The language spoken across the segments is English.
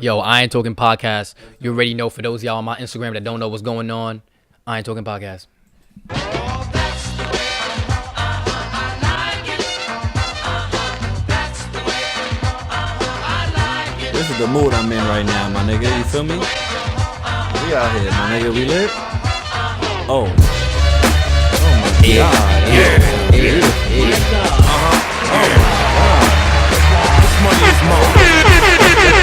Yo, I Ain't Talking Podcast. You already know, for those of y'all on my Instagram that don't know what's going on, I Ain't Talking Podcast. This is the mood I'm in right now, my nigga. You feel me? We out here, my nigga. We lit? Oh my God. Money is more.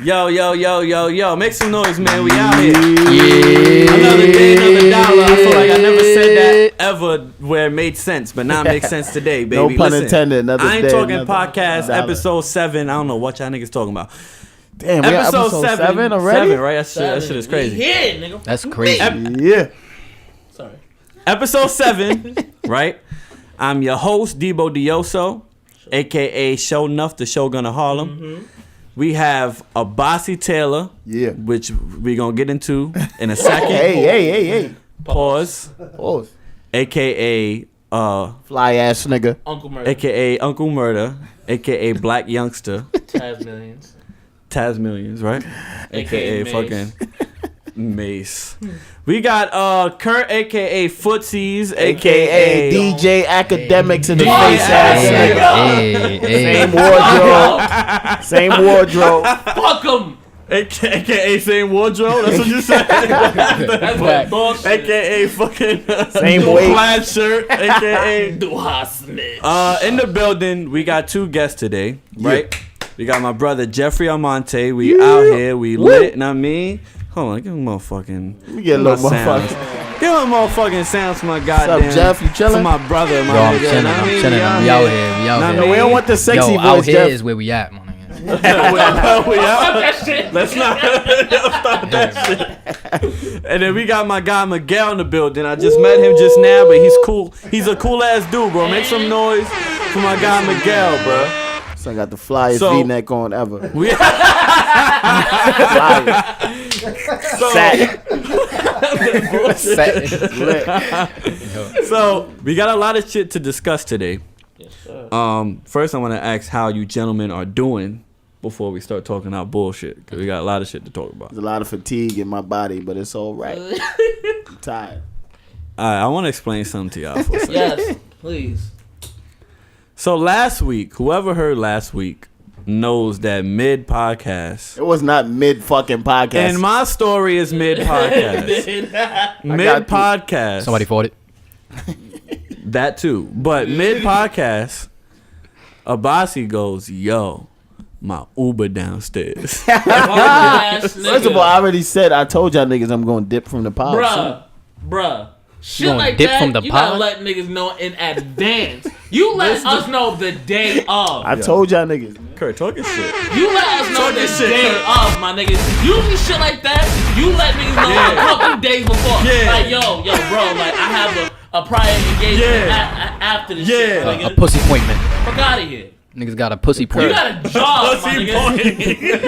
Yo, make some noise, man. We out here. Yeah. Another day, another dollar. I feel like I never said that ever where it made sense, but now it makes sense today, baby. No pun intended. Another I Ain't day, Talking another Podcast, dollar. episode 7. I don't know what y'all niggas talking about. Damn, we got episode 7 already? 7, right? That shit is crazy. Yeah, nigga. That's crazy. Yeah. Sorry. Episode 7, right? I'm your host, Debo Dioso, a.k.a. Show Nuff, the Shogun of Harlem. Mm-hmm. We have a Bossy Taylor, Yeah. which we're going to get into in a second. Hey. Pause. A.k.a. Fly ass nigga. Uncle Murder. A.k.a. Uncle Murder, a.k.a. Black Youngster. Taz Millions, right? A.k.a. Mace. fucking Mace. We got Kurt, a.k.a. Footsies, AKA DJ Academics in the DJ face ass nigga. Same wardrobe. Fuck him. AKA same wardrobe. That's what you said. That's what bullshit. AKA fucking Same weight. plaid shirt. AKA Do I snitch? in the building. We got 2 guests today, right? Yeah. We got my brother Jeffrey Almonte. We out here. We lit. Know what I mean? Hold on, give him motherfucking. Let me get a little sounds. motherfucker. Give him motherfucking sounds for my goddamn. What's up, Jeff? You For chilling? my brother, my Yo, I'm nigga. chilling. Know what I I'm mean? chilling. We out here. We out Know here. what I We don't want the sexy Yo, voice, out here Jeff. is where we at, my nigga. we out. that shit. Let's not start that shit. And then we got my guy Miguel in the building. I just met him just now, but he's cool. He's a cool ass dude, bro. Make some noise for my guy Miguel, bro. So I got the flyest So- V-neck on ever. We So we got a lot of shit to discuss today. Yes, sir. First I want to ask how you gentlemen are doing before we start talking out bullshit, because we got a lot of shit to talk about. There's a lot of fatigue in my body, but it's all right. I'm tired. Alright, I want to explain something to y'all for a second. Yes, please. So last week, whoever heard last week knows that mid podcast, It was not mid fucking podcast. and my story is mid podcast. Mid podcast. Somebody fought it. That too. But mid podcast, Abasi goes, yo, my Uber downstairs. First of all, I already said, I told y'all niggas I'm going to dip from the pod. Bruh. Shit gonna like dip that, from the you gotta pod? let niggas know in advance. You let us know the day of. I told y'all niggas. Kurt, talking shit. You let us know Talk the this shit, day Kurt. of, my niggas. Usually shit like that, you let niggas know Yeah. a couple days before. Yeah. Like, yo, bro, like, I have a prior engagement after this shit, my Yeah. nigga. A pussy appointment. Fuck out of here. Niggas got a pussy You appointment. got a job, my nigga.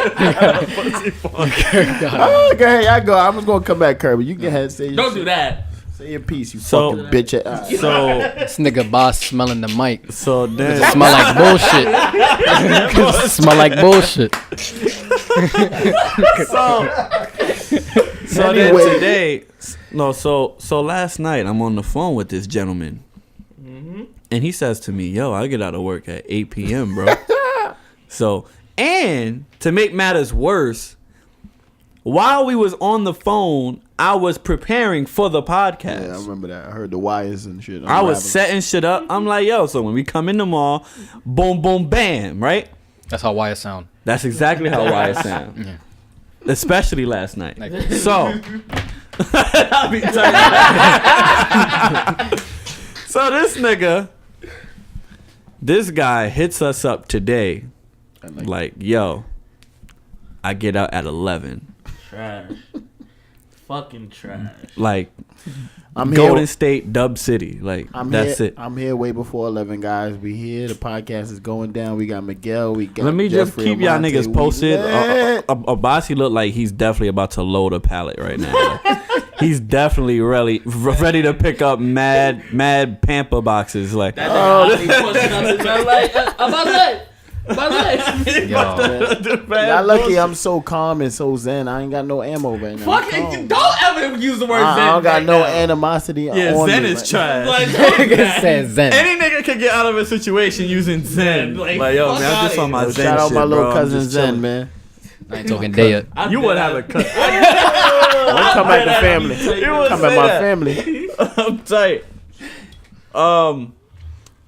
Oh, okay, I go. I'm just going to come back, Kirby. You can ahead say your Don't shit. do that. Say your piece, you So- fucking bitch ass. So This nigga boss smelling the mic. then Smell like bullshit. Smell like bullshit. So Anyway. then today, so last night I'm on the phone with this gentleman, and he says to me, "Yo, I get out of work at 8 p.m., bro." So, and to make matters worse, while we was on the phone, I was preparing for the podcast. Yeah, I remember that. I heard the wires and shit. I was setting shit up. I'm like, yo, so when we come in the mall, boom, boom, bam, right? That's how wires sound. That's exactly how wires sound. Yeah. Especially last night. Like- So, I'll be telling you. So this guy hits us up today. Like, yo, I get out at 11. Trash. Fucking trash. Like, I'm Golden here. State, Dub City. Like, that's here, it. I'm here way before 11, guys. We here. The podcast is going down. We got Miguel. We got Let me just Jeffrey, keep y'all Almonte. niggas We posted. lit. Abasi look like he's definitely about to load a pallet right now. he's definitely ready to pick up mad pamper boxes. Like, That nigga he pushing up the gun like, my leg. Y'all lucky I'm so calm and so zen. I ain't got no ammo right now. Fuck it, don't ever use the word zen. I don't got right no now. animosity on Zen me is right trash. Like, Nigga said Zen. Any nigga can get out of a situation using Zen. Like, Like, yo, fuck man, I'm just outta on my here. Zen Shout out shit, my little bro. I'm cousin just Zen, chilling. man. I ain't talking Daya. You would have a cut. Don't come at the family. You would Come say at my that. family. I'm tight.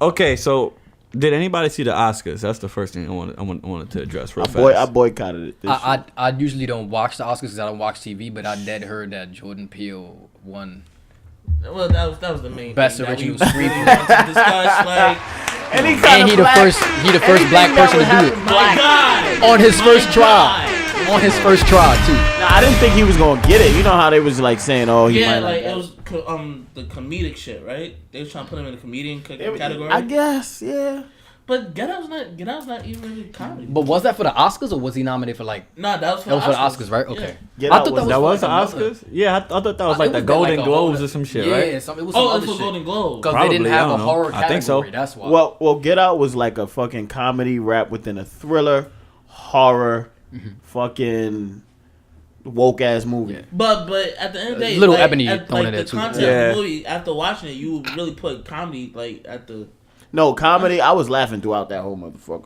Okay, so did anybody see the Oscars? That's the first thing I wanted to address real fast. I boycotted it. This year. I usually don't watch the Oscars because I don't watch TV, but I dead heard that Jordan Peele won Well, that was the main Best thing that original we really wanted to discuss. Like, And and he the first black person to do it my God, on his first my try. God. On his first try too. Nah, I didn't think he was gonna get it. You know how they was like saying, "Oh, he Yeah, might." like not it was the comedic shit, right? They was trying to put him in the comedian category. I guess, yeah. But Get Out's not even really comedy. But was that for the Oscars or was he nominated for like? Nah, that was for That was for the Oscars. Oscars, right? Okay. Get I Out thought was- That was the like another- Oscars? Yeah, I thought that was like It the was Golden like a Globes whole- or some shit, yeah, right? Oh, it was some it other was for shit. Golden Globe. Because they Probably, didn't I have a don't know. horror I category. think so. That's why. Well, Get Out was like a fucking comedy wrap within a thriller, horror, fucking woke ass movie. Yeah. But at the end of the day, Little like, Ebony at, thrown like in the there, too. content Yeah. of the movie, after watching it, you really put comedy like at the. No comedy. I was laughing throughout that whole motherfucker.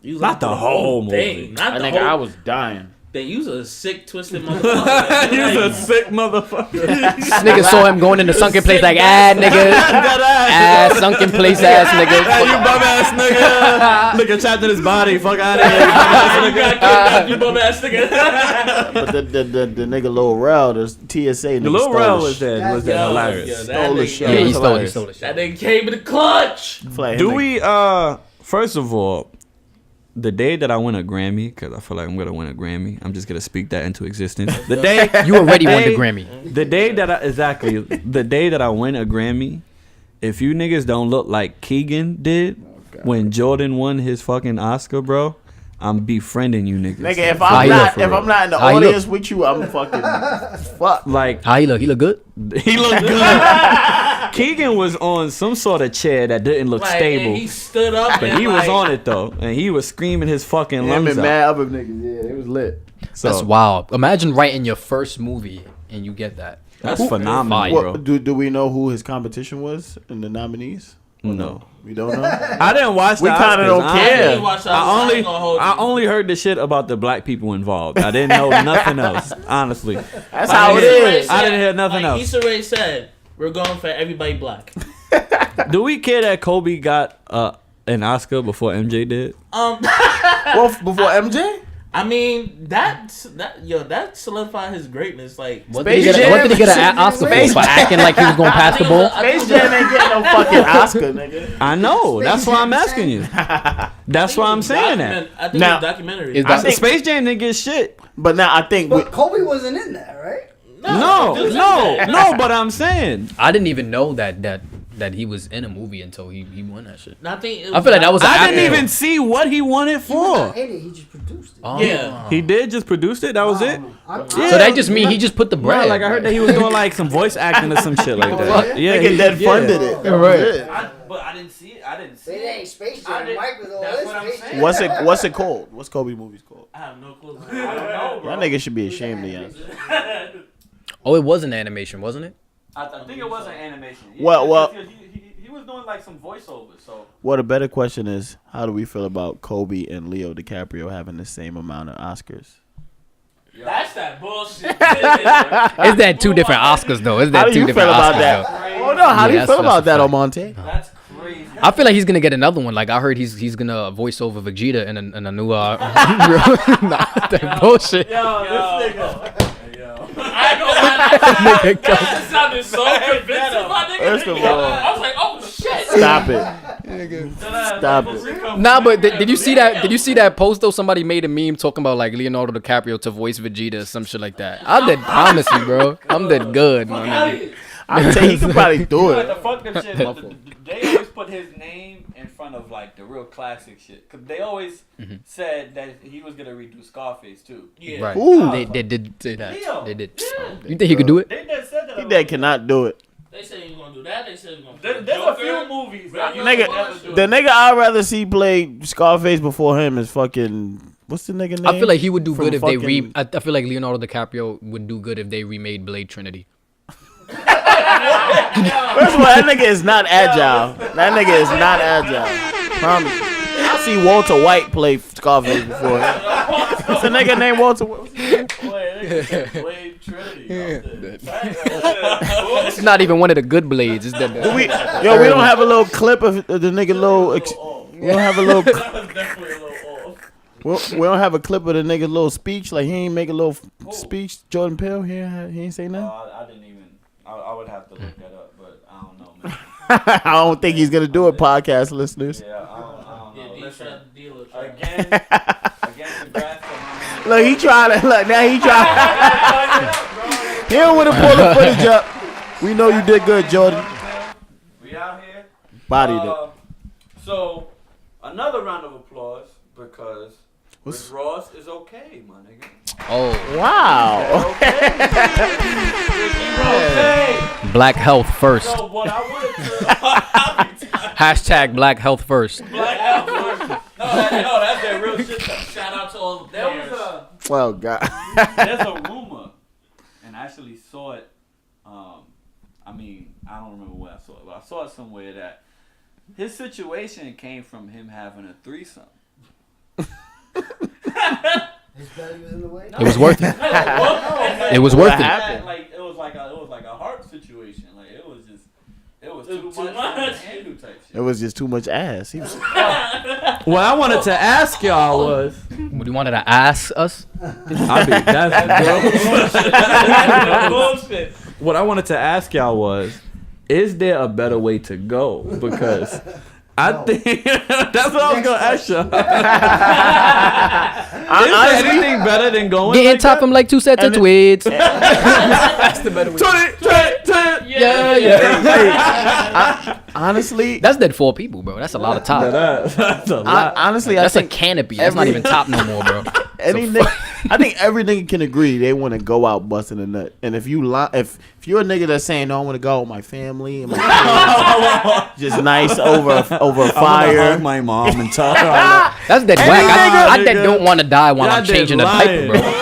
You was Not like, the whole thing, movie. not I the think whole. I was dying. They use a sick, twisted motherfucker. He's a sick motherfucker. This nigga saw him going in the sunken place like, nigga, sunken place ass Hey, nigga. you bum ass nigga. Nigga trapped in his body. Fuck out of here. You bum ass You got kidnapped, you bum ass nigga. But the nigga Lil Rel, the TSA nigga The Lil stole Rel the was shit. there. Was that Yo, hilarious? yo, that Stole the nigga- shit. Yeah, he was stole hilarious. the shit. That nigga came in the clutch. Flat Do nigga. we? First of all, the day that I win a Grammy, because I feel like I'm gonna win a Grammy, I'm just gonna speak that into existence. The day You already won the day- Grammy. The day that the day that I win a Grammy, if you niggas don't look like Keegan did when Jordan won his fucking Oscar, bro, I'm befriending you niggas. Nigga, if How I'm he look not for if real? I'm not in the How he audience with you, I'm fucking fuck. Like How he look? He look good? he looked good. Keegan was on some sort of chair that didn't look Like, stable. and he stood up, But and he was like, on it though, and he was screaming his fucking Him lungs and out. mad other niggas, yeah, it was lit. So That's wild. Imagine writing your first movie and you get that. that's phenomenal, Fire. bro. What, do we know who his competition was in the nominees? Or No. We don't know. I didn't watch. We the kinda Oscars. don't I- care. I didn't watch the Oscars, I ain't gonna hold you. I only heard the shit about the black people involved. I didn't know nothing else. Honestly, That's Like how it Issa Rae is. I didn't hear nothing like else. Issa Rae said, we're going for everybody black. Do we care that Kobe got an Oscar before MJ did? Well, before MJ? I mean, that solidified his greatness. Like, What did he get an Oscar for? Space For acting like he was going to pass the ball? Space Jam ain't getting no fucking Oscar, nigga. I know. That's why I'm asking you. That's why I'm saying that. I think Now- it's documentary. Is I that- think Space Jam didn't get shit. But now I think But Kobe wasn't in that, right? No. But I'm saying I didn't even know that he was in a movie until he won that shit. I think I feel like that was. I didn't actor. even see what he won it He was for. not in it. He just produced it. Oh. Yeah. He did just produced it. That was it. So that just mean he just put the bread. Bro, like I heard that he was doing like some voice acting or some shit like that. Yeah, nigga dead funded it. Right. But I didn't see it. I didn't It ain't Space Jam. Mike was all this. Space Jam. What's it called? What's Kobe movies called? I have no clue. That nigga should be ashamed of y'all. Oh, it was an animation, wasn't it? I think it was an animation. Well- he was doing like some voiceovers. So Well, the better question is, how do we feel about Kobe and Leo DiCaprio having the same amount of Oscars? That's that bullshit. Is that two different Oscars though? Is How that do two you feel different about Oscars that? though? Oh no, how do you Yeah, feel that's about a that, fact. Almonte? That's crazy. I feel like he's gonna get another one. Like I heard he's gonna voice over Vegeta in a new nah, that bullshit. Yo, this nigga. I ain't gonna lie. Nigga, That sounded so convincing, my nigga. First of all- I was like, oh shit. Stop it. Stop it. Nah, but did you see that? Did you see that post though? Somebody made a meme talking about like Leonardo DiCaprio to voice Vegeta or some shit like that. I did promise you, bro. I'm that good, man. I'm saying he could probably do it. fuck them shit. They always put his name in front of like the real classic shit. Cause they always said that he was gonna redo Scarface too. Yeah. Right. Ooh. They did say that. Leo. They did. Yeah. You think he could do it? They said that. He that cannot do it. They said he was gonna do that. They said he was gonna do There's a Joker. few movies that you Nigga, never do. The nigga I'd rather see play Scarface before him is fucking. What's the nigga name? I feel like he would do From good if they fucking- I feel like Leonardo DiCaprio would do good if they remade Blade Trinity. First of all, that nigga is not agile. That nigga is not agile. Promise. I see Walter White play Scarface before. What's the nigga named Walter White? Blade Trinity. It's not even one of the good Blades. It's the We don't have a little clip of the nigga little. We don't have a little. That was definitely a little off. We don't have a clip of the nigga little speech. Like he ain't make a little speech. Jordan Peele he ain't say nothing. I didn't even. I would have to look that up, but I don't know, man. I don't think he's gonna do it, podcast listeners. Yeah, I don't know. Yeah, Listen, dealer. again, congrats to my man. Look, he trying to look now. He trying. He don't want to pull the footage up. We know you did good, Jordan. We out here. Bodied it. So, another round of applause because What's- Rick Ross is okay, my nigga. Oh, Wow. Okay. Black Health first. So, what I wanted to. Hashtag Black Health first. Black out first. No, that's that real shit. Shout out to all the There players. was a. Oh God. There's a rumor, and I actually saw it. I mean, I don't remember where I saw it, but I saw it somewhere that his situation came from him having a threesome. His belly was in the way. It was worth it. It was worth it. happened? Like it was like a heart situation. Like it was too Too much. for him much. to handle type shit. It was just too much ass. He was. What I wanted to ask y'all was, What you wanted to ask us? bullshit. What I wanted to ask y'all was, is there a better way to go? Because I think that's what I was gonna ask y'all. Is there anything better than going? Getting like top that? him like 2 sets of tweets. That's the better way. 20. Yeah. Honestly, That's dead 4 people, bro. That's a lot of top. That's a lot. honestly, I That's a think canopy. That's not even top no more, bro. any nigga, I think every nigga can agree they want to go out busting a nut. And if you if you're a nigga that's saying no, I want to go out with my family and my kids, just nice over a fire. Hug my mom and talk. That's dead Any whack. I nigga- dead don't want to die while Y'all I'm dead changing a lying. diaper, bro.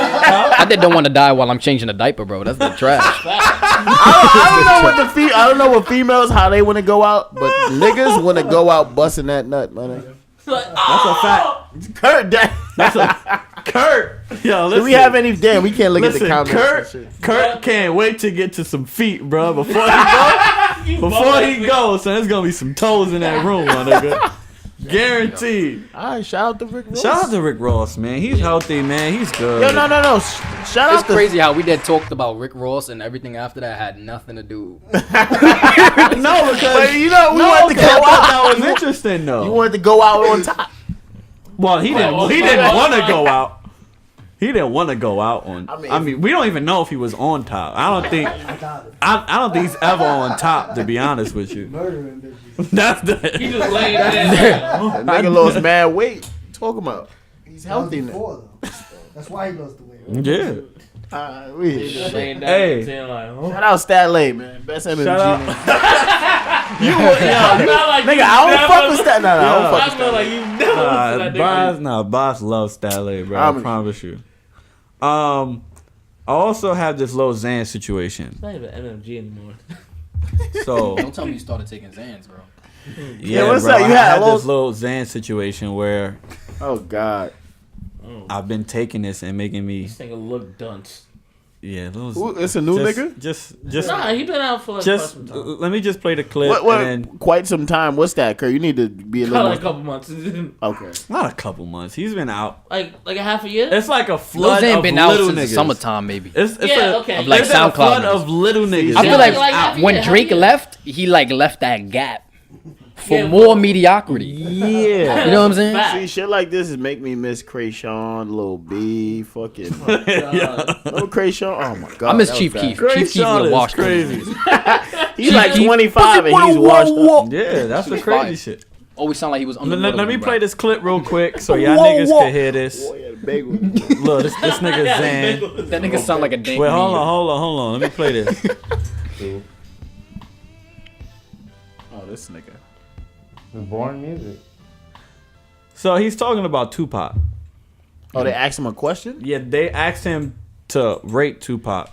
I dead don't want to die while I'm changing a diaper, bro. That's the trash. I don't know what females how they want to go out, but niggas want to go out busting that nut, man. That's a fact. Kurt, Kurt. Yo, listen. do we have any? Damn, we can't look at the Listen, comments. and shit. Kurt can't wait to get to some feet, bro. Before he goes, so there's gonna be some toes in that room, my nigga. Guaranteed. All right, shout out to Rick Ross. Shout out to Rick Ross, man. He's healthy, man. He's good. Yo, no. Shout It's out to crazy how we did talked about Rick Ross and everything after that had nothing to do. No, because But you know, we no, wanted to go I thought out. that was interesting though. You wanted to go out on top. Well, he didn't want to go out. He didn't want to go out on. I mean, we don't even know if he was on top. I don't think. I don't think he's ever on top. To be honest with you, Murdering bitches. that's the. He just laying there. That nigga lost mad weight. Talking about. He's That was healthy now. before, though. That's why he lost the weight. Right? Yeah. We. Just laying down Hey. and saying like, oh. Shout out Stat Lane, man. Best MMG. Shout out. man. Nigga, Nigga, I don't fuck with Stat. No, I don't fuck I with feel Stat. like you never listened to that nigga. Boss loves Stanley, bro. I Promise. promise you. I also have this little Xan situation. It's not even MMG anymore. So Don't tell me you started taking Xans, bro. yeah, what's bro, up? You I had had a little- this little Xan situation where Oh God. I've been taking this and making me This nigga look dunce. little. Who- it's a new nigga? Just Nah, he been out for like quite some time. let me just play the clip What? and then Quite some time. What's that, Kurt? You need to be a Probably little. like a couple months. Okay. not a couple months. He's been out. like a half a year? It's like a Lil flood Xan of been out little since the niggas. summertime, maybe. It's Yeah, okay. Of like it's been a SoundCloud flood niggas. of little niggas. I feel Yeah, like, like half a when year, Drake half a year. left, he like left that gap. for more mediocrity. Yeah. You know what I'm saying? Fact. See, shit like this is make me miss Krayshawn, Lil B, fucking Lil Krayshawn. Oh my god, I miss that was Chief bad. Keef. Chief Keef would have washed crazy. He's like 25 and he's washed up. Yeah, that's the crazy shit. Always sound like he was on the Let me play this clip real quick so y'all niggas can hear this. Boy, yeah, the big one. Look, this nigga Zan. That nigga sound like a dank. Wait, hold on. Let me play this. Oh, this nigga. It's boring music. So he's talking about Tupac. Oh, they asked him a question? Yeah, they asked him to rate Tupac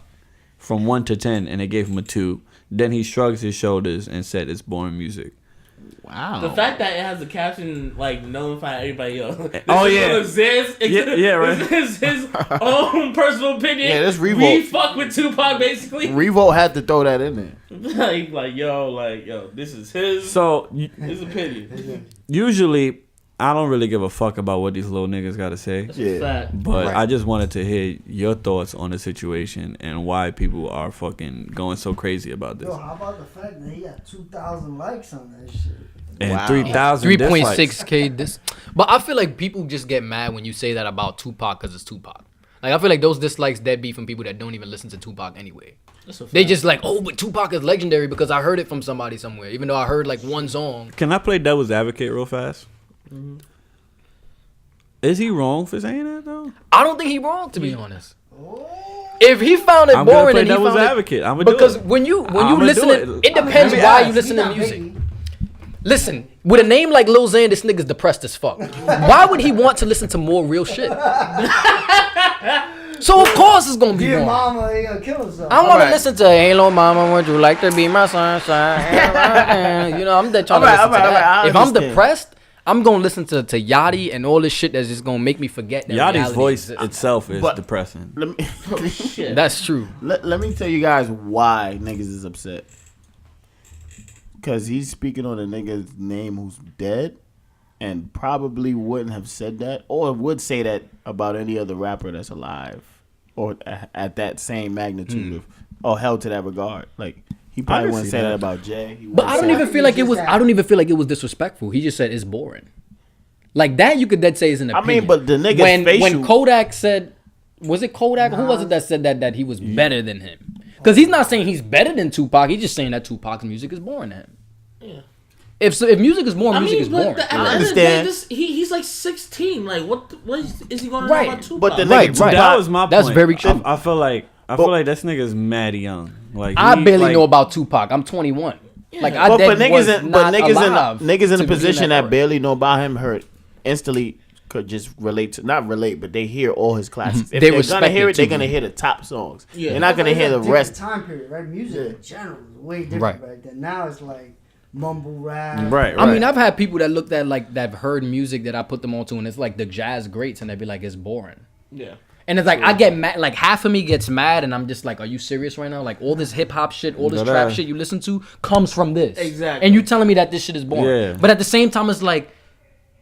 from 1 to 10, and they gave him a 2. Then he shrugs his shoulders and said it's boring music. Wow. The fact that it has a caption like notifying everybody, yo. This Oh, is yeah. one of Zed's, Yeah, right. This is his own personal opinion. Yeah, this Revolt. We fuck with Tupac basically. Revolt had to throw that in there. like yo, this is his So his opinion. usually, I don't really give a fuck about what these little niggas got to say. That's Yeah. a fact. But Right. I just wanted to hear your thoughts on the situation and why people are fucking going so crazy about this. Yo, how about the fact that he got 2,000 likes on that shit? And Wow. 3,000 3.6K this. But I feel like people just get mad when you say that about Tupac because it's Tupac. Like I feel like those dislikes dead beat from people that don't even listen to Tupac anyway. That's a fact. They just like, oh, but Tupac is legendary because I heard it from somebody somewhere. Even though I heard like one song. Can I play devil's advocate real fast? Is he wrong for saying that though? I don't think he wrong to be honest. If he found it I'm gonna boring play and he devil's found advocate. I'm gonna because do it. when you I'ma listen, do it depends Let me why ask. you listen He to not music. Biggie. Listen, with a name like Lil Xan, this nigga's depressed as fuck. Why would he want to listen to more real shit? So of course it's gonna be Dear boring. mama, he gonna kill himself. I want to Alright. listen to "Hey, Lil Mama, would you like to be my sunshine?" You know, I'm trying to listen to that. I If I'm understand. depressed, I'm gonna listen to Yachty and all this shit that's just gonna make me forget that Yachty's reality voice exists. itself is But- depressing. Let me, Oh, shit. That's true. let me tell you guys why niggas is upset. Because he's speaking on a nigga's name who's dead and probably wouldn't have said that or would say that about any other rapper that's alive or at that same magnitude of or held to that regard. Like, he probably can wouldn't see say that that. But about Jay. I don't say- even feel like it was. Just I don't even feel like it was disrespectful. He just said it's boring. Like that, you could then say is an I opinion. mean, but the nigga's when facial. Kodak said, was it Kodak? Who was it that said that he was better than him? Because he's not saying he's better than Tupac. He's just saying that Tupac's music is boring to him. Yeah. If music is boring, music is boring. At the I end of the understand. day, he's like 16. Like, what is he going to Right. know about Tupac? But the Right, nigga right. That Tupac- was my That's point. very true. I feel like this nigga's mad young. Like I he- barely like, know about Tupac. I'm 21. Like I But dead for niggas, was in, not but niggas alive in niggas in to a be position that that era. barely know about him heard instantly could just relate to not relate, but they hear all his classics. If They they're respect gonna hear it it, they're too. gonna hear the top songs. Yeah. They're not gonna It's hear a the different rest. time period, right? Music in general is way different Right. back then. Now it's like mumble rap. Right. I mean, I've had people that looked at like that heard music that I put them on to, and it's like the jazz greats, and they'd be like, it's boring. Yeah. And it's like I get mad, like half of me gets mad, and I'm just like, "Are you serious right now? Like all this hip hop shit, all this But, trap shit you listen to comes from this." Exactly. And you telling me that this shit is boring? Yeah. But at the same time, it's like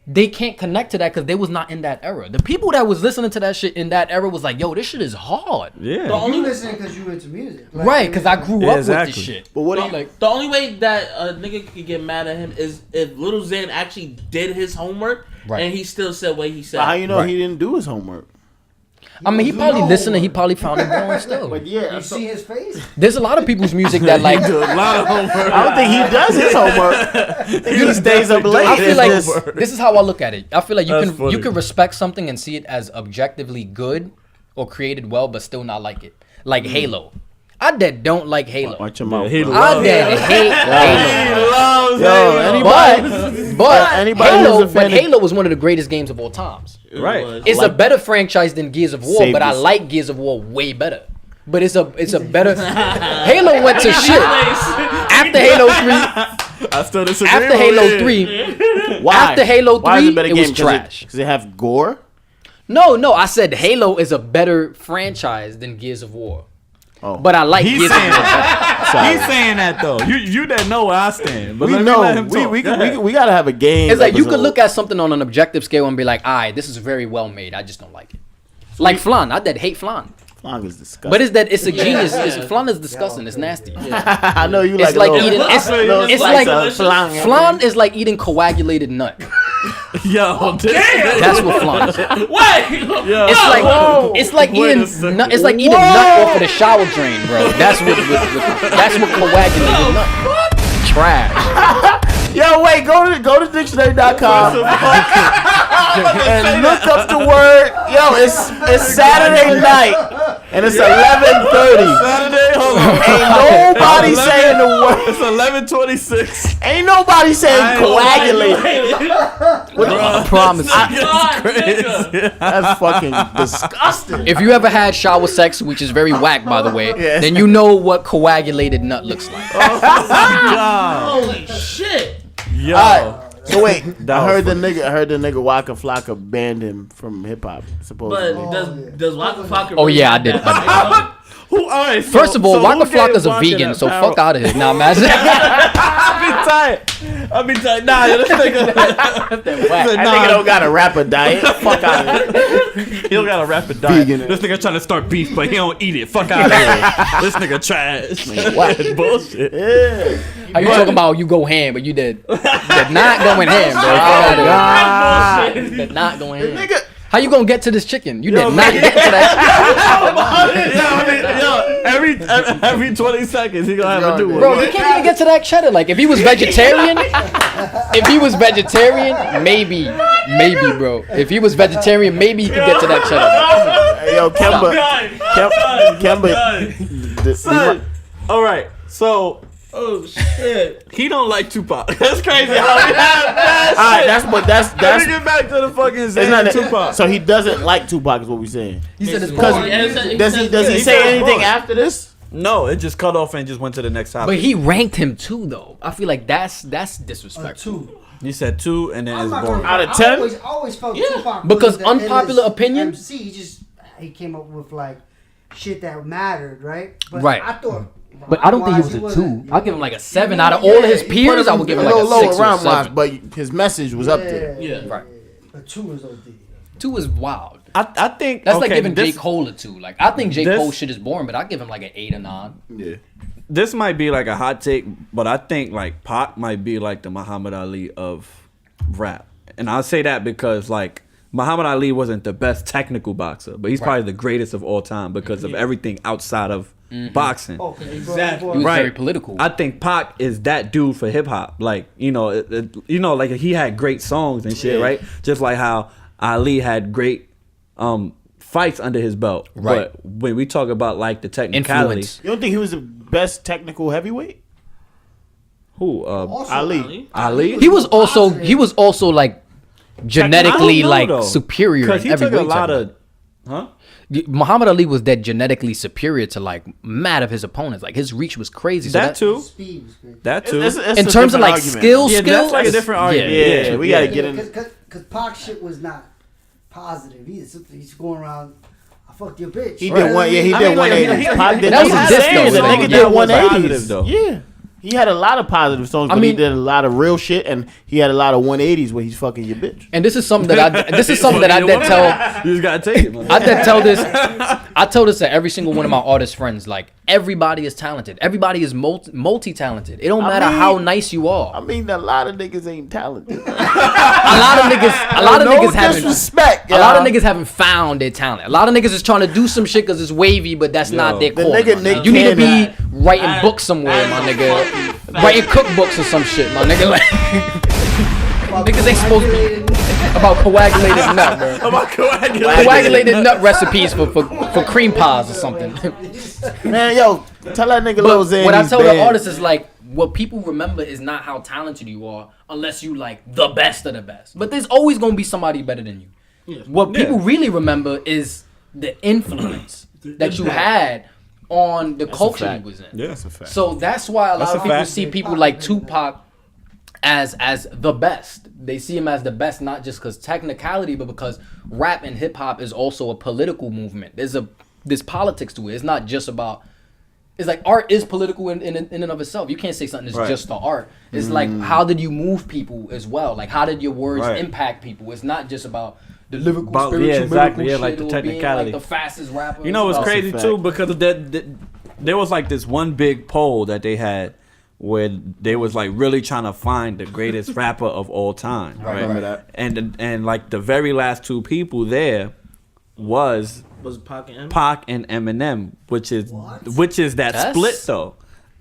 they can't connect to that because they was not in that era. The people that was listening to that shit in that era was like, "Yo, this shit is hard." yeah. The only You listen because you into music. Like, Right? Because I grew Yeah, up exactly. with this shit. But what do the, you like? the only way that a nigga could get mad at him is if Lil Xan actually did his homework Right. and he still said what he said. How you know Right. he didn't do his homework? I mean, he was probably no listened and he one. probably found it boring still. yeah, You see his face? There's a lot of people's music that like. a lot of homework. I don't think he does his homework. He stays up late. I feel It's like just- this is how I look at it. I feel like That's funny. you can respect something and see it as objectively good or created well, but still not like it. Like Halo, I dead don't like Halo. watch your mouth. he bro. loves I dead hate Halo. loves Yo, anybody, But anybody Halo, who's a fan of- Halo was one of the greatest games of all times. Right. It's Like- a better franchise than Gears of War, Save but I this. like Gears of War way better. But it's a better. Halo went to shit after Halo 3. I still disagree. After with Halo you. 3, Why? After Halo Why is 3, a better it was game? trash. Because it have gore. No, I said Halo is a better franchise than Gears of War. Oh. But I like He's Gears of saying War. that. He's saying that though. You that know where I stand. But We let me know let him we talk. we, Go ahead. we gotta have a game. It's like you episode. could look at something on an objective scale and be like, "Alright, this is very well made. I just don't like it." Like Flan, I did hate Flan. Flan is disgusting. But it's a genius. Flan is disgusting. It's nasty. I know you It's like like eating. It's like flan. flan is like eating coagulated nut. Yo, That's what flan is. Wait. It's like eating nut. It's like eating nut off of the shower drain, bro. That's what coagulated nut. Trash. Yo, wait, go to dictionary.com and look up the word. Yo, it's Saturday night and it's 11:30. Saturday, hold on. Ain't nobody saying the word. It's 11:26. Ain't nobody saying coagulated. I promise you. That's fucking disgusting. If you ever had shower sex, which is very whack, by the way, Yes. then you know what coagulated nut looks like. Holy shit. Yo. Alright, so wait, That I heard was the nigga Waka Flocka banned him from hip hop. But Supposedly, does Waka Flocka? Oh yeah, I did. Who, all right, so, First of all, so Waka who gave Flocka's a Waka vegan, that so power? fuck out of here. Now imagine. I be tired. Nah, this nigga. that nigga don't got a rapper diet. Fuck out of here. He don't got a rapid diet. Vegan. This nigga trying to start beef, but he don't eat it. Fuck out of here. This nigga trash. Bullshit. Yeah. How you talking about you go ham, but you did not going ham, bro. Fuck outta here. You did not going ham. Nigga, How you gonna get to this chicken? You did not get to that. Every 20 seconds he gonna have a new one. Bro, you can't even get to that cheddar. Like if he was vegetarian, maybe, bro. If he was vegetarian, maybe he could get to that cheddar. hey, yo, Kemba. Son, all right, so Oh shit. he don't like Tupac. That's crazy. How we have that Alright, that's Let me get back to the fucking it's Zane not and Tupac. So he doesn't like Tupac is what we saying. He said it's Because boring. does he he say said anything boring. after this? No, it just cut off and just went to the next topic. But he ranked him too, though. I feel like that's disrespectful. 2. He said 2 and then I'm it's not boring. gonna- Out of I 10? always felt Yeah. Tupac Because was the unpopular illest opinion- MC, he came up with like shit that mattered, right? But Right. I thought. But I don't think he was a 2. I'll give him like a 7. Out of all of his peers, I would give him like a 6 or 7. but his message was up there. Yeah. Right. But 2 is OD. 2 is wild. I think That's like okay, giving J. this, Cole a 2. Like I think J. this- Cole shit is boring, but I give him like an 8 or 9. Yeah. this might be like a hot take, but I think like Pac might be like the Muhammad Ali of rap. And I'll say that because like Muhammad Ali wasn't the best technical boxer, but he's probably the greatest of all time because of everything outside of boxing. Oh, Exactly. He was Right. very political. I think Pac is that dude for hip hop. Like, like he had great songs and shit, Yeah. right? Just like how Ali had great fights under his belt. Right. But when we talk about like the technicality, Influence. You don't think he was the best technical heavyweight? who Also, Ali. Ali? He was also like genetically I don't know, like though. superior in he every took a way. lot type. of huh? Muhammad Ali was that genetically superior to like mad of his opponents. Like his reach was crazy. So That too. Speed was great. That too. It's In a terms of different like argument. skills, Yeah, that's like a different argument. Yeah, we gotta get in. Because Pac shit was not positive. He's going around. I fucked your bitch. He did one. Yeah, he I did mean, like, 180. he- Pac did that was what a I'm diss, saying, though. the That nigga was did positive, 180s. though. Yeah. He had a lot of positive songs, but he mean- did a lot of real shit, and he had a lot of 180s where he's fucking your bitch. And this is something that I did tell. You just gotta take it, man. I did tell this. I told this to every single one of my artist friends. Like everybody is talented. Everybody is multi-talented. It don't matter how nice you are. I mean, a lot of niggas ain't talented. A lot of niggas haven't. disrespect. A lot of niggas haven't found their talent. A lot of niggas is trying to do some shit because it's wavy, but that's not their The core. nigga my Nick nigga. You need to be Cannon. writing books somewhere, my nigga. Writing cookbooks or some shit, my nigga. Like, niggas ain't supposed to be about coagulated nut, bro. Coagulated nut recipes for cream pies or something. Man, yo, tell that nigga Lil But Xan what I he's tell the banned. artists is like, what people remember is not how talented you are, unless you like the best of the best. But there's always gonna be somebody better than you. What people really remember is the influence that you had on the culture fact. you was in. Yeah, that's a fact. So that's why a lot That's of a people fact. see people like Tupac as the best. They see him as the best, not just because technicality, but because rap and hip hop is also a political movement. There's politics to it. It's not just about. It's like art is political in and of itself. You can't say something is Right. just the art. It's like how did you move people as well? Like how did your words Right. impact people? It's not just about the lyrical, About- spiritual, yeah, exactly, lyrical yeah, shit, like the or being, technicality. like the fastest rapper. You know what's That's a crazy fact. too? Because there was like this one big poll that they had where they was like really trying to find the greatest rapper of all time, I right? remember that. And like the very last two people there was Was Pac and M? Pac and Eminem, which is What? that That's- split though.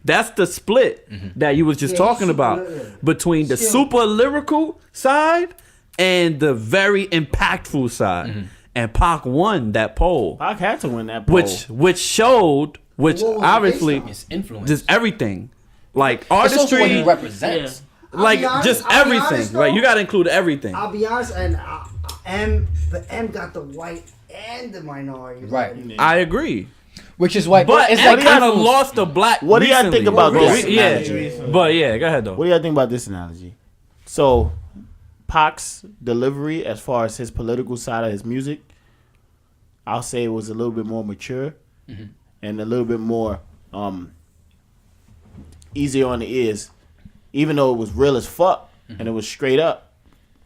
That's the split that you was just Yeah, talking super about lyrical. between the Still. super lyrical side and the very impactful side. And Pac won that poll, Pac had to win that poll. which showed, which What was it obviously based on? His influence. just everything, like It's also what he artistry, represents. like I'll be honest- just I'll be everything. honest, Right, though. you got to include everything. I'll be honest, but M got the white and the minority. Right. I agree, Which is why, but it's it like kind of influence. lost the black. What do y'all think recently. about But this we- Yeah, analogy? but yeah, go ahead though. What do y'all think about this analogy? So, Pac's delivery, as far as his political side of his music, I'll say it was a little bit more mature and a little bit more easier on the ears, even though it was real as fuck and it was straight up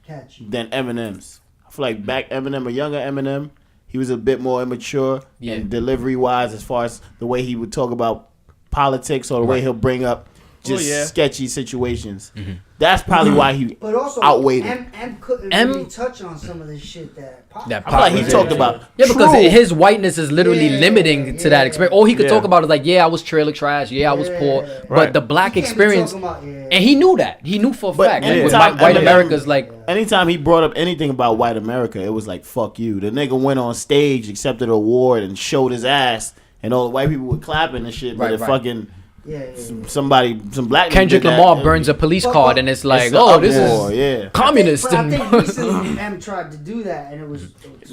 Catchy. than Eminem's. I feel like back Eminem, a younger Eminem, he was a bit more immature Yeah. and delivery wise, as far as the way he would talk about politics or the way he'll bring up just yeah. sketchy situations. That's probably why he But also, outweighed M couldn't M- really touch on some of this shit that Pac. That I feel like he Pac- talked about Yeah, because true- his whiteness is literally Yeah, limiting to yeah. that experience. All he could Yeah. talk about is like, yeah, I was trailer trash, yeah, I was poor, Yeah. but Right. the black He can't be experience, talking about- yeah. and he knew that. He knew for a But fact. Like, with anytime white Eminem- America's like, anytime he brought up anything about white America, it was like fuck you. The nigga went on stage, accepted an award, and showed his ass, and all the white people were clapping and shit. But Right, if right. fucking Yeah. some black nigga Kendrick did that, Lamar and burns a police But- card, and it's like, it's oh, an this uproar, is yeah. communist. But I think and- recently M tried to do that, and it was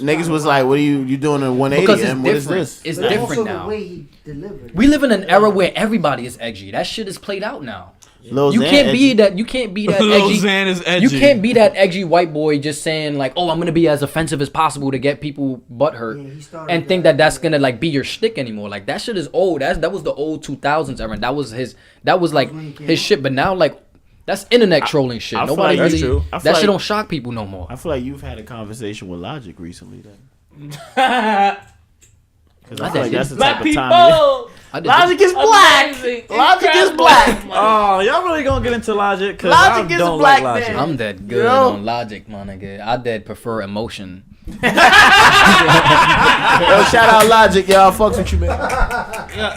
Niggas was like, "What are you doing a 180? Because it's M? What is different. this?" It's but different also now. the way he delivered. We live in an era where everybody is edgy. That shit is played out now. Lil You Xan can't be edgy. that. You can't be that Lil edgy. Xan is edgy. You can't be that edgy white boy just saying like, "Oh, I'm gonna be as offensive as possible to get people butthurt," Yeah, he started and think that that's gonna like be your shtick anymore. Like that shit is old. That was the old 2000s era. And that was his. That was like when he came his out. shit. But now like that's internet trolling shit. I feel Nobody like that's really. true. I feel That shit like- don't shock people no more. I feel like you've had a conversation with Logic recently, then. Because I I feel like did. that's the Black type of time. people. I did Logic is black. Amazing. Logic is Incredible. black. Oh, y'all really gonna get into Logic? Cause Logic I is don't a black like Logic. man. I'm dead good know? on logic, my nigga. I dead prefer emotion. Yo, shout out Logic, y'all. Fucks with you, man. Yeah,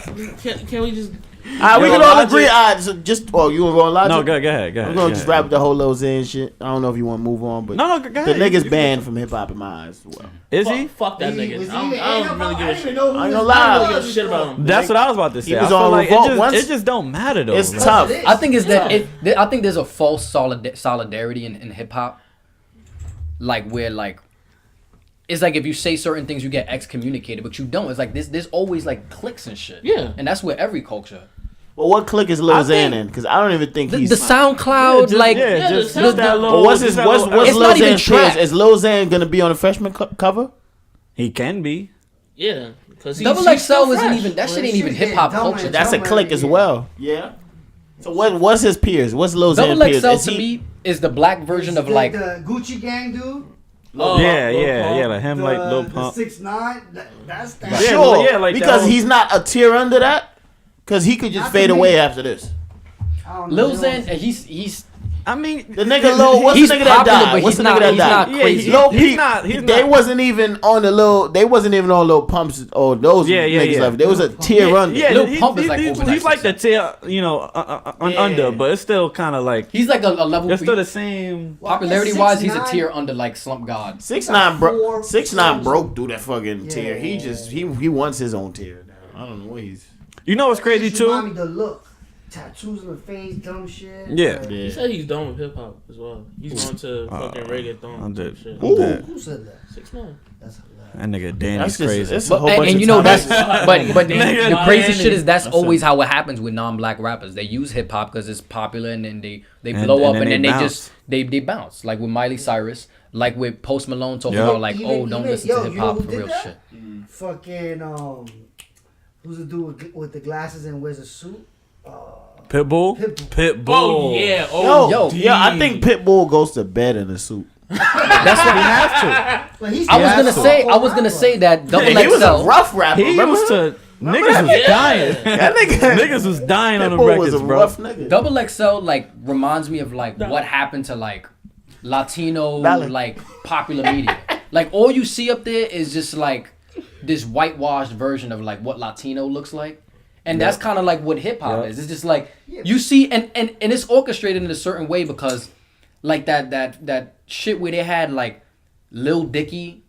can we just? We can all Logic- agree. You want to go on Logic? No, go ahead. We're gonna just wrap the whole Lil Xan shit. I don't know if you want to move on, but No, go the ahead. nigga's banned from hip hop in my eyes as well. Is he? Fuck that Was he nigga. even I don't really give a shit. know who I ain't this gonna lie. guy I don't give was a shit about before. him. That's what I was about to say. He was I feel on like Revolt once. it just don't matter though. It's Like, tough. I think is that I think there's a false solidarity in hip hop, like where like it's like if you say certain things you get excommunicated, but you don't. It's like there's always like cliques and shit. Yeah. and that's where every culture. Well, what clique is Lil I Xan think- in? Because I don't even think The, he's. the SoundCloud, like yeah, the just sound- that little. But what's his? just that What's little- It's Lil not even Xan's trap. peers? Is Lil Xan gonna be on the freshman cover? He can be. Yeah, because Double XL isn't even that Well, shit ain't shit even is hip hop getting dumb culture. and That's a dumb clique every as year. well. Yeah. So what's his peers? What's Lil Xan Double peers? XL Is to he- me is the black version of like the Gucci Gang dude. Oh, Yeah, like him, like Lil the Pump. 6ix9ine. That's that. Yeah, Sure, yeah, like because that. he's not a tier under that. Because he could just Not to fade me. away after this. I don't know. Lil They Xan. don't- He's I mean, The nigga Lil, what's He's the nigga that popular, died? but What's he's the not- nigga that he's died? not crazy. Lil he's Peep. not- he's They not. wasn't even on the Lil. They wasn't even on Lil Pumps or those Yeah, yeah, niggas yeah. left. There was a tier under. yeah, Lil Pump is like he's overnight like the success. tier, Yeah. under, but it's still kind of like he's like a level. it's still the same. Popularity wise, he's a 6ix9ine tier under like Slump God. 6ix9ine broke. Four 6ix9ine shows. broke through that fucking Yeah. tier. He just he wants his own tier now. I don't know what he's. You know what's crazy Just remind too? me the look. Tattoos on the face, dumb shit. Yeah. Like, He said he's done with hip hop as well. He's going to fucking reggaeton. I'm dead. Shit. I'm dead. Who said that? 6ix9ine. That's hilarious. That nigga That's Danny's just crazy. it's a But, whole bunch and of you know topics. that's but the Nigga, crazy Danny. shit is that's That's always it. how it happens with non-black rappers. They use hip hop because it's popular and then they And- blow and up then and then they they bounce. just they bounce like with Miley Cyrus, like with Post Malone talking Yup. about like don't listen to hip you know hop who for did real that? shit. Fucking who's the dude with the glasses and wears a suit? Pitbull. Pitbull. Pitbull. Oh yeah. Yo, Oh Yo, yeah, I think Pitbull goes to bed in a suit. That's what He have to. But he's I was gonna has to. say. I was gonna say that double He was a XL. rough rapper. He remember? used to. Niggas was dying. That nigga, Niggas was dying on that the boy was records, a bro. rough nigga. Double XL like reminds me of like what happened to like Latino Valid. like popular media. Like all you see up there is just like this whitewashed version of like what Latino looks like. And that's kind of like what hip hop is. It's just like you see and it's orchestrated in a certain way because like that shit where they had like Lil Dicky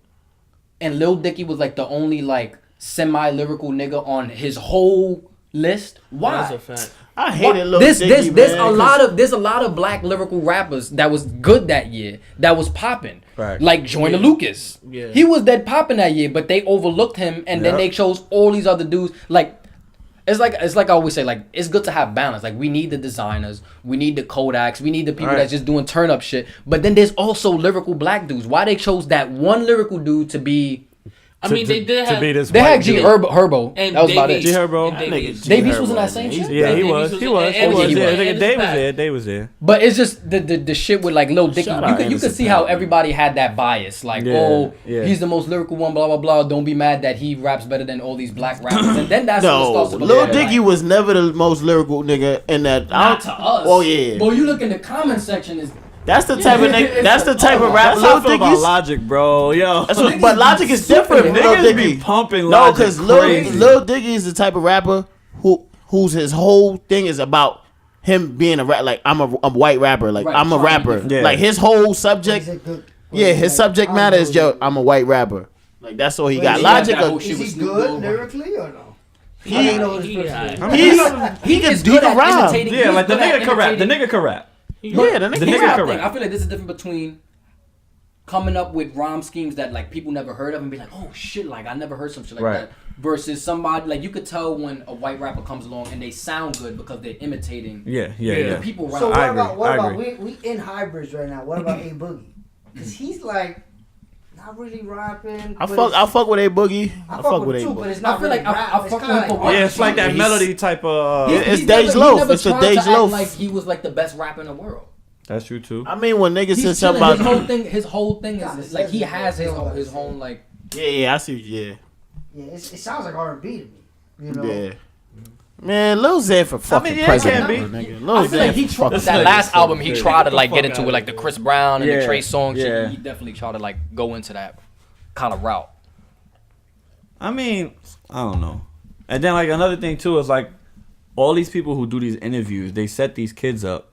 and Lil Dicky was like the only like semi-lyrical nigga on his whole list. Why? That's a fact. I hated Lil There's Dicky, there's man, a 'cause- lot of black lyrical rappers that was good that year that was popping. Right. Like Joyner Lucas. Yeah. He was dead popping that year, but they overlooked him and then Yep. they chose all these other dudes. Like it's like I always say, like it's good to have balance. Like we need the designers, we need the Kodaks, we need the people Right. that's just doing turn up shit. But then there's also lyrical black dudes. Why they chose that one lyrical dude to be? I mean, they did to have. be this They white had G dude. Herbo. And That was about Davies. it. G Herbo. And That Davies. nigga G Davies was in Herbo, that same man. shit? Yeah, he Davies was. was- He was. and He was. he Yeah, was. they And was it's there. back. They was there. But it's just the shit with like Lil Dicky. Shout You out could Innocent see how Talent. everybody had that bias. Like, Yeah, oh, yeah. he's the most lyrical one, blah blah blah. Don't be mad that he raps better than all these black rappers. And then that's when it No, starts to Lil become Dicky like, was never the most lyrical nigga in that. not to us. Oh yeah, Boy, you look in the comment section is that's the type of nigga. That's the type of rap That's how I Lil feel about Dicky's. Logic, bro. Yo. That's what, but Logic is different. Lil Niggas Dicky. be pumping No, Logic because crazy. Lil Dicky is the type of rapper whose his whole thing is about him being a rap. Like I'm a white rapper. Like Right, I'm a trying to rapper. be- Yeah. Like his whole He's subject. a good- Yeah, his subject matter is yo. I'm a white rapper. Like that's all he got. Wait, Logic. that whole a- shit Is with he Snoop good Dogg. lyrically or no? He- I didn't know he his high. first I mean, He is can good at rhyme. imitating. yeah, he's like the good at nigga can rap. The imitating- nigga can rap. Yeah, the The nigga. nigga Here's can the thing. rap. I feel like there's a difference between coming up with rhyme schemes that like people never heard of and be like, oh shit, like I never heard some shit like Right. that. Versus somebody like you could tell when a white rapper comes along and they sound good because they're imitating Yeah. the people So around. what I about agree. we in hybrids right now? What about A Boogie? Because he's like not really rapping. I but fuck. it's- I fuck with A Boogie. I I fuck fuck with with A too, but Boogie. it's not I feel really like I rap. fuck It's with kinda him for like what? Yeah, it's like that He's- melody type of. Yeah. It's He Dej never- Loaf. he never It's the tried to Dej act Loaf. Like he was like the best rapper in the world. That's true too. I mean, when niggas He's said something chilling. about His whole thing is like he has his own like. yeah, I see. Yeah, Yeah, it sounds like R&B to me. You know. yeah. Man, Lil Xan for fucking yeah, it president, can be. nigga. Lil I feel Xan like he for tried fucking that nigga last so album. He crazy. tried to Get the like get fuck into outta it, like the here. Chris Brown and Yeah, the Trey Songz shit. yeah. He definitely tried to like go into that kind of route. I mean, I don't know. And then like another thing too is like all these people who do these interviews, they set these kids up.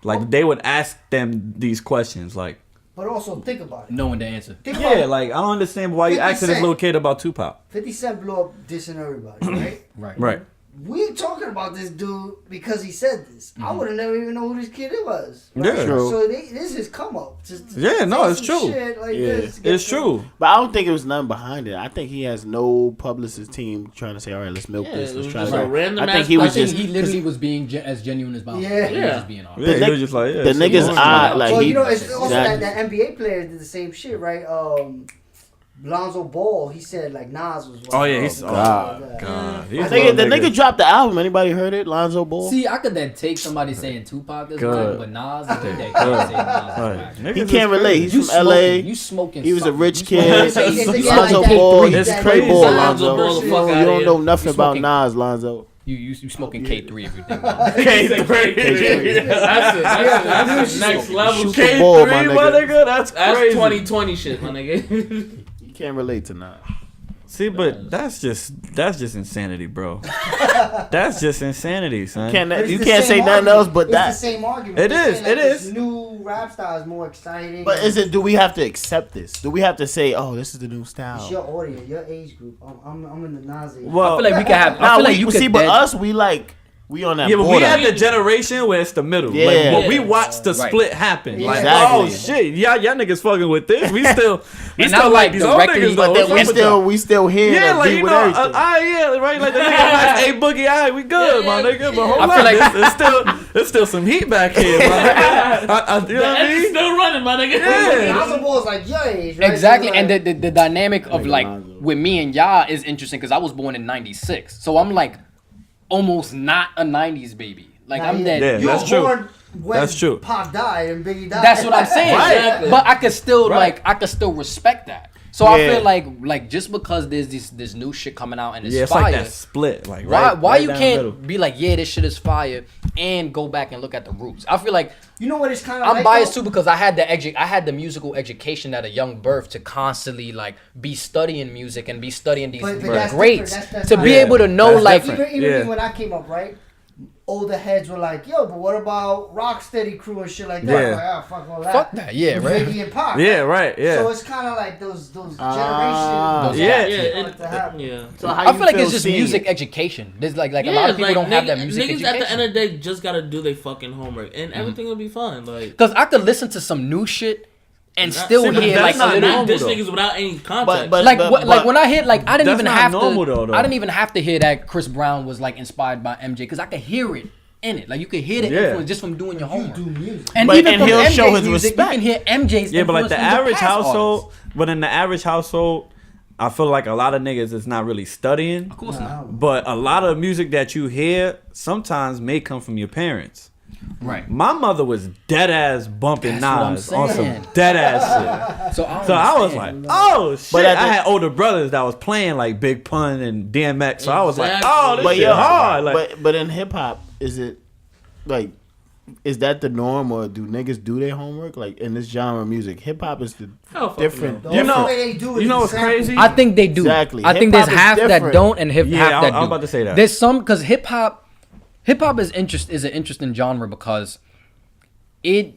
Like they would ask them these questions, like, But also think about it. Knowing the answer. Think yeah, about like I don't understand why you 50 asking this Cent. little kid about Tupac. 50 Cent blew up dissing everybody, right? Right. Right. We talking about this dude because he said this. I would have never even know who this kid was. Yeah. True. So this is come up. To Yeah, no, say it's some true. shit like Yeah. this to get It's some- true. But I don't think it was nothing behind it. I think he has no publicist team trying to say, all right, let's milk Yeah, this. it Let's was try just to. a random I think ass he I was think just. he literally was being as genuine as possible. Yeah. He was Yeah. just being honest. Yeah, The he was just like, yeah. the shit, niggas going odd, on. like Well, he. you know, it's also that- that NBA player did the same shit, right? Lonzo Ball, he said like Nas was. Oh yeah, he's God. God. I think the nigga dropped the album. Anybody heard it? Lonzo Ball. See, I could then take somebody saying Tupac is Good. right, but Nas, I think they Good. can't say Nas is Right. right. Niggas He is can't relate. crazy. He's You from LA. smoking, you smoking. He was a something. rich You kid. smoking- It's Lonzo like Ball. K3, It's that crazy. Lonzo Lonzo. Ball, You the fuck don't, outta you don't here. know nothing You about smoking- Nas, Lonzo. You smoking K3 if you think about it. That's the next level Shoot shit. the ball, my K3, nigga. That's That's crazy. 2020 shit, my nigga. You can't relate to Nas. See, but that's just insanity, bro. That's just insanity, son. But it's You the can't same say nothing argument. else but it's that. the same argument. It They're is, saying, like, it this is. new rap style is more exciting. But do we have to accept this? Do we have to say, oh, this is the new It's style? your audience, your age group. I'm in the Nas age. Well, I feel like we could have. I Nah, feel like you see, could but dead- us, we on that yeah, but we border. had the generation where it's the middle. Yeah. Like, what we Yeah. watched the Right. split happen. Like, Exactly. oh shit, y'all niggas fucking with this. We still And not like like these old directly, niggas but though. then What's up with we still here. yeah, to like be you with know, everything. yeah, right. Like the nigga has a boogie, alright, we good, my nigga. But hold I on, feel like- there's still some heat back here. Man. You know what I It's mean? still running, my nigga. Yeah. Lonzo Ball is like your age, right? Exactly, So, and like, the dynamic of Nigga like Lonzo. with me and y'all is interesting because I was born in '96, so I'm like almost not a '90s baby. Like nah, I'm yeah. dead. Yeah, You that's were true. born when That's true. Pac died and Biggie died. That's what I'm saying. Right. Exactly. But I could still Right. I could still respect that. So I Yeah. feel like just because there's this new shit coming out and it's Yeah, it's fire. like that split. Like Why right you down the can't middle. be like, yeah, this shit is fire, and go back and look at the roots? I feel like You know what it's kind of I'm like, biased though? too because I had the musical education at a young birth to constantly like be studying music and be studying these But that's greats different. That's to not be different. able to know That's like different. Even Yeah. me when I came up, right? Older heads were like, yo, but what about Rocksteady crew and shit like that? Yeah. I'm like, ah, fuck all that. fuck that, yeah, right. Biggie and Pac. Yeah, right. Yeah. So it's kind of like those Ah. generations. Yeah. Yeah. So how I you feel like it's just seeing music it? education. There's like a lot of people don't have that music niggas education. at the end of the day just gotta do their fucking homework and everything will be fine. Like Because I could listen to some new shit and not- still See, but hear that's like not a little. normal, this though. niggas without any context. But- Like when I hit like I didn't That's even not have normal, to. though. I didn't even have to hear that Chris Brown was like inspired by MJ because I could hear it in it. Like you could hear the Yeah. influence just from doing your homework. Do music. And But- even and from he'll MJ's show his music, respect. you can hear MJ's Yeah, but like influence the from average past household, artists. but in the average household, I feel like a lot of niggas is not really studying. Of course not. But a lot of music that you hear sometimes may come from your parents. Right. My mother was dead ass bumping That's what I'm Nas on some saying. dead ass shit. So I, So I was like, oh shit! But at I the- had older brothers that was playing like Big Pun and DMX. So I was like, Exactly. oh, this But shit yo, hard. Like, but in hip hop, is it like? Is that the norm, or do niggas do their homework? Like in this genre of music, hip hop is the Hell, fuck different. The You only know- way they do it you is know the what's sample. crazy? I think they do. Exactly. I think there's Hip-hop is half that different. don't and Yeah, half that do. I'm about to say that. There's some because hip hop is an interesting genre because it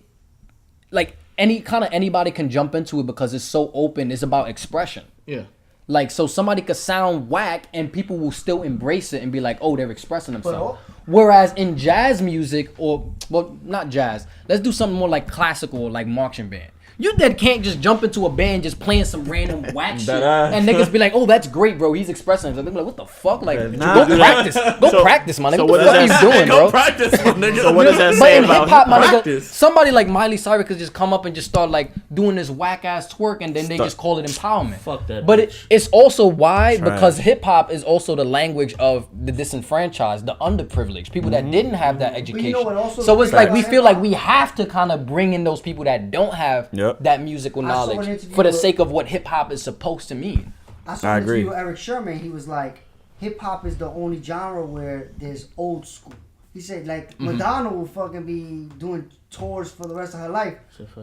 like anybody can jump into it because it's so open. It's about expression. Yeah. Like so somebody could sound whack and people will still embrace it and be like, oh, they're expressing themselves. Whereas in jazz music or well, not jazz, let's do something more like classical or like marching band. You that can't just jump into a band just playing some random whack shit and niggas be like, oh, that's great, bro. He's expressing himself. They be like, what the fuck? Like, nah, go practice. Go practice, my nigga. so What the what fuck does are you doing, bro? practice, my nigga. So what does that But say in about hip hop, my nigga, practice? somebody like Miley Cyrus could just come up and just start like doing this whack ass twerk, and then they just call it empowerment. Fuck that But bitch. it's also why Trash. because hip hop is also the language of the disenfranchised, the underprivileged, people that didn't have that education. what also So the it's thing like about we hip feel like hop- we have to kind of bring in those people that don't have Yep. that musical I saw an knowledge interview for the with- sake of what hip hop is supposed to mean. I saw I an interview agree. with Eric Sherman. He was like, hip hop is the only genre where there's old school. He said like Madonna will fucking be doing tours for the rest of her life,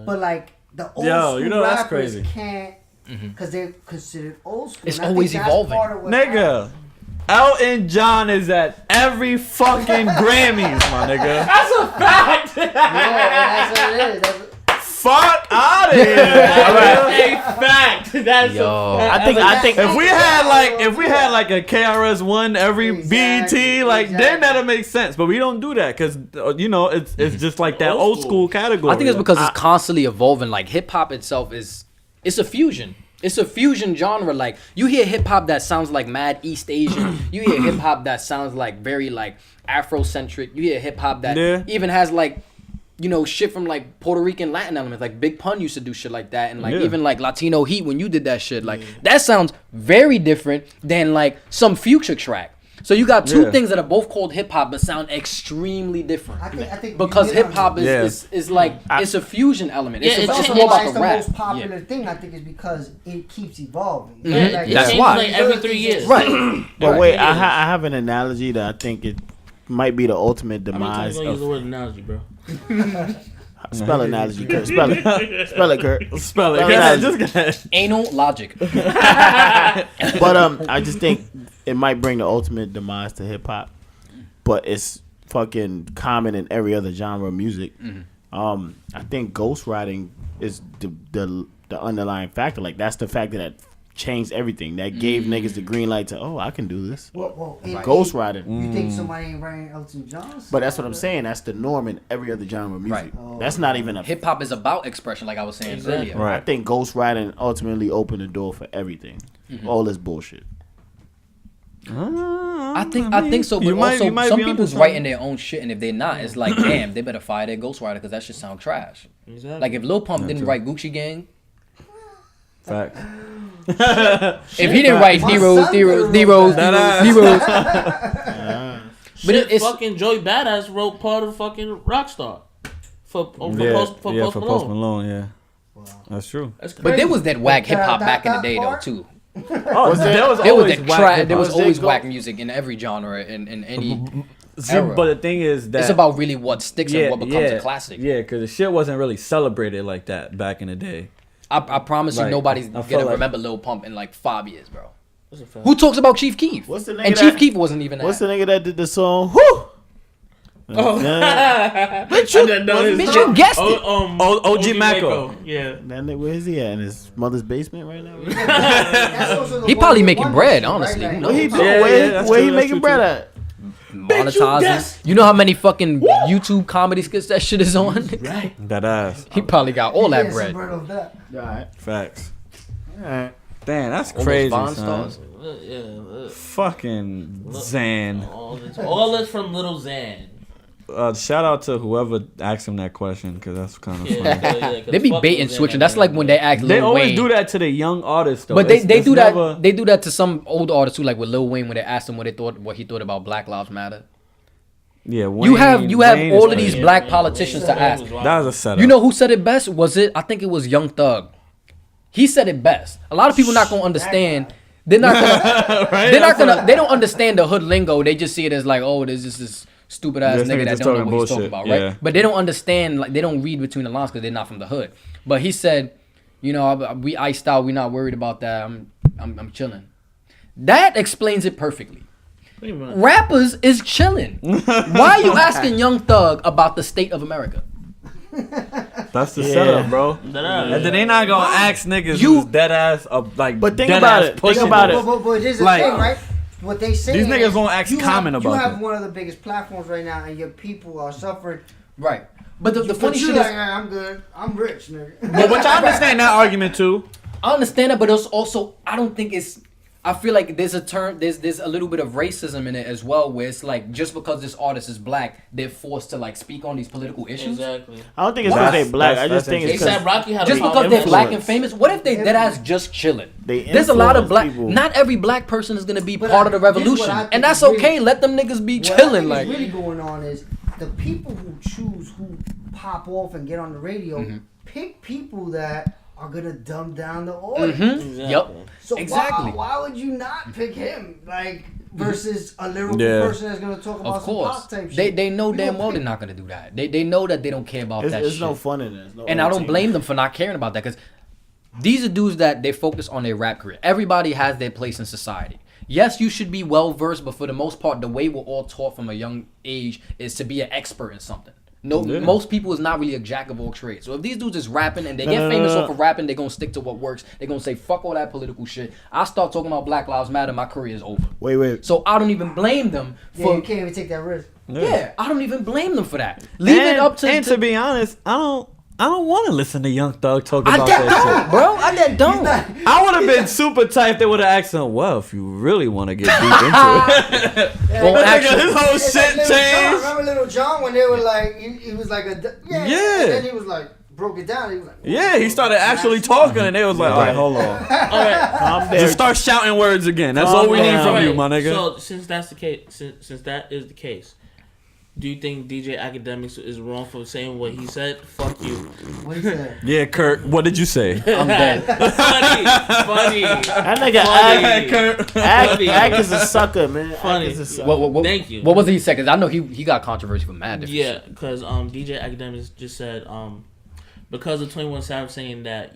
but like the old Yo, school you know that's rappers crazy. can't because they're considered old school. It's And I think always that's evolving. part of what Nigga, Elton John is at every fucking Grammys, my nigga. Yeah, that's what it is. That's, Fuck out of here. A fact. That's Yo. a fact. I think If we had like a KRS One every BET, like then that'll make sense. But we don't do that because you know it's just like that old school category. I think it's because it's constantly evolving. Like hip hop itself it's a fusion. It's a fusion genre. Like you hear hip hop that sounds like mad East Asian. You hear hip hop that sounds like very like Afrocentric. You hear hip hop that Yeah. even has like, you know, shit from like Puerto Rican Latin elements. Like Big Pun used to do shit like that, and like Yeah. even like Latino Heat when you did that shit. Like that sounds very different than like some Future track. So you got two Yeah. things that are both called hip hop but sound extremely different. I think Because you hit hip hop on it. is like it's a fusion element. Yeah, It's, it's it's Also, more why about it's the the rap. most popular Yeah. thing, I think, is because it keeps evolving. It Like, That's changes why. like every 3 years. Right. But Right. wait, I have an analogy that I think it might be the ultimate How many times demise you gonna use the of word analogy, bro? spell analogy. Kurt. Spell it. Spell it, Kurt. Spell it. Spell Go ahead, it. just go ahead. Anal logic. But I just think it might bring the ultimate demise to hip hop. But it's fucking common in every other genre of music. I think ghostwriting is the underlying factor. Like that's the factor that changed everything. That gave niggas the green light to I can do this. well, Ghostwriting. You think somebody ain't writing Elton John? But that's what I'm saying. That's the norm in every other genre of music. Right. That's not even a. Hip hop is about expression, like I was saying Exactly. earlier. Right. I think ghostwriting ultimately opened the door for everything. All this bullshit. I think so, but You might- also you might some be onto people's something. writing their own shit, and if they're not, it's like, damn, they better fire their ghostwriter because that shit sound trash. Exactly. Like if Lil Pump didn't write Gucci Gang, Facts. if he didn't write My D-Rose, son D-Rose, could've D-Rose, wrote D-Rose, that. D-Rose. But it's- fucking Joey Badass wrote part of fucking Rockstar. for Post for Post Malone. Malone. Yeah, Wow. that's true. That's crazy. But there was that whack hip hop That- back in the that day though part? too. Oh, there was There was always that whack trash. hip There was hop. always Go- whack music in every genre in any. See, era. but the thing is that It's about really what sticks and what becomes a classic. Yeah, because the shit wasn't really celebrated like that back in the day. I promise you, Like, nobody's I gonna feel like- remember Lil Pump in like 5 years, bro. That's a fact. Who talks about Chief Keef? What's the nigga And that- Chief Keef wasn't even. What's the that. nigga that did the song? Whoo! Oh. Yeah. Bitch, you guessed it. OG Mako. Yeah. That nigga, where is he at? In his mother's basement right now? That's also the He one probably with making one bread, machine, honestly. right? Who Like, What he knows? doing? Yeah, where that's where true, he that's making true, bread too. at? Monetizing. You know how many fucking YouTube comedy skits that shit is on? That ass. He probably got all he that getting some bread. bread off that. Alright. Facts. Alright. Damn, that's Almost crazy, Vine son. stars. Fucking Zan. All this from Little Xan. Shout out to whoever asked him that question because that's kind of funny. They be bait and switching. That's like when they act They Lil always Wayne. do that to the young artists though. But they It's do never- that. They do that to some old artists too, like with Lil Wayne, when they asked him what he thought about Black Lives Matter. Yeah, You have Wayne all is of these crazy. black politicians to ask. That was a setup. You know who said it best? Was it? I think it was Young Thug. He said it best. A lot of people not gonna understand. They're not gonna. They're not gonna. They don't understand the hood lingo. They just see it as like, oh, there's just this stupid ass This nigga nigga that just don't know talking what he's talking bullshit. about, right? Yeah. But they don't understand. Like they don't read between the lines because they're not from the hood. But he said, you know, we iced out. We not worried about that. I'm chilling. That explains it perfectly. Rappers is chilling. Why are you asking Young Thug about the state of America? That's the setup, bro. And then they not gonna ask niggas who's dead ass like. But think dead about ass it. Think pushing about it. it. But here's the Like, thing, right? What they say these niggas is won't ask comment about You have that. one of the biggest platforms right now, and your people are suffering. Right. But the funny But you shit like, is, I'm good. I'm rich, nigga. But which I understand that argument too. I understand that, but it's also I don't think it's. I feel like there's a little bit of racism in it as well, where it's like just because this artist is black, they're forced to like speak on these political issues. Exactly. I don't think it's because they black. I that's just think They it's said because Rocky had Just a because they're black and influence. famous, what if they dead ass just chilling? They There's a lot of black. influence people. Not every black person is gonna be But part of the here's what revolution, I think and that's is really- okay. Let them niggas be What I chilling. think Like is really going on is the people who choose who pop off and get on the radio pick people that are gonna dumb down the audience. Yep. So Exactly. why would you not pick him? Like versus a lyrical Yeah. person that's gonna talk about Of some course, pop type shit. they know We damn gonna well pick- they're not gonna do that. They know that they don't care about that There's shit. no fun in it. There's no And I don't entertainment. blame them for not caring about that because these are dudes that they focus on their rap career. Everybody has their place in society. Yes, you should be well versed, but for the most part, the way we're all taught from a young age is to be an expert in something. No, Yeah. most people is not really a jack of all trades. So if these dudes is rapping and they get famous off of rapping, they're gonna stick to what works. They're gonna say fuck all that political shit. I start talking about Black Lives Matter, my career is over. Wait. So I don't even blame them Yeah, for you can't even take that risk. yeah. I don't even blame them for that. Leave it up to And to be honest, I don't want to listen to Young Thug talk I about that that don't, shit. bro. I that don't. I would have been super tight if they would have asked him, well, if you really want to get deep into it. Well, actually, His whole It's shit like Little John. changed. Remember Little John when they were like, he was like Yeah. and then he was like broke it down. He was like, Yeah, he started actually talking, and they was like, all right, hold on. Calm down. Just start shouting words again. That's all we need from you, my nigga. So since that's the case, since that is the case, do you think DJ Academics is wrong for saying what he said? Fuck you. what he said. Yeah, Kurt, what did you say? I'm dead. funny. That nigga Funny. Act is a sucker, man. Funny. Act is a sucker. What, Thank you. What was he saying? Because I know he got controversy for mad different Yeah, shit. because DJ Academics just said because of 21 Savage saying that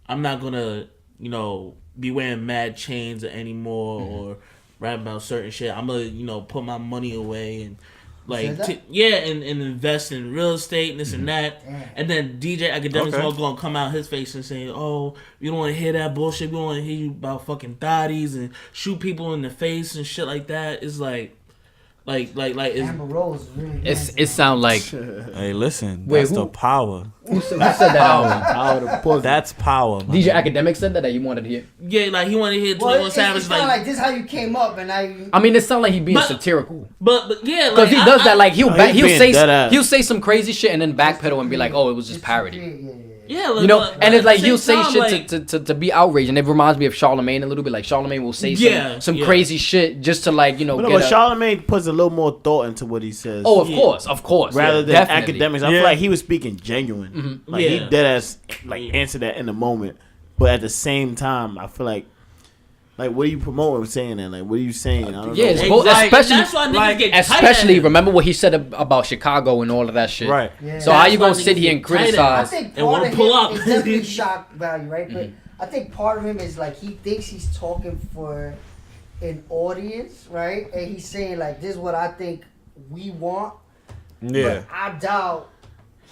I'm not gonna be wearing mad chains anymore or rap about certain shit. I'm gonna put my money away and like Said that? and invest in real estate and this and that. And then DJ Academics Okay. all gonna come out his face and say, "Oh, we don't want to hear that bullshit. We don't want to hear you about fucking thotties and shoot people in the face and shit like that." It's like it's, Amber Rose is really It sound like Hey, listen, Wait, that's who- the power. who said that? That's power. my DJ nigga. Academic said that he wanted to hear. yeah, like he wanted to hear well, 21 it's Savage kind of like this how you came up and now you I mean, it sound like he being But- satirical. but yeah, Because like, he does that, like he'll he's being dead ass. say some crazy shit and then backpedal and be like, oh, it was just parody. Yeah. Yeah, You know, and it's like at the he'll same say time, shit like, to be outraged, and it reminds me of Charlemagne a little bit. Like Charlemagne will say some crazy shit just to like But get Charlemagne puts a little more thought into what he says. Oh, of course. Rather than definitely. academics, I feel like he was speaking genuine. Mm-hmm. Like he dead ass like answered that in the moment. But at the same time, I feel like what are you promoting saying that? Like, what are you saying? I don't know. It's both, especially that's why niggas get tight at especially him. remember what he said about Chicago and all of that shit. Right. Yeah. So how That's you why gonna sit niggas here and get tight at him. I criticize? think And part wanna of pull him up. is definitely shock value, right? But I think part of him is like he thinks he's talking for an audience, right? And he's saying like, "This is what I think we want." Yeah. But I doubt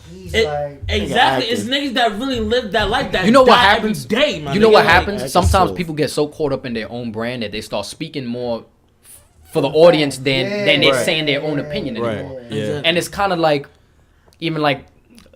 he's Exactly. It's niggas that really live that life. That You know what die happens? Every day, my You know nigga. what Like, happens? that's Sometimes so- people get so caught up in their own brand that they start speaking more for the audience than they're Right. saying their own opinion Right. anymore. Yeah. And it's kind of like, even like,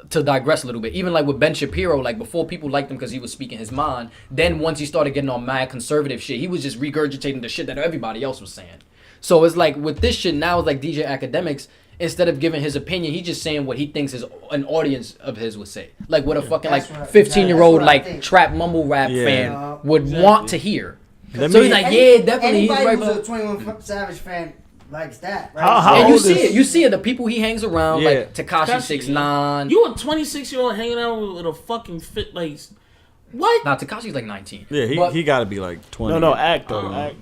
to digress a little bit, even like with Ben Shapiro, like before people liked him because he was speaking his mind. Then once he started getting on mad conservative shit, he was just regurgitating the shit that everybody else was saying. So it's like with this shit now, it's like DJ Academics, instead of giving his opinion, he's just saying what he thinks is an audience of his would say. Like what a fucking like That's what- 15-year-old that's what I like think. trap mumble rap Yeah. fan would want to hear. Let So me- he's like, yeah, definitely, he's Anybody right. who's a But 21 Savage fan likes that, right? How and you old see is- it. You see it. The people he hangs around, Yeah. like Tekashi Tekashi, 6ix9ine. You a 26-year-old hanging out with a fucking fit like what? Nah, Tekashi's like 19. Yeah, But- he got to be like 20. No, act though. Act.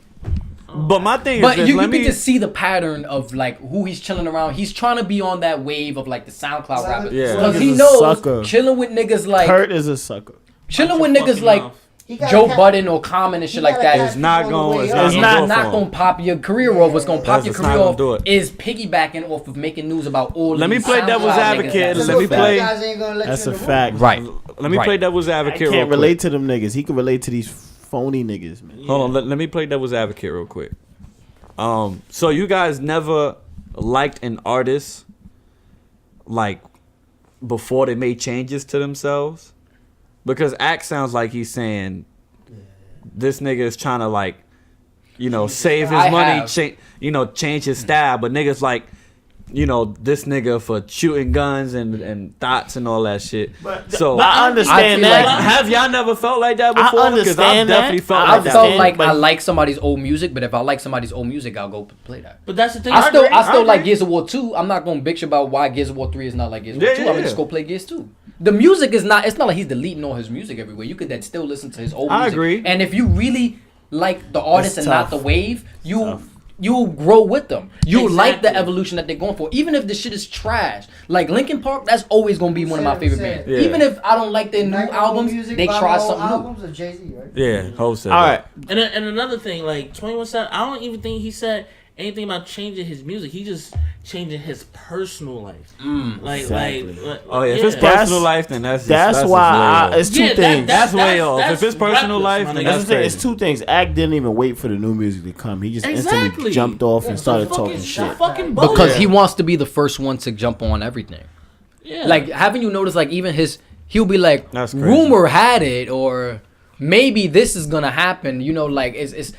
But my thing is But this, you let can me just see the pattern of like who he's chilling around. He's trying to be on that wave of like the SoundCloud rappers. Yeah. Because Nigga's he a knows sucker. chilling with niggas like Kurt is a sucker. chilling with Watch your niggas fucking like mouth. He got Joe a cat- Budden or Common and he shit got like a that. cat It's not on the going- way it's up. not It's gonna not, go not for him. gonna pop your career off. What's gonna pop your That's career not gonna off do it. is piggybacking off of making news about all. Let of me these play devil's SoundCloud niggas advocate. that- Because Let me those play- guys ain't gonna let That's you a in the room. fact. Right. Let me Right. play devil's I advocate real can't quick. relate to them niggas. He can relate to these phony niggas, man. Hold on, let me play devil's advocate real quick. So you guys never liked an artist like before they made changes to themselves? Because Act sounds like he's saying this nigga is trying to like, save his I money, have. change his style, but niggas like, this nigga for shooting guns and thoughts and all that shit. But I understand feel that. like- Have y'all never felt like that I before? I've understand that. definitely felt I like I that. felt like but- I like somebody's old music, but if I like somebody's old music, I'll go play that. But that's the thing. I still agree. like Gears of War 2. I'm not gonna bitch about why Gears of War 3 is not like Gears of War Yeah, 2. I'm gonna yeah. just go play Gears 2. The music is not. It's not like he's deleting all his music everywhere. You could then still listen to his old I music. agree. And if you really like the artist It's and not tough. the wave, Tough. you'll grow with them. You'll like the Exactly. evolution that they're going for, even if the shit is trash. Like Linkin Park, that's always gonna be one of my favorite bands. Yeah. Even if I don't like their new Like albums, music they by try the old something new. albums of Jay-Z, right? Yeah, Hov said All that. right. And another thing, like 21 said, I don't even think he said anything about changing his music. He just changing his personal life. Like, Exactly. like, Oh yeah, if it's That's- personal life, then that's That's just why way off. it's two things. That's way off. If it's personal life, my then nigga. That's that's the thing. It's crazy. two things. Act didn't even wait for the new music to come. He just instantly Exactly. jumped off and started Fucking- talking shit. Fucking Because bullshit. he wants to be the first one to jump on everything. Yeah. Like, haven't you noticed, like, even he'll be like, That's crazy. rumor had it, or maybe this is gonna happen, like, it's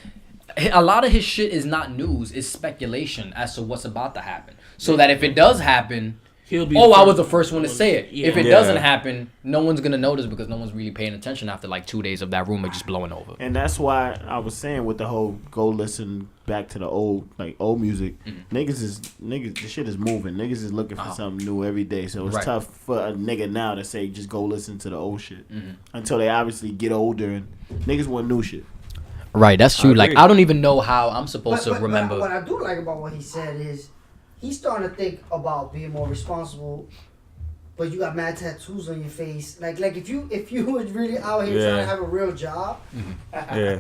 a lot of his shit is not news, it's speculation as to what's about to happen. So that if it does happen, He'll be I was the first one to say it. Yeah. If it Yeah. doesn't happen, no one's gonna notice because no one's really paying attention after like 2 days of that rumor just blowing over. And that's why I was saying with the whole go listen back to the old music. Niggas, the shit is moving. Niggas is looking for something new every day. So it's Right. tough for a nigga now to say just go listen to the old shit until they obviously get older and niggas want new shit. Right, that's true. Like, agree. I don't even know how I'm supposed to But remember. what I do like about what he said is he's starting to think about being more responsible. But you got mad tattoos on your face. Like if you was really out here trying Yeah. to have a real job, Yeah.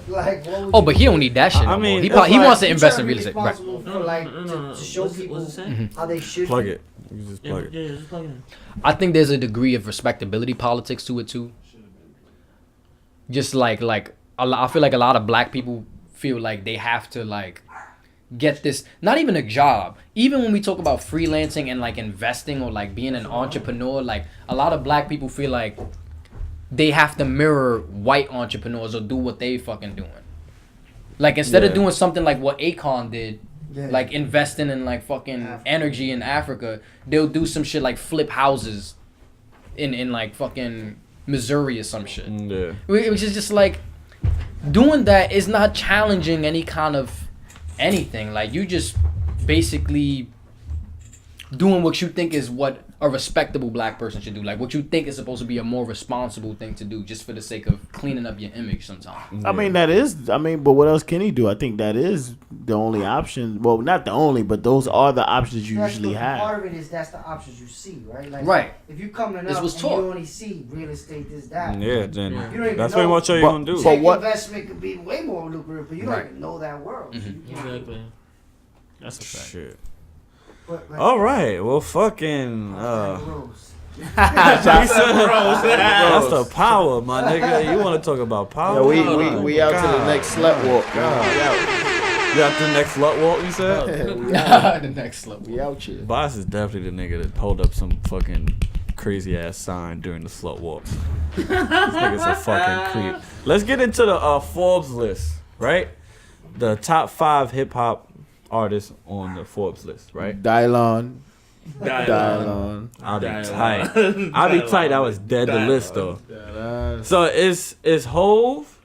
like what would Oh, you but do? he don't need that shit. I no mean, more. He, it's probably, he like- wants to You invest trying in be real estate. Right. responsible for like to show people What's it say? how they should Plug be. it. You just Yeah, plug it. yeah, just plug it in. I think there's a degree of respectability politics to it too. Just like I feel like a lot of black people feel like they have to like get this, not even a job. Even when we talk about freelancing and like investing or like being an entrepreneur, like a lot of black people feel like they have to mirror white entrepreneurs or do what they fucking doing. Like instead of Yeah. doing something like what Akon did, Yeah. like investing in like fucking Africa. energy in Africa, they'll do some shit like flip houses in like fucking Missouri or some shit. Yeah. Which is just like doing that is not challenging any kind of anything. Like you just basically doing what you think is what a respectable black person should do. Like what you think is supposed to be a more responsible thing to do just for the sake of cleaning up your image sometimes. I mean, but what else can he do? I think that is the only option. Well, not the only, but those are the options you usually have. Part of it is that's the options you see, right? Like, Right. If you coming This up was and taught. you only see real estate, this, that. Yeah, then You don't even that's know. what I'm sure you're gonna do. But Tech what- investment could be way more lucrative, but you don't Right. even know that world. So you can't- Exactly. That's a fact. Shit. But, like, All right. Well, fucking. rules. That's the power, my nigga. You want to talk about power? Yeah, we out to the next slut walk. You out to the next slut walk? You said. We out. The next level. We out here. Boss is definitely the nigga that pulled up some fucking crazy ass sign during the slut walk. This nigga's a fucking creep. Let's get into the Forbes list, right? The top 5 hip hop artists on the Forbes list, right? Dylon. I'll be tight. I'll be tight. I was dead the list though. So it's Hove,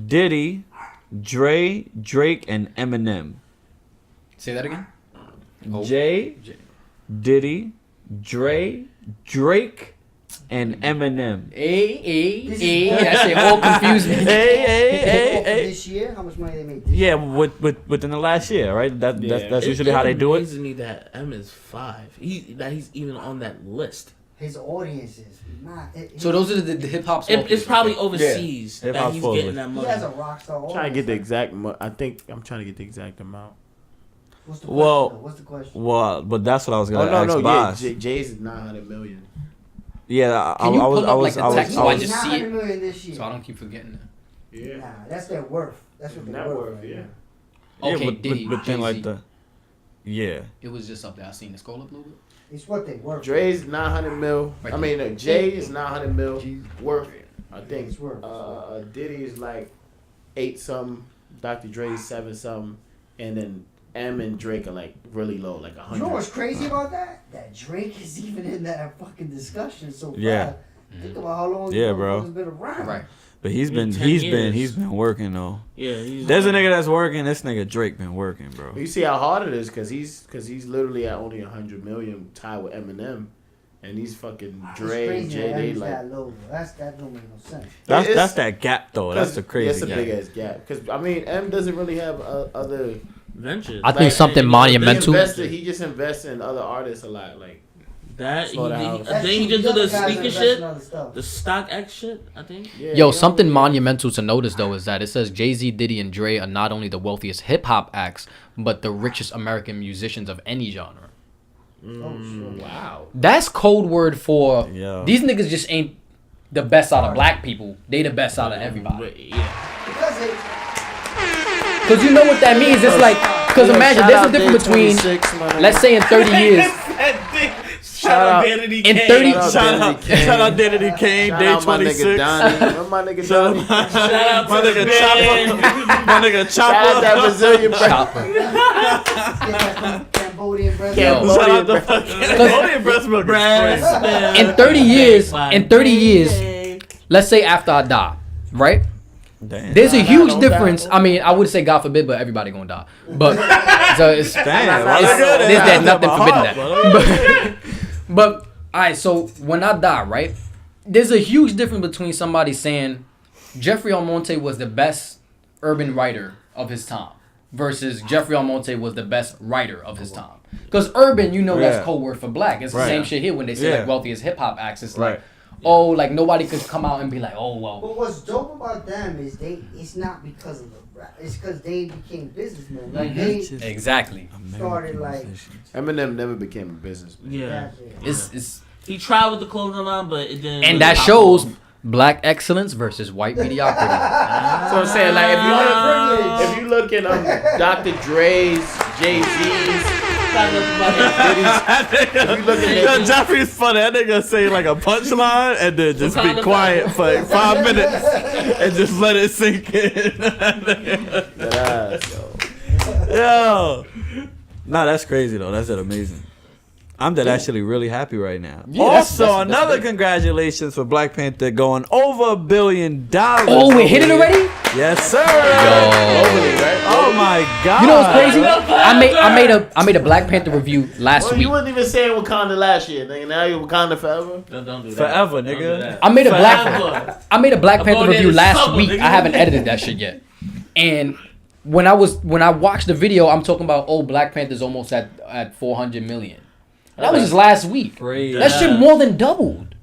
Diddy, Dre, Drake, and Eminem. Say that again. Hov, Jay, Diddy, Dre, Drake, and Eminem. That shit all confused me. Hey. This year, how much money they made? This Yeah, within the last year, right? That's usually how they do it. It's amazing that M is 5. He's even on that list. His audience is not. So those are the hip hop. It's probably overseas Yeah. that Hip-hop he's forward. getting that He money. has a rock star. Trying to get the exact. I think I'm trying to get the exact amount. What's the question? Well, though? What's the question? Well, but that's what I was Oh gonna ask no, Boss. yeah. Jay's is 900 million. Yeah, Can you pull up, like, the text so I He's just see it? 900 million this year. So I don't keep forgetting that. Yeah. Nah, that's their worth. That's what Net they're worth. worth, right yeah. now. Okay, but Diddy, then like Jay-Z. the. Yeah. It was just up there. I seen it scroll up a little bit. It's what they worth. Dre's 900 mil. Right I mean, Jay is 900 mil worth. I think. It's worth. Diddy is like 8 something. Dr. Dre's 7 something, and then M and Drake are like really low, like 100. You know what's crazy about that? That Drake is even in that fucking discussion so far. Yeah. Think about how long Yeah, this bro. motherfucker's been around. Right. But he's been 10 years. he's been working though. Yeah, he's There's a nigga that's working. This nigga Drake been working, bro. You see how hard it is because he's literally at only 100 million tied with Eminem, and these fucking It's Dre and crazy Jay that they M's like. that low. That don't make no sense. That's It's- that gap though. That's the crazy It's a gap. big ass gap because I mean M doesn't really have other. ventures. I think something monumental. He just invests in other artists a lot. Like That Slow down. then he just do other the guys sneaker invest shit, in other stuff. the StockX shit. I think. yeah, Yo, he something don't- monumental to notice though is that it says Jay-Z, Diddy, and Dre are not only the wealthiest hip hop acts, but the richest American musicians of any genre. Oh, sure. Wow. That's code word for Yeah. these niggas just ain't the best out of black people. They the best out of everybody. But, yeah. Because it, Cause you know what that means. It's like, cause Yo, imagine shout there's a out difference Day between, 26, my nigga. let's say in 30 years, Shout out- in 30, Shout out Danity Kane, Shout Day out my nigga 26. Donnie. Remember my nigga Shout Donnie? out Shout out my to nigga the Chopper. band. My nigga Shout out that Chopper. Brazilian brother. Chopper. get that Cambodian bread. Yo. Shout out the fucking breast milk. is crazy. In 30 years, let's say after I die, right? Damn. There's a huge don't difference. die. I mean, I would say God forbid, but everybody gonna die. But so it's Damn. there's that nothing forbidding that. But all right, so when I die, right? There's a huge difference between somebody saying Jeffrey Almonte was the best urban writer of his time versus Jeffrey Almonte was the best writer of his time. Because urban, you know, Yeah. that's code word for black. It's the Right. same shit here when they say Yeah. like wealthiest hip hop acts. It's Right. like, oh, like nobody could come out and be like, oh well. But what's dope about them is it's not because of the rap. It's because they became businessmen. Like they Exactly. started like Eminem never became a businessman. Yeah. that. It's He tried with the clothing line, but it didn't. and really that pop shows off. black excellence versus white mediocrity. So I'm saying, like, if you look at Dr. Dre's, Jay-Z's, if you look at Yo, Jeffrey's funny. That nigga say like a punchline and then just be quiet for like 5 minutes and just let it sink in. Yo. Nah, that's crazy though. That's amazing. I'm actually really happy right now. Yeah, also, that's another big. congratulations for Black Panther going over $1 billion. Oh, we hit it already? Yes, sir. Yo. Oh my God. You know what's crazy? I made a Black Panther review last Well, week. you wasn't even saying Wakanda last year, nigga. Now you Wakanda forever. Don't do that. Forever, Don't do nigga. that. I made a Forever. Black Panther I'm review going last in week. summer, I nigga. haven't edited that shit yet. And when I watched the video, I'm talking about Black Panther's almost at 400 million. That was just last week. Crazy. That shit more than doubled.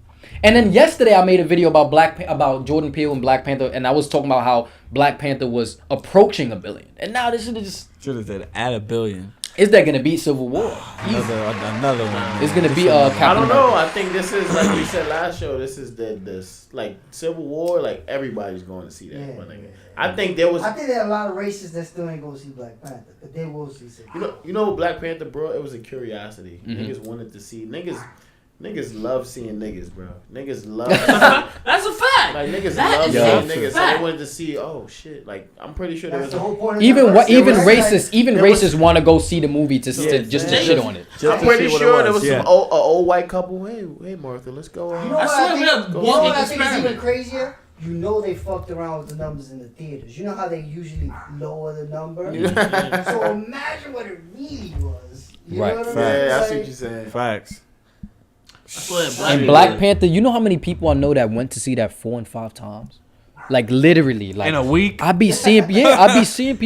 And then yesterday I made a video about Jordan Peele and Black Panther, and I was talking about how Black Panther was approaching $1 billion. And now this shit is just, Should have said at $1 billion. is that gonna beat Civil War? Another one. It's gonna be I Captain don't know. America. I think this is like we said last show. This is this like Civil War. Like everybody's going to see that. Yeah, my nigga. yeah. I think there was. I think there are a lot of racists that still ain't gonna see Black Panther, but they will see Civil. You know what Black Panther, bro? It was a curiosity. Mhm. Niggas wanted to see niggas love seeing niggas, bro. Niggas love That's a fact. like niggas That love is seeing a niggas. So fact. they wanted to see. Oh shit! Like I'm pretty sure there That's was. the whole point. Of Even diversity. even there was- racists want to go see the movie to Yeah, just to yeah. shit on it. Just I'm to pretty see what it sure there was yeah. some old white couple. Hey Martha, let's go. You know I what swear I we think? are You know walking what I think is experiment. even crazier? You know they fucked around with the numbers in the theaters. You know how they usually lower the number. So imagine what it really was. You Right. know what I mean? Yeah, I Like, see what you're saying. Facts. And Black Panther, you know how many people I know that went to see that 4 and 5 times? Like literally, like In a week? I be seeing people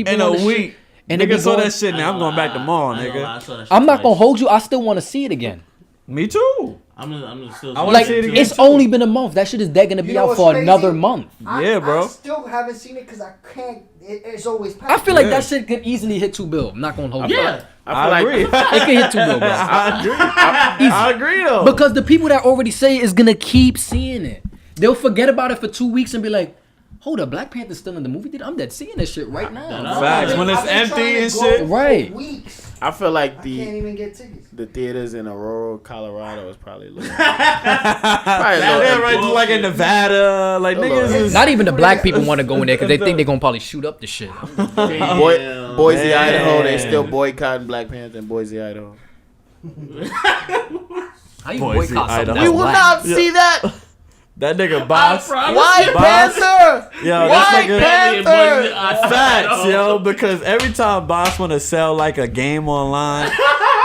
In on a the week. shit, and they Nigga be saw going- that shit now. I'm going back tomorrow, nigga. I'm not gonna hold you. I still want to see it again. Me too. I'm gonna still. I wanna Like see it again, it's too. only been a month. That shit is dead gonna be You know out what's for crazy? another month. Yeah, bro. I still haven't seen it because I can't. It's always. I feel like Yeah. that shit could easily hit $2 billion. I'm not gonna hold you. Yeah. I agree. It could hit $2 billion, bro. I agree. I agree though. Because the people that already say it is gonna keep seeing it. They'll forget about it for 2 weeks and be like, "Hold up, Black Panther's still in the movie. I'm dead seeing this shit right now." Facts. When it's I've been empty trying to and go shit. for Right. Weeks. I feel like I can't the even get tickets. theaters in Aurora, Colorado is probably a little. Yeah, right, like in Nevada, like niggas is Not even the black people want to go in there because they think they're gonna probably shoot up the shit. Boise, Man. Idaho. They still boycotting Black Panther in Boise, Idaho. How you Boise, boycott something Idaho. that's We will black? not see that. that nigga boss. White Boss. Panther. Yo, White this nigga. Panther. Facts, yo, because every time Boss want to sell like a game online,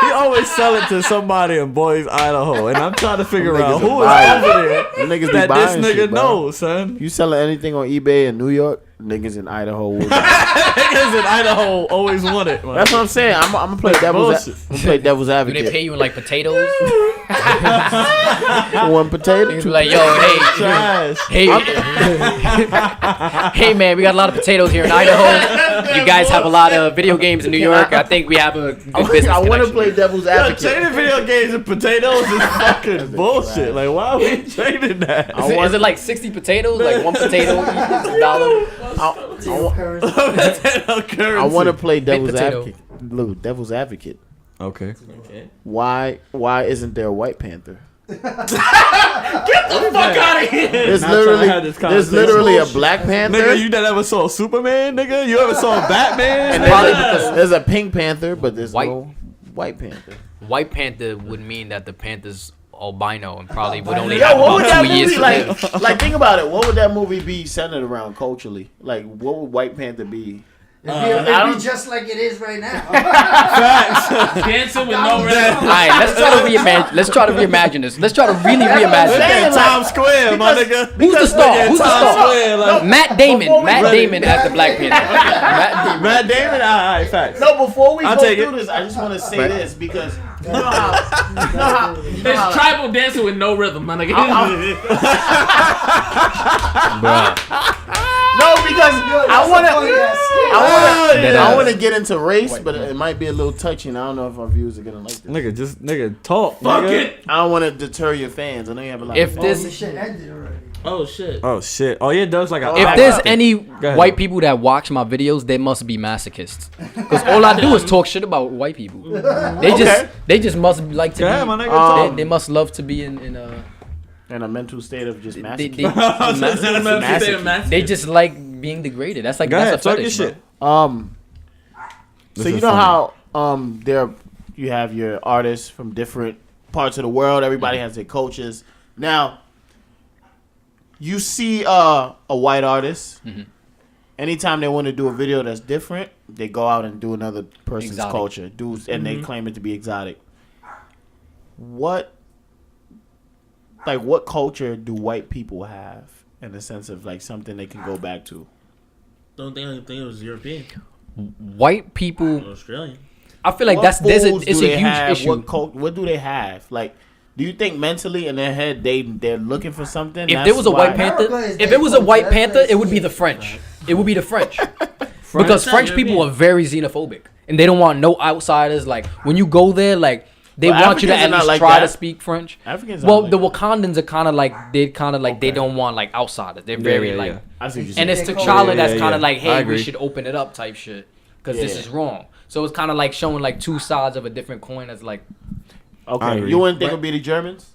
he always sell it to somebody in Boise, Idaho, and I'm trying to figure Them out niggas who is is buying. over there Them niggas be that this buying nigga shit, bro. knows, son. You selling anything on eBay in New York? Niggas in Idaho. Will buy. Niggas in Idaho always want it. Man. That's what I'm saying. I'm gonna play devil's. bullshit. I'm gonna play devil's Do they advocate. pay you in like potatoes? One potato. It's Two. like, yo, hey, Trash. hey, man, we got a lot of potatoes here in Idaho. You guys have a lot of video games in New York. I think we have a good business. I want to connection. play devil's Yo, advocate. trading video games and potatoes is fucking bullshit. Like, why are we trading that? Is it like 60 potatoes? Like one potato is $1? Potato currency. I want to play devil's potato. advocate. Look, devil's advocate. Okay. Why isn't there a White Panther? Fuck out of here. There's Not trying to have this there's conversation. literally a Black Panther. Nigga, you ever saw Superman, nigga? You ever saw Batman? and Probably there's a Pink Panther, but there's White. no White Panther. White Panther would mean that the Panther's albino and probably would only Yo, have what would about that 2 years movie to live. like? Think about it. What would that movie be centered around culturally? Like, what would White Panther be? It'd I be just like it is right now. Dancing with no red. All right, let's try to reimagine. Let's try to reimagine this. Let's try to really reimagine. saying. it. Times Square, my nigga. Who's the star? Who's the Times star? Square, like, Matt Damon. Before we Matt ready. Damon as the Black Panther. Matt Damon. Matt Damon? Alright, facts. No, before we I'll go take through it. this, I just want to say this because you know how It's tribal dancing with no rhythm, my nigga. no, because I Deadass. want to get into race, but it might be a little touchy, and I don't know if our viewers are gonna like this. Nigga, talk. Fuck nigga. it. I don't want to deter your fans. I know you have a lot. If of this- The shit ended already. Oh shit. Oh shit. Oh yeah, it does like a. If there's any ahead. white people that watch my videos, they must be masochists. Because all I do is talk shit about white people. They just must like to Go ahead, my be. nigga. talk. They must love to be in in a mental state of just they, massive. they just like being degraded. That's like Go that's ahead, a talk your fetish, shit. bro. This So you is know funny. how there you have your artists from different parts of the world. Everybody has their cultures. Now, you see a white artist. Mm-hmm. Anytime they want to do a video that's different, they go out and do another person's Exotic. culture, and they claim it to be exotic. What culture do white people have in the sense of like something they can go back to? Don't think it was European White people, or Australian. I feel like What it's foods a do they huge have? issue. What do they have? Like, do you think mentally in their head they're looking for something? If there was a why- White Panther, America is if their it was a culture, White that's Panther, what it would be it's the French. It would be the French. Because Not French people European. are very xenophobic and they don't want no outsiders. Like when you go there, like they But want you to Africans are at not least like try that. to speak French. Africans are Well, like the that. Wakandans are kind of like they Okay. don't want like outsiders. They're very yeah, like, yeah. I see what you're and saying. it's They call T'Challa it- that's Yeah, kind of yeah. like, I hey, we agree. should open it up type shit because this Yeah. is wrong. So it's kind of like showing like two sides of a different coin. That's like I Okay, agree. you wouldn't think it'd be the Germans?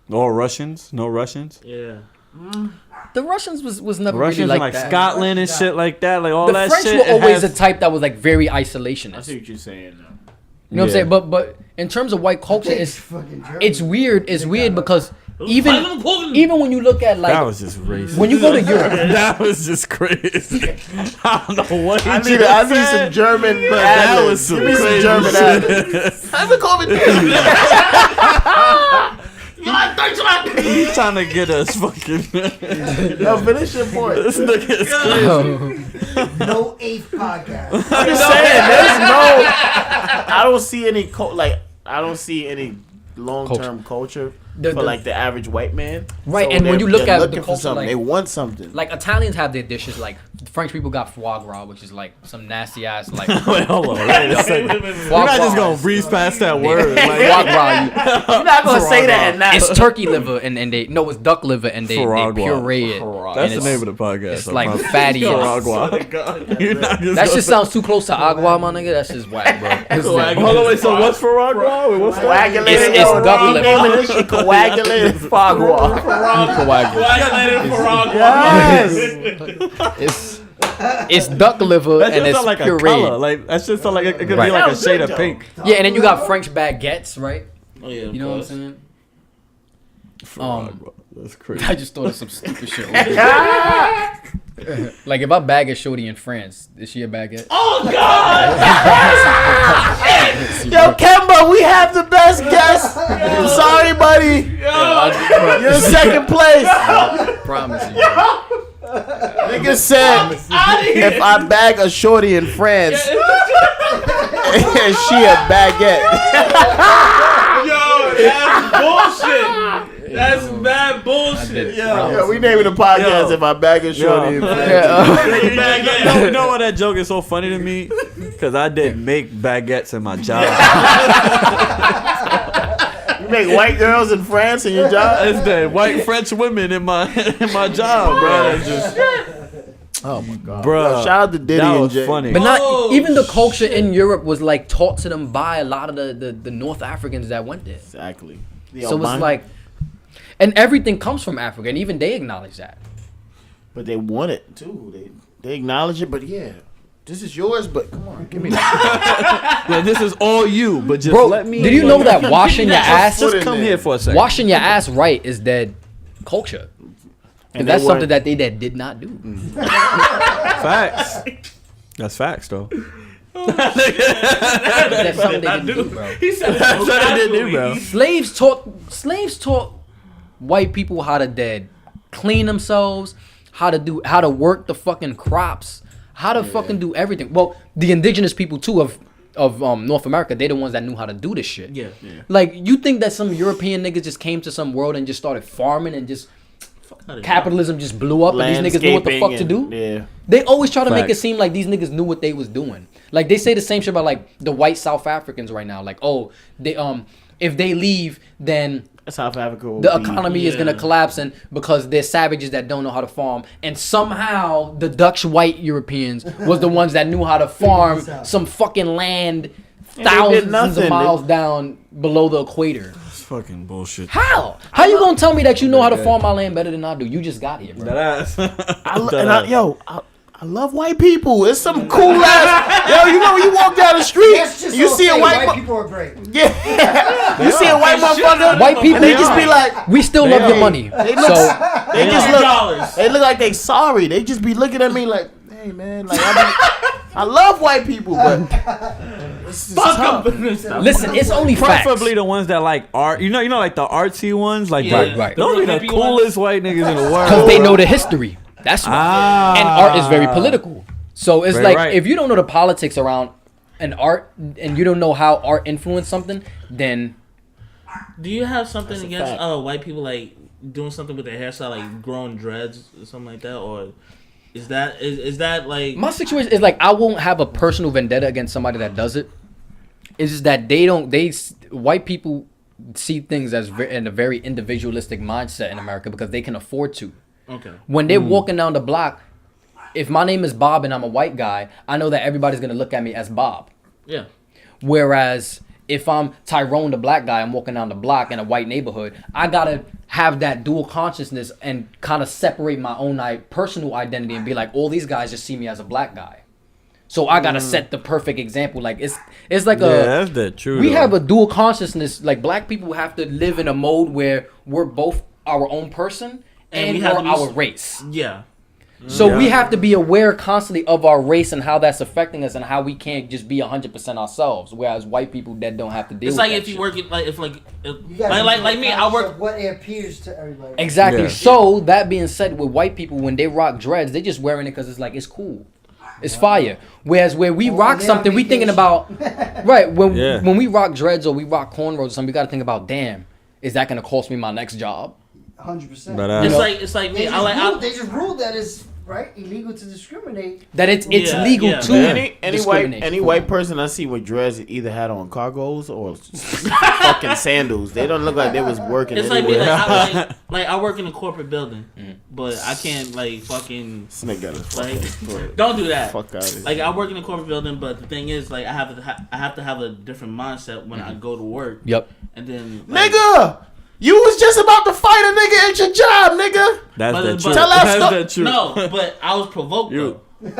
No Russians. No Russians. Yeah. the Russians was never Russians really and like like that. Scotland and shit like that. Like all The that French shit. were it always has- the type that was like very I isolationist. see what you're saying. Now. You know what I'm Yeah. saying? But in terms of white culture, Fucking German. it's weird. It's They weird got- because even when you look at that like was just racist. when you go to Europe, that was just crazy. I don't know what he I just need some said. German. That ad-libs. was some Give me some crazy German. shit. ad-libs. Have a comment. He's trying to get us fucking. No, finish your point. This nigga is crazy. No eighth podcast. I'm just saying, there's no. I don't see any I don't see any long-term culture The- for the- like the average white man. Right, and when you look they're at the looking for culture, something, like- they want something. like Italians have their dishes. Like French people got foie gras, which is like some nasty ass like Wait, hold on. Wait a second. foie You're not just gras. gonna breeze past that They- word. foie Like, gras. You're not gonna say that and not. It's turkey liver and they no, it's duck liver and they Faragua. puree it. that's and the name of the podcast. it's like fatty. Faragua. You're not just That gonna shit say- sounds too close to agua, my nigga. That's just whack, bro. It's like- Hold on, wait. So what's Faragua? Wait, what's that? Coagulated. It's yo, duck he liver. naming this shit coagulated fogwa. It's duck liver That and just it's sound like a pureed. color. Like that just sound like it could Right. be like a Sounds shade good, of though. pink. Yeah, and then you got French baguettes, right? Oh yeah. You know what I'm saying? That's crazy. I just thought of some stupid shit. Like if I bag a Shawty in France, is she a baguette? Yo, Kemba, we have the best guest. I'm sorry, buddy. You're in second place. Promise you. Nigga said if I bag a shorty in France, is she a baguette? Yo, that's bullshit. That's mad bullshit. Yeah, we naming the podcast Yo. if I bag a shorty in France. You know why that joke is so funny to me? Because I didn't make baguettes in my job. You make white girls in France in your job? It's the white French women in my job, bro. It's just, Oh my god. bro. Shout out to Diddy that and was Jay. funny. But not Oh, even the culture in Europe was like taught to them by a lot of the North Africans that went there. Exactly. So it's like, and everything comes from Africa, and even they acknowledge that. but they want it too. They acknowledge it, but yeah, this is yours. But come on, give me that. Like, this is all you, but just Bro, let me. did you know that washing your ass, Just in come there. here for a second. washing your ass right is dead culture? And they that's something weren't- that they did not do. Facts. That's facts, though. That's something they didn't do, bro. He said That's what they did do, bro. Slaves taught white people how to dead clean themselves, how to work the fucking crops, how to fucking do everything. Well, the indigenous people too of North America, they're the ones that knew how to do this shit. Yeah. Like you think that some European niggas just came to some world and just started farming and just capitalism just blew up and these niggas knew what the fuck to do? Yeah. They always try to make it Facts. seem like these niggas knew what they was doing. Like they say the same shit about like the white South Africans right now. Like, oh, they if they leave, then South Africa. Will the be- economy is gonna collapse, and because they're savages that don't know how to farm. And somehow the Dutch white Europeans was the ones that knew how to farm some fucking land did thousands of nothing. miles down below the equator. It's fucking bullshit. How? How you gonna tell me that you know how to farm my land better than I do? You just got here, bro. That ass. I I love white people. It's some cool ass. Yo, you know when you walk down the street, you see a white people are great. Yeah, you see a white motherfucker. White people, and they just be like, we still love your money. They look, So they just look. They look like they sorry. They just be looking at me like, hey man, like I love white people, but fuck them. listen, it's only facts. Preferably the ones that like art. You know, like the artsy ones. Like, Right. those are the coolest white niggas in the world. Because they know the history. That's why. And art is very political. So it's if you don't know the politics around an art and you don't know how art influenced something, then do you have something against white people like doing something with their hairstyle, like growing dreads or something like that, or is that like my situation is like I won't have a personal vendetta against somebody that does it. It's just that white people see things as in a very individualistic mindset in America because they can afford to. Okay. When they're walking down the block, if my name is Bob and I'm a white guy, I know that everybody's gonna look at me as Bob. Yeah. Whereas if I'm Tyrone the black guy, I'm walking down the block in a white neighborhood, I gotta have that dual consciousness and kind of separate my own personal identity and be like, all these guys just see me as a black guy. So I gotta set the perfect example. Like it's like that's the truth. We have a dual consciousness. Like black people have to live in a mode where we're both our own person and we're our race. Yeah. So we have to be aware constantly of our race and how that's affecting us and how we can't just be 100% ourselves. Whereas white people that don't have to deal with that. It's like if you work it like like me, I work what it appears to everybody. Exactly. Yeah. So that being said, with white people when they rock dreads, they just wearing it because it's like it's cool. It's fire. Whereas where we rock something, we thinking about when we rock dreads or we rock cornrows or something, we got to think about, damn, is that gonna cost me my next job? 100%. It's like They me. they just ruled that it's illegal to discriminate. That it's legal to any white person I see with dreads either had on cargos or fucking sandals. They don't look like they was working. It's like me. anywhere. Like I work in a corporate building, but I can't like fucking Snake got like don't do that. Fuck out of here. Like I work in a corporate building, but the thing is, like I have to have a different mindset when I go to work. Yep. And then Nigga, you was just about to fight a nigga at your job, nigga. That's the truth. Tell us That's the truth. No, but I was provoked though. I was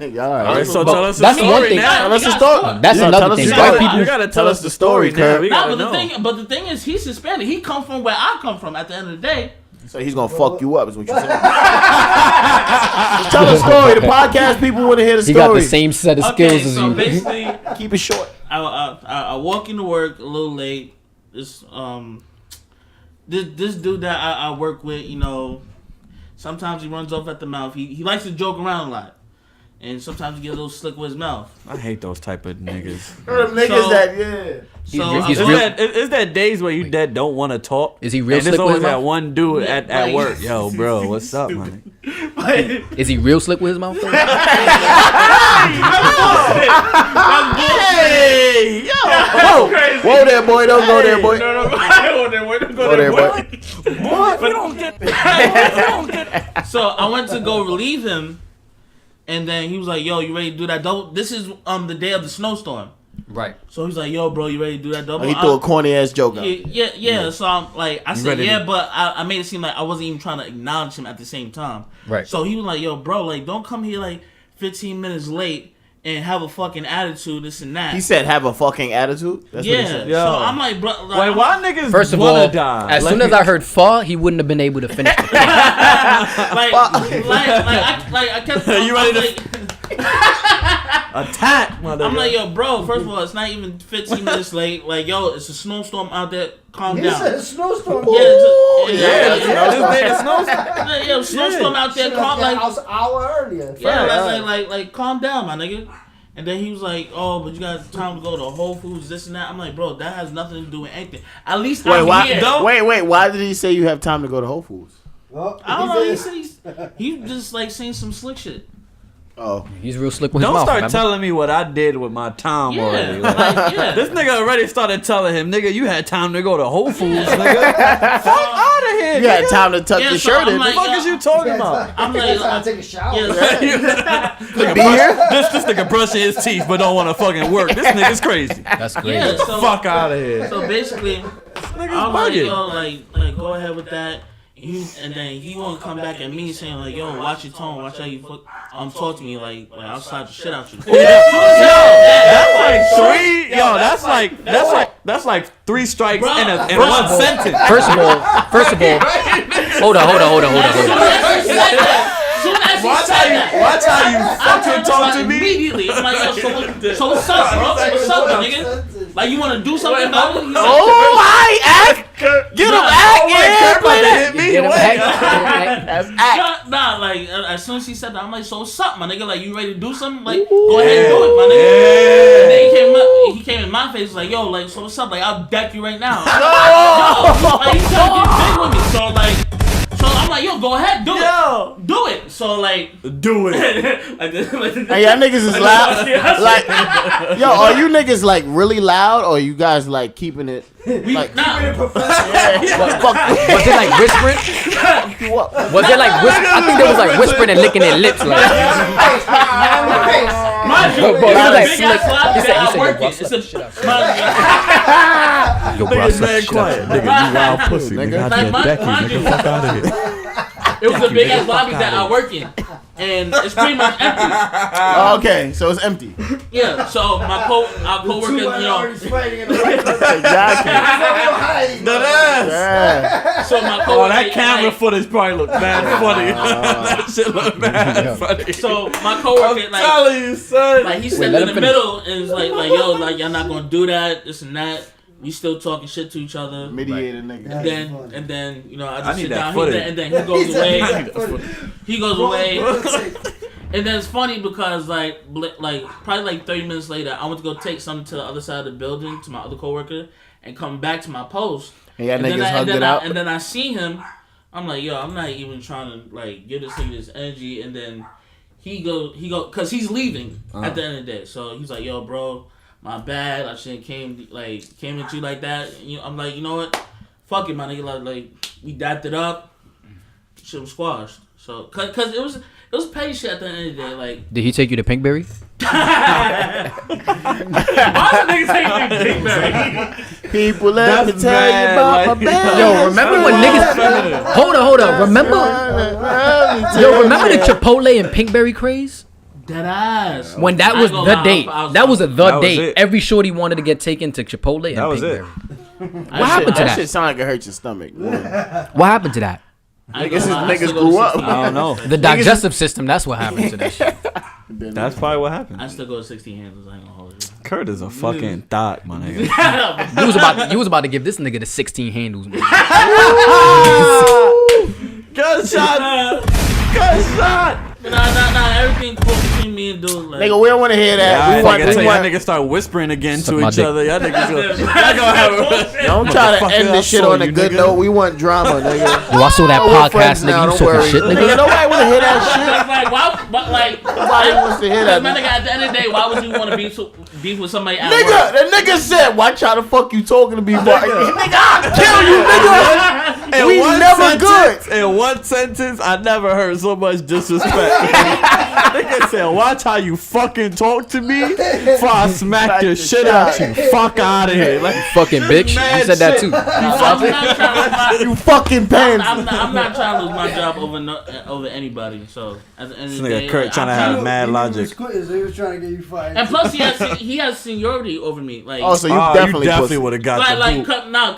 provoked. All Alright, so tell us the That's story one thing. now. Tell us the story. That's Yeah, another tell us thing. the White story. people, You gotta tell us the story now. We gotta know. But the thing is, he's Hispanic. He come from where I come from. At the end of the day, So he's gonna fuck you up, is what you saying. Tell the story. The podcast people want to hear the he story. got the same set of skills as so you. basically, Keep it short. I walk into work a little late. This dude that I work with, you know, sometimes he runs off at the mouth. He likes to joke around a lot, and sometimes he gets a little slick with his mouth. I hate those type of niggas. Is that days where you dead don't want to talk? Is he real and slick there's with always his that mouth? one dude at work. Yo, bro, what's up, man? Is he real slick with his mouth? Though? Hey, yo, whoa there, boy. Don't go there, boy. No, don't go there, boy. So I went to go relieve him, and then he was like, "Yo, you ready to do that double?" This is the day of the snowstorm. Right. So he's like, "Yo, bro, you ready to do that double?" He threw a corny ass joke out. Yeah. So I'm like, I said, ready yeah, to- but I made it seem like I wasn't even trying to acknowledge him at the same time. Right. So he was like, "Yo, bro, like, don't come here like 15 minutes late and have a fucking attitude, this and that." He said, "Have a fucking attitude." That's what he Yeah. said. Yo. So I'm like, bro, like, Wait, why niggas First of wanna all, die? as soon as I heard "fa," he wouldn't have been able to finish. The I kept. You ready to- like, attack, mother. I'm like, yo, bro. First of all, it's not even 15 minutes late. Like, yo, it's a snowstorm out there. Calm He down. said a snowstorm. Snowstorm out there. Calm, like, I was an hour earlier. like, calm down, my nigga. And then he was like, "Oh, but you got time to go to Whole Foods, this and that." I'm like, "Bro, that has nothing to do with anything. At least I'm here." Wait. Why did he say you have time to go to Whole Foods? Well, I don't know. He just like saying some slick shit. Oh, He's real slick with his Don't mouth. start remember? telling me what I did with my time Yeah, already. like, yeah. This nigga already started telling him, nigga, you had time to go to Whole Foods, nigga. Fuck out of here, you had nigga. time to tuck Yeah, your so shirt I'm in. like, What the fuck is you talking about? I'm He's like, trying to take a shower. yeah, Be here? This nigga brushing his teeth but don't want to fucking work. This nigga's crazy. That's crazy. yeah. So Fuck out of here. So basically, Nigga's I'm like, bugging. yo, like, go ahead with that. And then he gonna come back at me saying like, "Yo, watch your tone, watch how you talk to me, like I'll slap the shit out you." That's like 3 strikes Bro, in one sentence. First of all, hold on. Watch how you fucking talk to me. Immediately, I'm like, "Yo, so what's up, bro? What's up, my nigga? Like, you wanna do something about it?" Act. Get him, act. Yeah, play that. Nah, like as soon as he said that, I'm like, "So what's up, my nigga? Like, you ready to do something? Like, go ahead and do it, my nigga." And then he came in my face like, "Yo, like, so what's up? Like, I'll deck you right now." Yo, like, he's trying to get big with me, so I'm like, "Yo, go ahead, do it." So like, Do it. Hey, y'all niggas is loud. Like, yo, are you niggas like really loud, or you guys like keeping it? Like, nah. Was it like whispering? Was it like whispering? I think they was like whispering and licking their lips. Like, Mind you, Bro, it's he a like big ass slap he that said, I yo, work bro, it. slap the shit out. Yo, bro, man, quiet. Nigga, you wild pussy. Nigga, I Like, just deck you. mind you, Nigga, fuck out of here. it was a big ass lobby that I work in, and it's pretty much empty. oh, okay, so it's empty. Yeah, so our co-worker, you know, Exactly. Yeah. so my co-worker, Oh, that camera like, footage probably looked mad funny. That shit look mad funny. so my co-worker, like, telling you, son. like he's Wait, sitting let in him the finish. middle, and it's like, yo, like y'all not gonna do that, this and that. We still talking shit to each other. Mediator nigga. And then you know I just need sit that down. footage. And then he goes away. He goes away. And then it's funny because like probably like 30 minutes later, I went to go take something to the other side of the building to my other coworker and come back to my post. And y'all And niggas then hugged it out. and then I see him. I'm like, yo, I'm not even trying to like give this nigga this energy. And then he go, cause he's leaving at the end of the day. So he's like, yo, bro, my bad. I shouldn't came at you like that. You know, I'm like, you know what? Fuck it, my nigga. Like we dapped it up. Shit was squashed. So cause it was petty shit at the end of the day. Like, Did he take you to Pinkberry? why the nigga take me to Pinkberry? People let me That's tell you bad, about like- my bad. Yo, remember when niggas? Hold on. Remember the Chipotle and Pinkberry craze? Dead ass. When that I was ain't gonna the lie, date. I was- That was the That was date. it. Every shorty wanted to get taken to Chipotle and That was it. Pinkberry. What happened to That that? shit sound like it hurt your stomach. What happened to that? Niggas grew up. I don't know. The digestive system. That's what happened to that shit. That's probably what happened. I still go to 16 handles. I ain't gonna hold you. Kurt is a fucking thought, my nigga. You was about to give this nigga the 16 handles, man. Gunshot! Nah. Everything cool between me and dude. Like, Nigga, we don't want to hear that. Yeah, we want, until we y'all want, niggas start whispering again Suck to my each dick. other. Y'all niggas gonna have don't try to Motherfucker, end I this shit saw on a you, good nigga. note. We want drama, nigga. Yo, I saw that We're friends podcast, now, nigga. You don't talking worry. shit, Nigga, nigga. nobody want to hear that shit. like, why? But like, Nobody wants to hear that. my nigga, at the end of the day, why would you want to beef with somebody at Nigga, work? the nigga said, "Watch how the fuck you talking to me, boy." Nigga, I'll kill you, nigga. We never good. In one sentence, I never heard so much disrespect. Nigga said, "Watch how you fucking talk to me, before I smack the shit out you. Fuck out of here." Like, Fucking bitch. You said that too. I'm not trying to lose my, You fucking pansy. I'm not trying to lose my job over anybody. So at the end of this the day, nigga Kurt I'm trying to have mad logic. So he was trying to get you fired. And plus, he has seniority over me. Like, Oh, so you Oh, definitely, you definitely pussy. would have got the boot.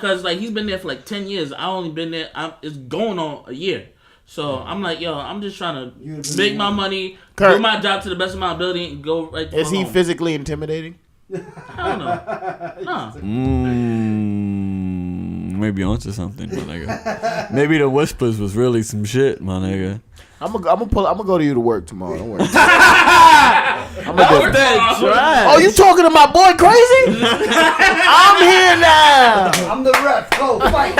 cause like he's been there for like 10 years. I only been there. It's going on a year. So I'm like, yo, I'm just trying to make my money, Kurt. do my job to the best of my ability, and go right. To Is my he home. physically intimidating? I don't know. Nah. Maybe onto something, my nigga. Maybe the whispers was really some shit, my nigga. I'm gonna go to you to work tomorrow. Don't worry. I'm gonna do it. Oh, you talking to my boy Crazy? I'm here now. I'm the ref. Go fight.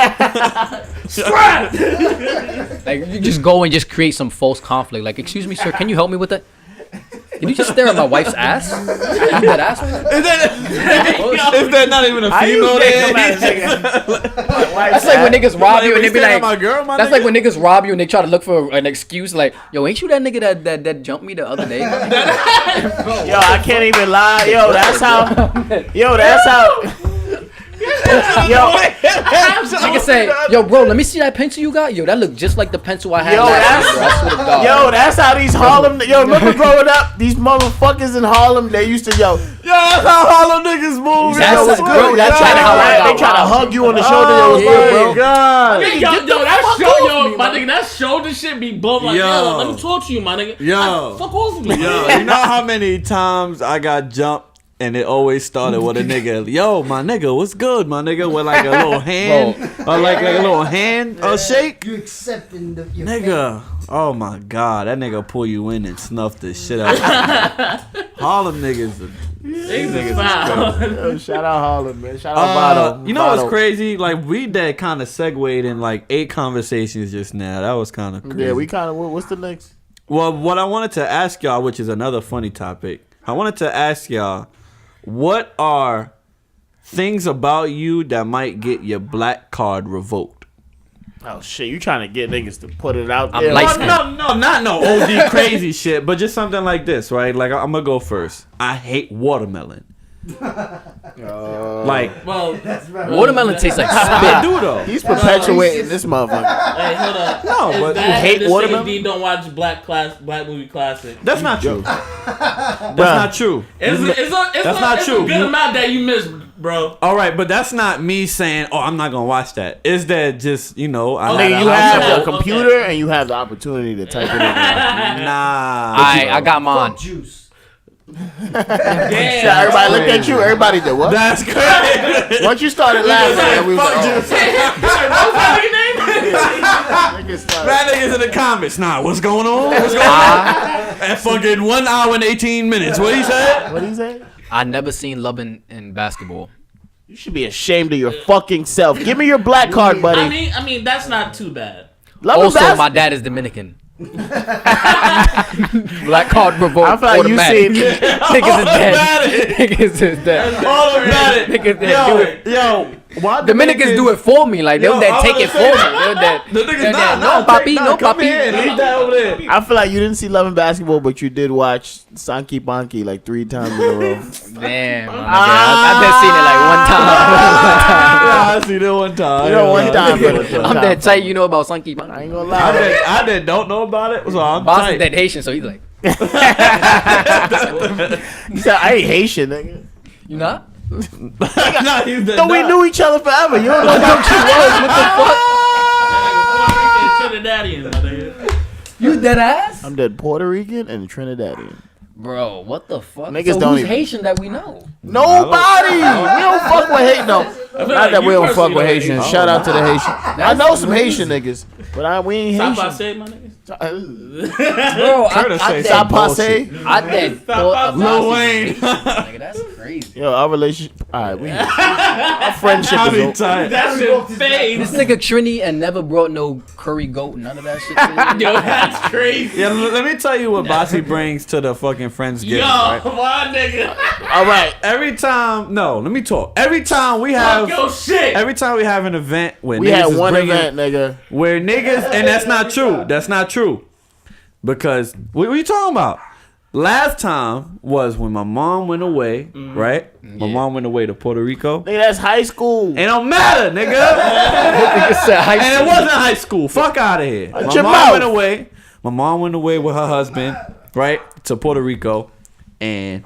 Like, you just go and just create some false conflict. Like, excuse me, sir, can you help me with that? Can you just stare at my wife's ass? You that ass? Is that not even a female there? That's like when niggas rob you and they be like, my girl, my that's nigga? like when niggas rob you and they try to look for an excuse. Like, yo, ain't you that nigga that jumped me the other day? Yo, I can't even lie. Yo, that's how. Nigga say, yo, bro, let me see that pencil you got. Yo, that look just like the pencil I had Yo, last year, bro. I swear to God. Yo, that's how these Harlem. Yo, remember growing up, these motherfuckers in Harlem, they used to that's how Harlem niggas move. That's yo, what's bro, good? that's Yo, kinda how I got they try to robbed. hug you on the shoulder. Yo, what's good, bro? God. Yo, that show, my nigga, that shoulder shit be bumped like, Yo. yo, let me talk to you, my nigga. Yo. Fuck off of me. Yo, you know how many times I got jumped and it always started with a nigga, yo, my nigga, what's good, my nigga, with like a little hand or like a little hand shake? You accepting your Nigga, oh my God, that nigga pull you in and snuff the shit out of you. Harlem niggas. Yo, shout out Harlem, man. Shout out Vado. You know what's crazy? Like, we that kind of segued in like 8 conversations just now. That was kind of crazy. Yeah, we kind of. What's the next? Well, what I wanted to ask y'all, which is another funny topic, I wanted to ask y'all, what are things about you that might get your black card revoked? Oh shit, you trying to get niggas to put it out I'm there? light No, not no OD crazy shit, but just something like this, right? Like, I'm gonna go first. I hate watermelon. Like, Well, That's right. Watermelon tastes like I spit. do though. He's perpetuating this motherfucker. hey, hold up. No, but You hate watermelon? D don't watch black movie classic. that's not true. That's not true. It's not a true. good amount that you missed, bro. All right, but that's not me saying, "Oh, I'm not gonna watch that." Is that just I Okay, Nigga, had you a- have a Okay. computer and you have the opportunity to type it in. Nah. I got mine. Juice. Damn. Everybody looked at you. Everybody did what? That's crazy. Once you started laughing, we was like, oh. Niggas started- That niggas in the comments. Nah, what's going on? What's going on? At fucking 1 hour and 18 minutes. What he said? What he say? I never seen love in basketball. You should be ashamed of your fucking self. Give me your black card, buddy. I mean, that's not too bad. Love and Also, bas- my dad is Dominican. Black card revoked. I feel like you automatic. seen. Niggas is dead. Niggas is dead. Automatic. Niggas dead. Do it. Yo, why Dominicans do it for me. Like they'll that take it for me. They'll that. The niggas they'll that, nah, no papi, no come papi. here, leave that over there. I feel like you didn't see Love and Basketball, but you did watch Sanky Bonky like 3 times in a row. Damn, my nigga. I just seen it like one time. Yeah, I seen it one time. You know, one time. I'm that tight. You know about Sunky. I ain't gonna lie. I don't know about it. So I'm Boss is tight. that Haitian, so he's like, You said I ain't Haitian, nigga. you not? Nah, he's the Thought we nut. knew each other forever. You don't know what you was. What the fuck? Trinidadian, my nigga. You dead ass? I'm dead Puerto Rican and Trinidadian. Bro, what the fuck? Niggas so don't who's even- Haitian that we know? Nobody. We don't fuck with Haitian. No, not like that you we don't fuck personally with know Haitians. Haitian. Shout out to the Haitian. I know some Haitian niggas, but we ain't Stop by Haitian. say, my nigga. Bro, Curtis say Stop some passe. I did thought of Lil Lil Wayne. Nigga, that's crazy. Yo, our relationship. All right, our friendship I is be over. tight. That shit fade. This nigga Trini and never brought no curry goat, none of that shit. To Yo, that's crazy. Yeah, let me tell you what Bossy brings to the fucking Friendsgiving. Yo, Right? my nigga. All right. Every time, no, let me talk. Every time we Fuck have, your shit. every time we have an event where We niggas had is one bringing, event, nigga. where niggas, and that's not true. That's not true. Because what are you talking about? Last time was when my mom went away, right? My mom went away to Puerto Rico. Nigga, that's high school. It don't matter, nigga. Nigga said high And it school. wasn't high school. Fuck out of here. My your mom mouth. went away. My mom went away with her husband, right, to Puerto Rico, and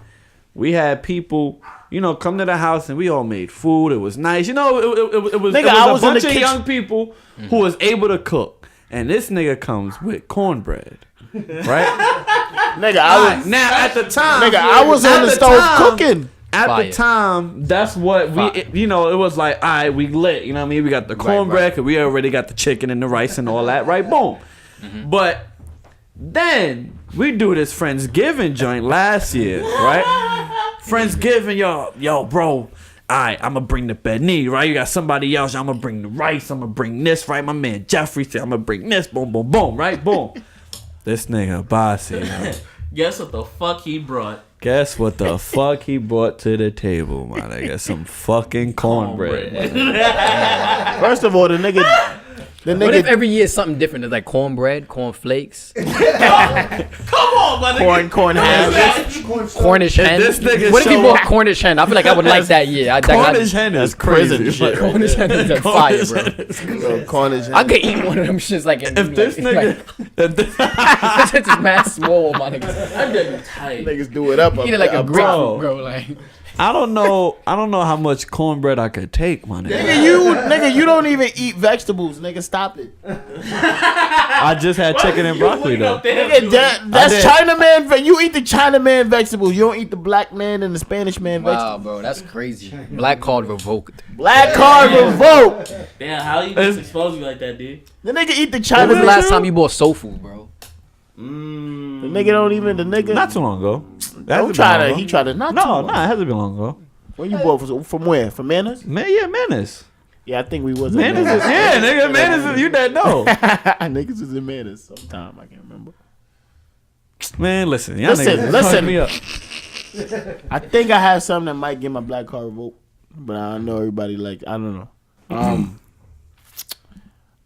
we had people, you know, come to the house, and we all made food. It was nice, you know. It was, Nigga, it was I a was in bunch the of kitchen. young people who was able to cook, and this nigga comes with cornbread, right? Nigga, I was. Now at the time, Nigga, I was at on the the stove time- cooking. At Fire. the time, that's what we, Fire. you know, it was like, all right, we lit. You know what I mean? We got the cornbread, because we already got the chicken and the rice and all that, right? Boom. But then we do this Friendsgiving joint last year, right? Friendsgiving, yo, bro. All right, I'm going to bring the beignet, right? You got somebody else. I'm going to bring the rice. I'm going to bring this, right? My man Jeffrey said, I'm going to bring this. Boom, boom, boom, right? Boom. This nigga Bossy, yo. Guess what the fuck he brought? Guess what the fuck he brought to the table, my nigga? Some fucking cornbread. First of all, the nigga The What if nigga every year is something different? It's like cornbread, cornflakes, Come on, my nigga. corn hash. Cornish hen. this nigga What if you show bought up- Cornish hen? I feel like I would like that year. Cornish hen is prison crazy. shit. Cornish hen is a fire, bro. Cornish I could eat one of them shits like If this nigga, it's just mad small, my nigga. I'm getting tight. niggas do it up. Eat it like a bro. grapefruit, bro. Like I don't know how much cornbread I could take, my nigga. Nigga, you don't even eat vegetables. Nigga, stop it. I just had chicken and broccoli though. Nigga, that's Chinaman. You eat the Chinaman vegetables. You don't eat the black man and the Spanish man vegetables. wow, bro, that's crazy. Black card revoked. Black card revoked. Damn, how you just expose me like that, dude? The nigga eat the When China. was the last time you bought soul food, bro? The nigga don't even. The nigga. Not too long ago. Don't try to. He tried to not. No, too no, long. it hasn't been long ago. When you bought from where? From Manners? Man, yeah, Menace. Yeah, I think we was. Menace is, yeah, nigga, Menace is, you that know. Niggas is in Manners sometime. I can't remember. Man, listen, y'all Listen, niggas listen. fuck me up. I think I have something that might get my black card revoked, but I know everybody like. I don't know.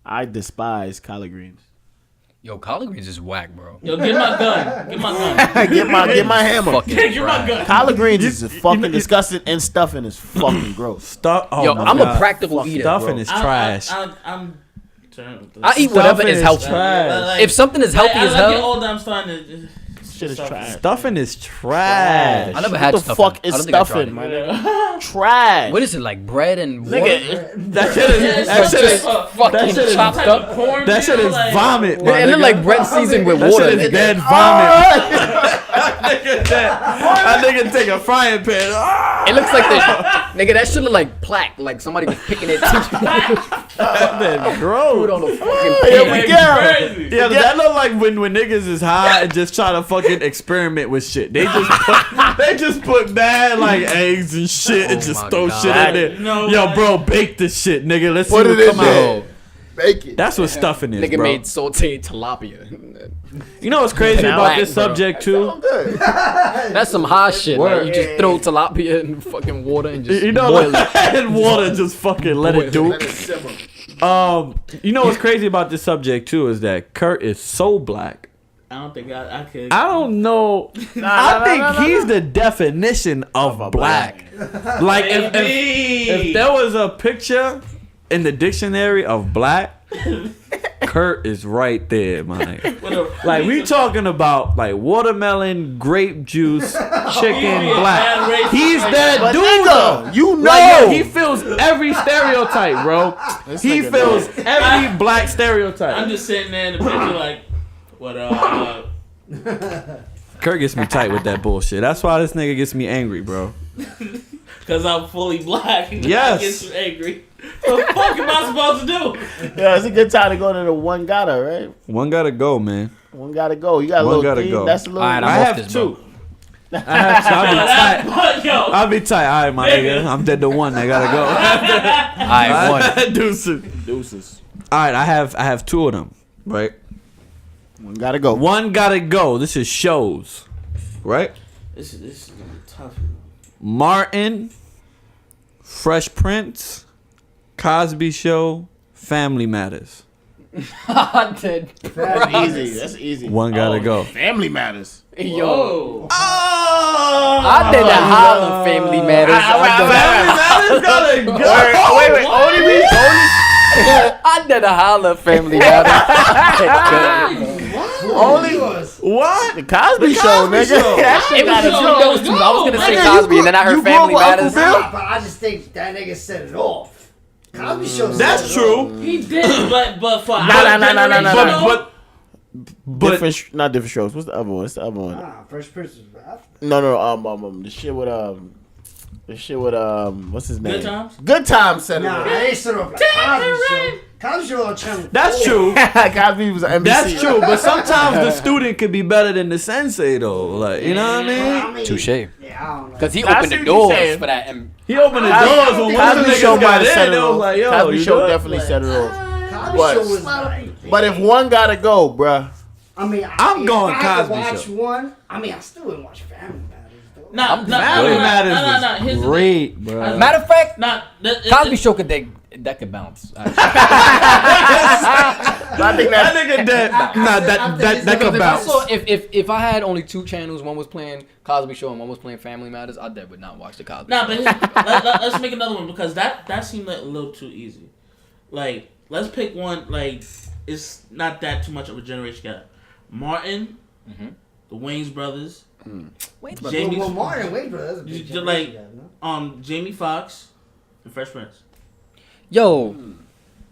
I despise collard greens. Yo, collard greens is whack, bro. Yo, get my gun. Get my gun. get my hammer. Fucking Get my trash. gun. Collard greens is fucking disgusting, and stuffing is fucking gross. Stuff. Oh Yo, my I'm God. a practical eater, Stuffing bro. is trash. I'm trying to. I eat whatever is Stuffing is healthy. trash. If something is healthy as I get hell, older, I'm starting to. Shit is trash. Stuffing is trash. I never What had the stuffing. fuck I is don't think I tried stuffing, it. my nigga? Trash. What is it, like bread and water? Nigga, That shit is. That shit is. Fucking that shit is chopped up. Corn That shit is vomit. my It look nigga. like bread seasoned with That water. shit is dead vomit. That nigga take a frying pan. Ah! It looks like this. Nigga, that shit look like plaque. Like somebody was picking it. That's gross. Food on the fucking Here pan. we go. Yeah, that look like when niggas is high and just try to fucking experiment with shit. They just put bad like eggs and shit and Oh just my throw God. shit in there. No, Yo, man. bro, bake this shit, nigga. Let's Put see it what in come there. out. Bake it. That's what stuffing is, Nigga bro. made sauteed tilapia. You know what's crazy about Black, this bro. subject too? That's some hot shit. Like, Word. you just throw tilapia in fucking water and just You know, boil like, it. and water just fucking let it do. Let it simmer. You know what's crazy about this subject too is that Kurt is so black. I don't think I could. I don't know. I think he's the definition of black. Like if there was a picture in the dictionary of black, Kurt is right there, man. Like we talking about like watermelon, grape juice, chicken, black. He's that But dude. nigga, though. you know. Like, yo, he fills every stereotype, bro. He nigga fills every black I'm stereotype. just sitting there in the picture like, what Kurt gets me tight with that bullshit. That's why this nigga gets me angry, bro. because I'm fully black. And Yes. I get you angry. What the fuck am I supposed to do? Yeah, it's a good time to go to the one gotta, right? One gotta go, man. One gotta go. You got a One little gotta theme. go. That's a little. Alright, I I'm off have this, two. bro. I have two. I'll be tight. But, yo, I'll be tight. All right, my nigga. I'm dead to one. I gotta go. Alright, one. Deuces. Deuces. All right, I have two of them. Right. One gotta go. One gotta go. This is shows. Right. this is gonna be tough. Martin, Fresh Prince, Cosby Show, Family Matters. I did. That's easy. That's easy. One gotta Oh, go. Family matters. Yo. Whoa. I did the holla Family Matters. Family Matters gotta go. Wait. I did a holla Family Matters. Only What? the Cosby Show, Cosby nigga. Show. That shit It was gotta between go. those two. I was gonna say Nigga, Cosby, and then I heard you grew Family up with Uncle Matters. Bill? But I just think that nigga set it off. Cosby Show. That's set it true. off. He did, but for Nah, our nah. generation, But Different, not different shows. What's the other one? What's the other one? Nah, Fresh Prince was after. No. The shit with what's his name? Good Times? Good Times set it Nah, off. they set it off like Cosby Show. Cosby Show on channel. that's 4. true. Cosby was on NBC. That's true. But sometimes the student could be better than the sensei, though. Like, you know what I mean? Touche. Yeah, I don't know. Because he I opened see the what you're doors saying. for that. And He opened the Cosby- doors when one of the Cosby Show niggas might got have set in. it They was off. like, yo, Cosby you Show good? definitely set it off. Cosby But- Show was like. But if one gotta go, bruh. I mean, I'm if going I had to Cosby watch Show. one. I mean, I still wouldn't watch Family Matters though. Nah, Family Matters Here's was the thing. great, bro. matter of fact, Nah, Cosby Show could That could bounce. I think That nigga dead. Nah, that could bounce. If I had only 2 channels, one was playing Cosby Show and one was playing Family Matters, I dead would not watch the Cosby Nah, Show. but let's make another one because that seemed like a little too easy. Like, let's pick one. Like, it's not that too much of a generation gap. Martin, the Wayans brothers, Jamie, Well, Martin Wayne brothers. That's a big like, generation gap, no? Jamie Foxx, and Fresh Prince. Yo,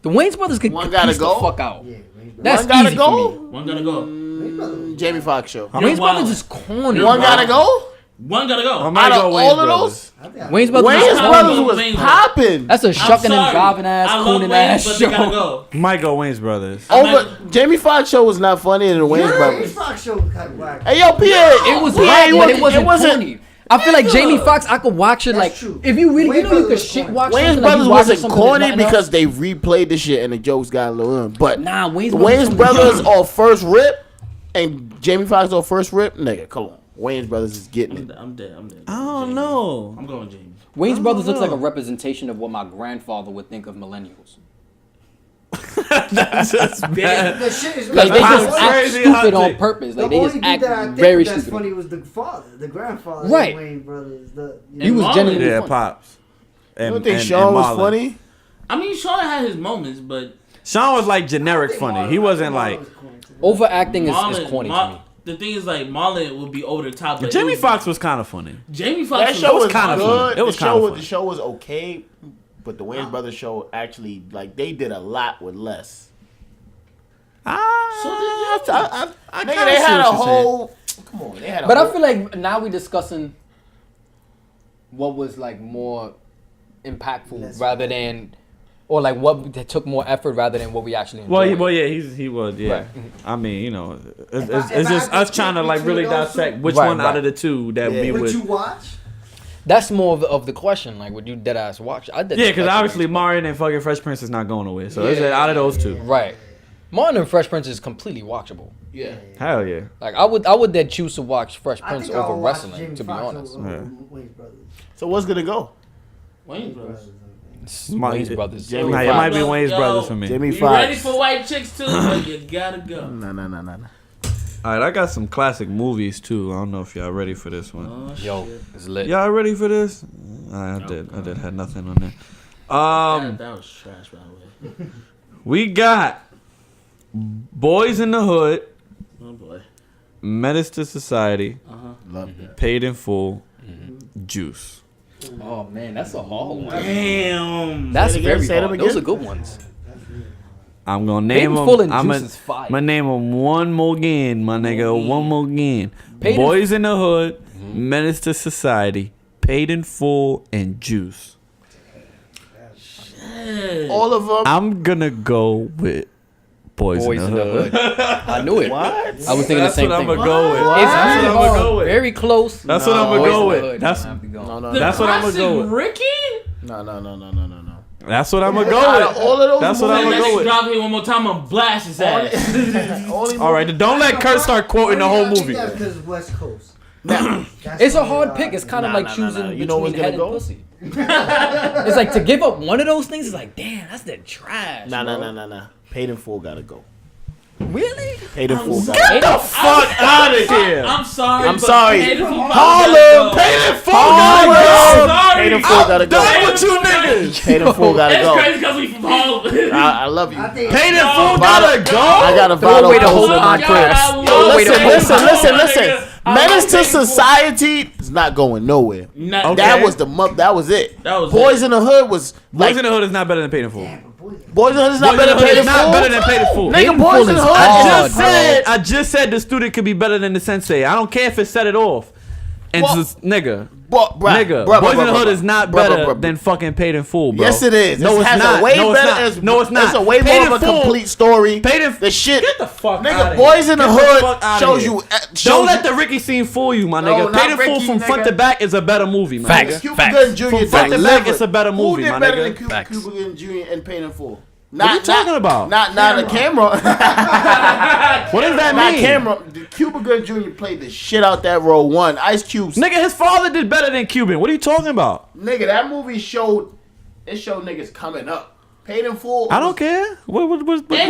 the Wayans brothers could One gotta piece go? the fuck out. Yeah, Wayne brothers. That's One gotta easy go? for me. One gotta go. Wayne brothers. Jamie Foxx show. You're Wayans wild. brothers is corny. One gotta go? One gotta go. I might Out of go Wayans all of brothers. those, I think Wayans brothers Wayans is brothers corny. was Wayans popping. That's a shucking and sorry. gobbing ass, I love cooning Wayans, ass but they gotta show. go. Might go Wayans brothers. Over Jamie Foxx show was not funny than the Wayans Wayne brothers. Fox show was kind of whack. Hey yo, Pierre, It was Pierre, hot, you but it wasn't wasn't. corny. I feel like Jamie Foxx, I could watch it like That's true. if you really, Wayans you know, you brothers could was shit corny. watch Wayans something, like brothers you watching wasn't something there's corny nothing because else. they replayed the shit and the jokes got a little. But Nah, Wayans Wayans brothers on first rip and Jamie Foxx on first rip, nigga, come on. Wayans brothers is getting it. I'm dead. I don't Jamie. know. I'm going Jamie. Wayans brothers looks like a know. representation of what my grandfather would think of millennials. That's just bad. The shit is Like they That's just a act crazy stupid hot on take. purpose. Like the they only just dude act that I think very that's stupid. funny was the father, the grandfather Right. of the Wayne brothers. He was Marlon. genuinely Yeah, funny. pops. You don't think Sean was funny? I mean, Sean had his moments, but Sean was like generic funny. He wasn't like. Overacting is Marlon, corny to me. the thing is, like, Marlon would be over the top. But Jamie it was- Foxx was kind of funny. Jamie Foxx That show was kinda good. funny. It was the kinda show was funny. the show was okay, but the Wayans brothers show actually like they did a lot with less. So did I Nigga, kinda they see had what a you're saying. whole. Come on, they had a But whole. I feel like now we discussing what was like more impactful rather than, or like what took more effort rather than what we actually enjoyed. Well, yeah, he was, yeah. Right. I mean, you know, If it's I just had us to trying to pick like really between those dissect two- which Right, one out right. of the two that Yeah. we Would would. you watch? That's more of the question. Like, would you dead ass watch? I did. Yeah, because obviously Martin and fucking Fresh Prince is not going nowhere. So it's out of those two. Right. Martin and Fresh Prince is completely watchable. Yeah. Hell yeah. Like I would then choose to watch Fresh I Prince think I over would watch wrestling. Jamie To be Foxx honest, over Yeah. Wayne's brothers. So what's gonna go? Wayne brothers. Wayne's brothers. Jamie Nah, it Foxx. might be Wayne's Yo, brothers for me. Jamie You ready Foxx. for white chicks too? But you gotta go. No. All right, I got some classic movies too. I don't know if y'all ready for this one. Oh, Yo, shit. it's lit. Y'all ready for this? I did. I had nothing on there. That was trash, by the way. We got Boys in the Hood, Oh boy. Menace to Society, Love it. Paid in Full, Juice. Oh man, that's a hard one. Damn. That's Say it again, very say it hard. again. Those are good ones. I'm gonna Paid name in them. Full and I'm Juice is fire. gonna name them one more again, my nigga. One more again. Paid in- Boys in the Hood, Menace to Society, Paid in Full, and Juice. All of them. I'm gonna go with Boys Boys in the Hood. I knew it. What? I was thinking the That's same what I'm thing. gonna go with. It's That's really what I'm gonna hard. go with. Very close. That's what I'm gonna Boys go in the with. Hood. That's Have to go. No. The That's what I'm gonna go classic with. Ricky? No. That's what I'm gonna Out go of with. all of those That's what Let I'm that gonna go nigga with. drop here one more time and blast his ass. All right, don't let Kurt start quoting the whole movie. That's because it's West Coast. It's a hard pick. It's kind of like choosing You between know what's head gonna and go? pussy. It's like to give up one of those things is like, damn, that's the trash. bro. No. Paid in Full gotta go. Really? Paid in Full gotta Get go. the Fuck out of here. I'm sorry. I'm but sorry. Paid in Full Harlem, gotta Paid in Full, Harlem. gotta Sorry. Paid in Full gotta go. Done go. with you niggas. Paid in Full gotta It's go. crazy because we from Harlem. I love you. I think Paid in Yo, Full, Vado- gotta go. I got a Throw vital away the whole post in my podcast. press. Yo, Yo, wait, listen. Menace to Society is not going nowhere. Okay. That was that was it. That was Boys it. in the Hood was like Boys in the Hood is not better than Paid in Full. Boys in the Hood is not Boys in better the than Hood Paid is in not Full. better than Paid in Full. Nigga, Boys in the Hood. I just said the student could be better than the sensei. I don't care if it set it off. And Well- just, nigga, Bruh, Boys in the Hood is not better than fucking Paid in Full, bro. Yes, it is. No, It it's has not. A way No, it's better, not. it's- No, it's not. It's a way Paid more in of a Full. complete story. Paid in The shit. Get the fuck Nigga, outta Boys here. in the Get Hood fuck outta shows here. you. Don't let the Ricky scene fool you, my nigga. not Paid in Full Ricky, from front nigga. to back is a better movie, my Facts. nigga. Cuba Facts. Gooding Jr. From front to back, delivered. it's a better movie, Who did my better nigga. than Cuba Facts. Gooding Jr. and Paid in Full? What are you talking about? Not the camera. What does that Not mean? camera. Cuba Gooding Jr. played the shit out that role. One Ice Cube. Nigga, his father did better than Cuban. What are you talking about? Nigga, that movie showed niggas coming up. Paid in full. I don't care. What And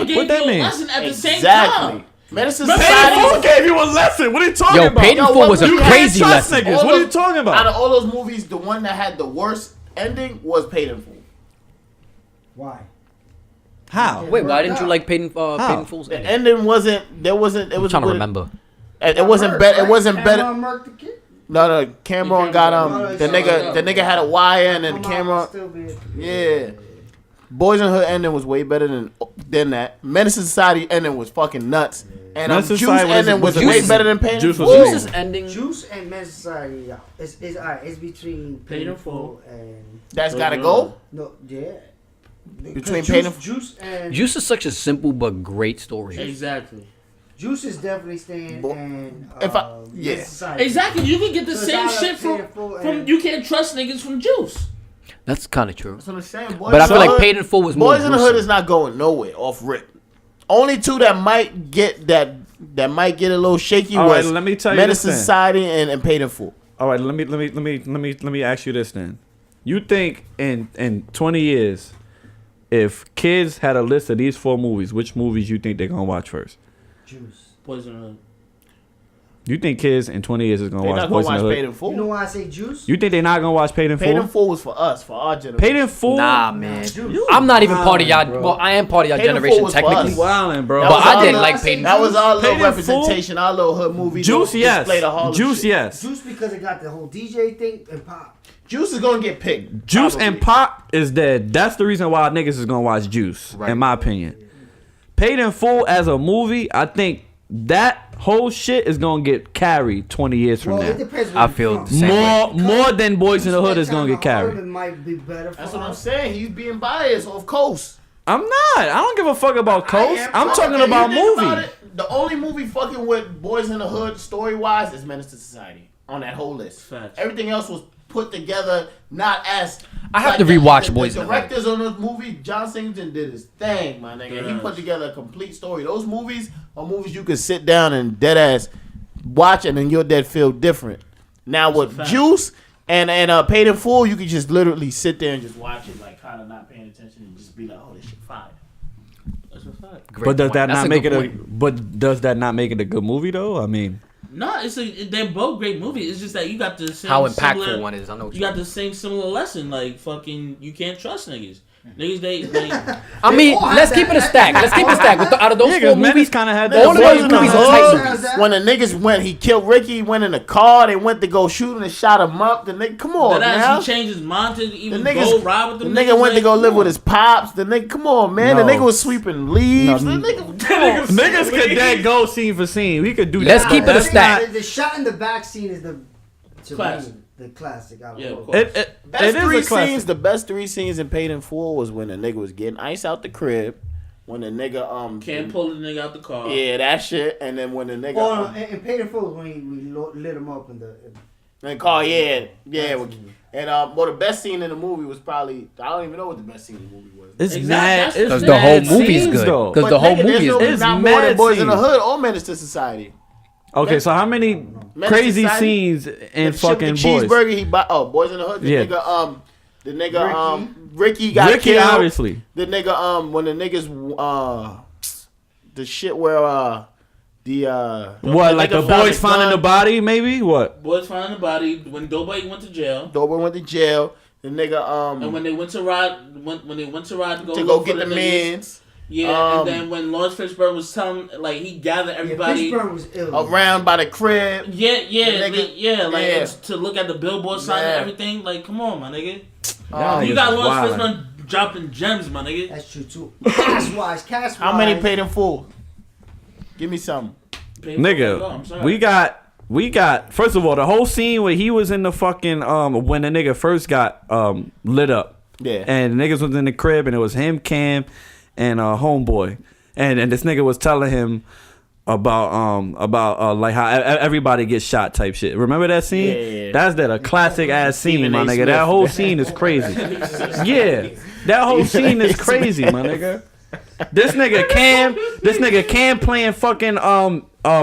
gave that you a mean? lesson at the same Exactly. time. Medicine Paid in Society. full gave you a lesson. What are you talking Yo, about? Paid in Yo, Full what was a movie crazy had trust lesson. niggas? What are you talking about? Out of all those movies, the one that had the worst ending was Paid in Full. Why? How? Wait, why didn't you like Paid in Full's The ending? ending wasn't. There wasn't. It I'm was. trying to remember. It wasn't better. It wasn't better. Cameron murked the kid? No, Cameron got No, the nigga had a wire and then Cameron. Yeah. Boys in the Hood ending was way better than that. Menace to Society ending was fucking nuts. And Menace to Juice Society ending was was way amazing. better than Paid in Juice Full. was amazing. Juice's ending. Juice and Men's Society, yeah. It's alright. It's between Paid in Full and That's gotta go. no, yeah. Between Juice, Paid in Full. Juice and Juice is such a simple but great story. Exactly. Juice is definitely staying and If I- yeah. Men's Society. Exactly. You can get the So same it's shit either Paid in Full from and- You Can't Trust Niggas from Juice. That's kind of true. That's what I'm saying. But I feel like Paid in Full was more Boys in the Hood gruesome. is not going nowhere off rip. Only two that might get that might get a little shaky All right, was let me tell you Menace this to then. Society and Paid in Full. All right, let me ask you this then. You think in 20 years, if kids had a list of these 4 movies, which movies you think they're gonna watch first? Juice. Boys in the Hood. You think kids in 20 years is gonna They're watch not gonna Boys in watch the Paid Hood? in Full. You know why I say Juice? You think they're not gonna watch Paid in Paid in Full? Full was for us, for our generation. Paid in Full? Nah, man. Juice. I'm not even part of y'all. bro. Well, I am part of y'all Paid in Full generation was for technically. us. Wildin', bro. That But was I our didn't little- like Paid in That was our Paid little in representation, our little hood movie. Juice, to yes. display the Harlem Juice, shit. yes. Juice because it got the whole DJ thing and pop. Juice is gonna get picked. Juice probably. and Pop is dead. That's the reason why niggas is gonna watch Juice, in my opinion. Paid in Full as a movie, I think that whole shit is gonna get carried 20 years from Well, now. it depends where I you're feel from. the same way. More than Boys in the Hood is gonna get Urban carried. might be better for That's what I'm us. saying. He's being biased, of course. I'm not. I don't give a fuck about Coast. I'm talking Okay, about you think movie. it, the only movie fucking with Boys in the Hood story wise is Menace to Society on that whole list. Facts. Everything else was put together not as. I have to rewatch Boys in the the Hood. directors on this movie, John Singleton did his thing, my nigga. He Yes. put together a complete story. Those movies are movies you could sit down and dead ass watch, and then your dead feel different. Now with fact. Juice and Paid in Full, you could just literally sit there and just watch it, like kind of not paying attention, and just be like, "Oh, this shit fire." That's a fact. Great But does point. that That's not a make good it a? point. But does that not make it a good movie though? I mean, No, they're both great movies. It's just that you got the same. How impactful similar- one is. I know what You got the same similar lesson, like fucking. You can't trust niggas. Niggas, they I mean, all let's have keep that. it a stack. Let's keep it a stack. Out of those yeah, 4 because Menace movies, kind of had all that. of Boys those in the movies are Hood, tight movies. when the niggas went, he killed Ricky, went in the car, they went to go shoot him and shot him up. The nigga, come on, that man. ass changed his mind to The even niggas, go ride with the them. nigga niggas, went to like, go live come with on. his pops. The nigga, come on, man. No. The nigga was sweeping leaves. No, The nigga, come on. Niggas could dead go scene for scene. We could do Let's that. keep it a That's stack. not- The shot in the back scene is the to Classic. me, the classic. Out of Yeah, all. of course. Best It is three a classic. scenes. The best 3 scenes in Paid in Full was when the nigga was getting ice out the crib. When the nigga Can't pull the nigga out the car. Yeah, that shit. And then when the nigga Oh, and Paid in Full when we lit him up in the. and call and well, the best scene in the movie was probably I don't even know what the best scene in the movie was. It's Exactly. mad. That's It's Because the the whole mad movie's scenes, good. though. Because the whole nigga, movie is there's good. It's not more than mad Boys in the scenes. Hood or Menace to Society. Okay, so how many Menace crazy Society? scenes in The fucking the Boys? cheeseburger he bought. Oh, Boys in the Hood. The nigga Ricky got Ricky, killed. obviously. The nigga when the niggas the shit where What, the like the nigga found boys a finding gun. the body, maybe? What? Boys finding the body when Doughboy went to jail, Dober went to jail. The nigga and when they went to ride, when they went to ride to go to look go for get the niggas, mans Yeah, and then when Lawrence Fishburne was telling, like he gathered everybody. Fishburne was ill. around by the crib. Yeah, The nigga- like yeah. it's to look at the billboard sign Yeah. and everything. Like, come on, my nigga. Y'all You niggas got is Lawrence wildin'. Fishburne dropping gems, my nigga. That's true too. Cast-wise. How many paid in full? Give me some. I'm Nigga, sorry. we got first of all the whole scene where he was in the fucking when the nigga first got lit up. Yeah. And the niggas was in the crib and it was him, Cam, and homeboy. And this nigga was telling him about like how everybody gets shot type shit. Remember that scene? Yeah. That's a classic ass scene, Stephen my A. nigga. Smith. That whole scene is crazy. Yeah. That whole scene is crazy, my nigga. This nigga Cam playing fucking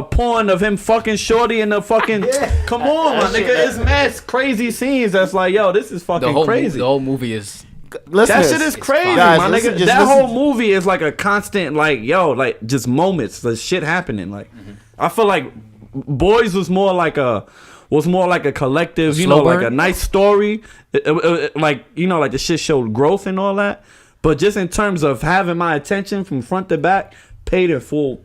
porn of him fucking Shawty in the fucking come on, my nigga. It's mad crazy scenes that's like, yo, this is fucking crazy. The whole movie is listeners. That shit is crazy, Guys, my listen, nigga. just That listen. whole movie is like a constant, like, yo, like just moments, the shit happening. Like, I feel like Boys was more like a collective, you know, Slow like burn? a nice story. Like, you know, like the shit showed growth and all that. But just in terms of having my attention from front to back, paid in full.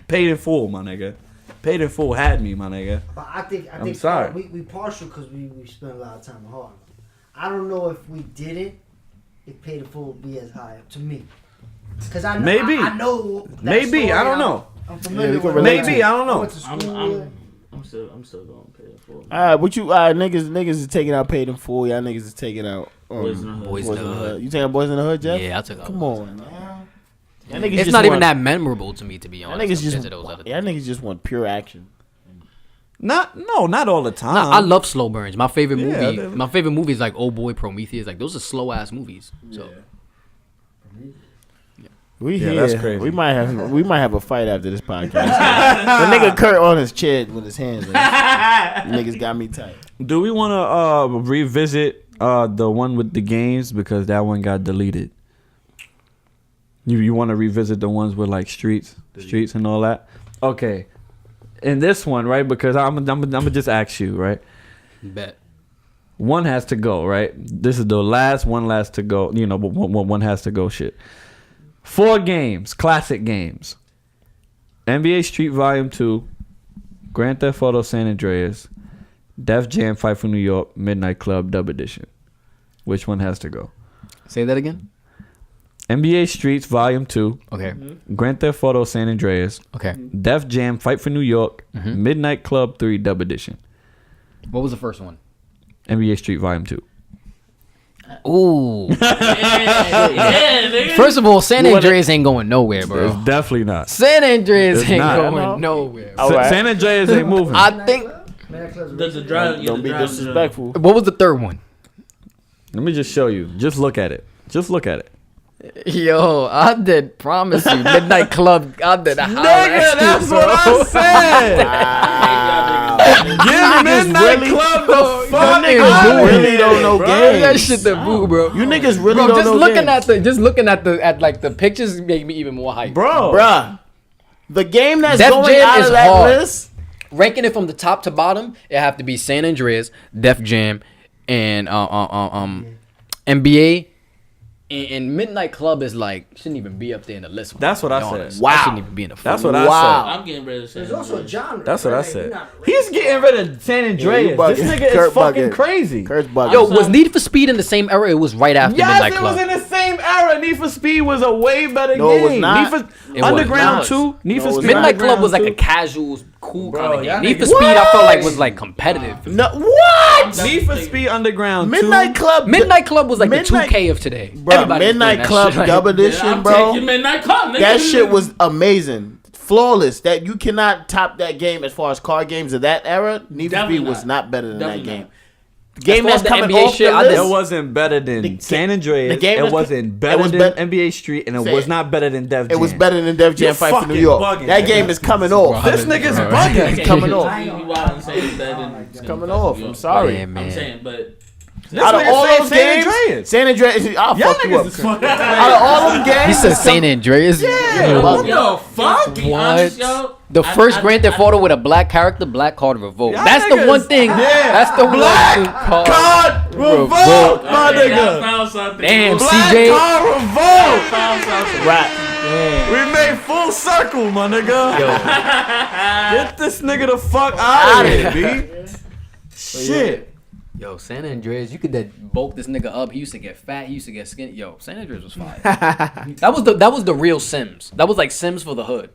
Paid in full, my nigga. Paid in full had me, my nigga. But I think sorry. we partial because we spent a lot of time in Harlem. I don't know if we did it, if Paid in Full would be as high to me. Because I know, Maybe. I know that Maybe, story. I don't know. I'm familiar we can with relate it. Maybe, I don't I know. went to school. I'm still going to pay it for. All right, what you niggas is taking out Paid in Full. Y'all niggas is taking out Boys in the Hood. Boys in the Hood. You taking out Boys in the Hood, Jeff? Yeah, I'll take out. Come on, man. Y'all niggas It's just not even want- that memorable to me, to be Y'all honest. niggas compared to those other y'all niggas just want pure action. Not all the time. Nah, I love slow burns. My favorite Yeah, movie. My favorite movie is like Old Boy, Prometheus. Like those are slow ass movies. So We Yeah, here. that's crazy. We might have a fight after this podcast. The nigga Kurt on his chair with his hands. Like, niggas got me tight. Do we want to revisit the one with the games because that one got deleted? You want to revisit the ones with like streets and all that? Okay. In this one, right? Because I'm gonna just ask you, right? bet. One has to go, right? This is the last to go. You know, but one has to go. Shit. 4 games, classic games. NBA Street Volume 2, Grand Theft Auto San Andreas, Def Jam Fight for New York, Midnight Club Dub Edition. Which one has to go? Say that again. NBA Streets Volume 2, Okay. Grand Theft Auto San Andreas, Okay. Def Jam Fight for New York, Midnight Club 3 Dub Edition. What was the first one? NBA Street Volume 2. Ooh. Yeah, nigga. First of all, San Andreas ain't going nowhere, It's bro. definitely not. San Andreas It's ain't not. going nowhere. All right. San Andreas ain't moving. I think. The drive. Don't be disrespectful. What was the third one? Let me just show you. Just look at it. Just look at it. Yo, I did promise you, Midnight Club. I did a Nigga, that's what I said. Give Midnight really- Club the fuck niggas out of really here, don't know bro. games. That shit the boo, bro. You niggas really Bro, don't just know looking at the pictures make me even more hyped. Bro. Bruh. The game that's Def going Jam out is of that hard. list. Ranking it from the top to bottom, it have to be San Andreas, Def Jam, and NBA. And Midnight Club is like shouldn't even be up there in the list. That's what to I be said. honest. Wow. That shouldn't even be in the. That's fucking- what I said. I'm getting ready to say. There's also a genre. That's what I right? said. You're not He's getting rid of San Andreas. you bugging. This nigga Kurt is fucking bugging. crazy. Kurt's bugging. Yo, was Need for Speed in the same era? It was right after Yes, Midnight it Club. was in the same era. Need for Speed was a way better No, it was game. not. Need for It was. Underground No, 2. Need for it was Speed. not. Midnight Club was like a Underground casual, cool Bro, kind of y'all game. Need for niggas- Speed, I felt like What? was like competitive. No, what? 2. Need for Speed Underground 2. Midnight Club. Midnight Club was like Midnight- the 2K of today. Bro, Everybody was Midnight playing that Club shit, like- Dub Edition, I'm bro. taking Midnight Club, nigga. That shit was amazing. Flawless. That you cannot top that game as far as card games of that era. Need for Definitely Speed was not. not better than Definitely that game. not. The game far as that's the coming NBA off shit, the I list. It wasn't better than The San Andreas. the game it was- wasn't it better was than bet- NBA Street, and it Say was it. not better than Def Jam. It was better than Def Jam You're Fight for New fucking York. bugging, That nigga. game is coming off. This nigga's bugging. It's coming off. You wild and saying that It's coming off. I'm sorry. Yeah, I'm man. saying, but Out of nigga all saying those San games, Andreas. San Andreas, I'll Y'all fuck you niggas up. is fucking Out of all them games, He said San Andreas. yo, fuck. Be What? honest, yo. The first Grand Theft Auto with a black character, Black Card Revolt. Y'all That's the niggas- one thing. Yeah. That's the Black one thing. Card Revolt, my I nigga. found something. Damn, Black CJ. Card Revolt. Found something. rap. We made full circle, my nigga. Get this nigga the fuck out of here, B. Shit. Yo, San Andreas, you could bulk this nigga up. He used to get fat. He used to get skinny. Yo, San Andreas was fire. that was the real Sims. That was like Sims for the hood.